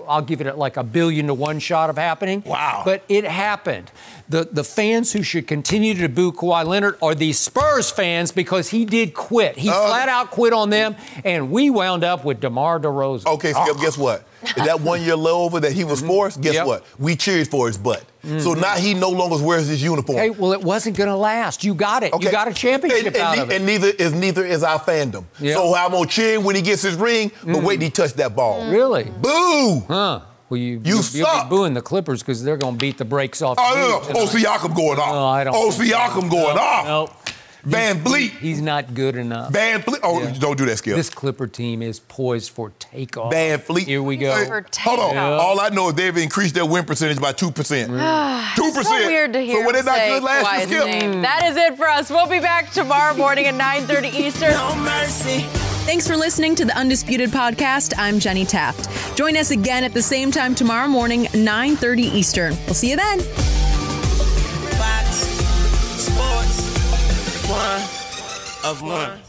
I'll give it like 1 billion to 1 shot of happening. Wow. But it happened. The fans who should continue to boo Kawhi Leonard are the Spurs fans because he did quit. He flat out quit on them, and we wound up with DeMar DeRozan. Okay, Skip, guess what? That 1-year layover that he was forced, guess what? We cheered for his butt. So now he no longer wears his uniform. Hey, well, it wasn't going to last. You got it. Okay. You got a championship out of it. And neither is our fandom. So I'm going to cheer him when he gets his ring, but wait till he touch that ball. Really? Boo! Huh. Well, you'll be booing the Clippers because they're going to beat the brakes off. Siakam going off. No, I don't. Siakam going off. Nope. Van Vliet. He's not good enough. Van Vliet. Don't do that, Skip. This Clipper team is poised for takeoff. Van Vliet. Here we go. Hold on. All I know is they've increased their win percentage by 2%. 2%. So weird to hear. So when they're not good last year, Skip. That is it for us. We'll be back tomorrow morning at 9:30 Eastern. No mercy. Thanks for listening to the Undisputed Podcast. I'm Jenny Taft. Join us again at the same time tomorrow morning, 9:30 Eastern. We'll see you then. Fox Sports 1 of 1.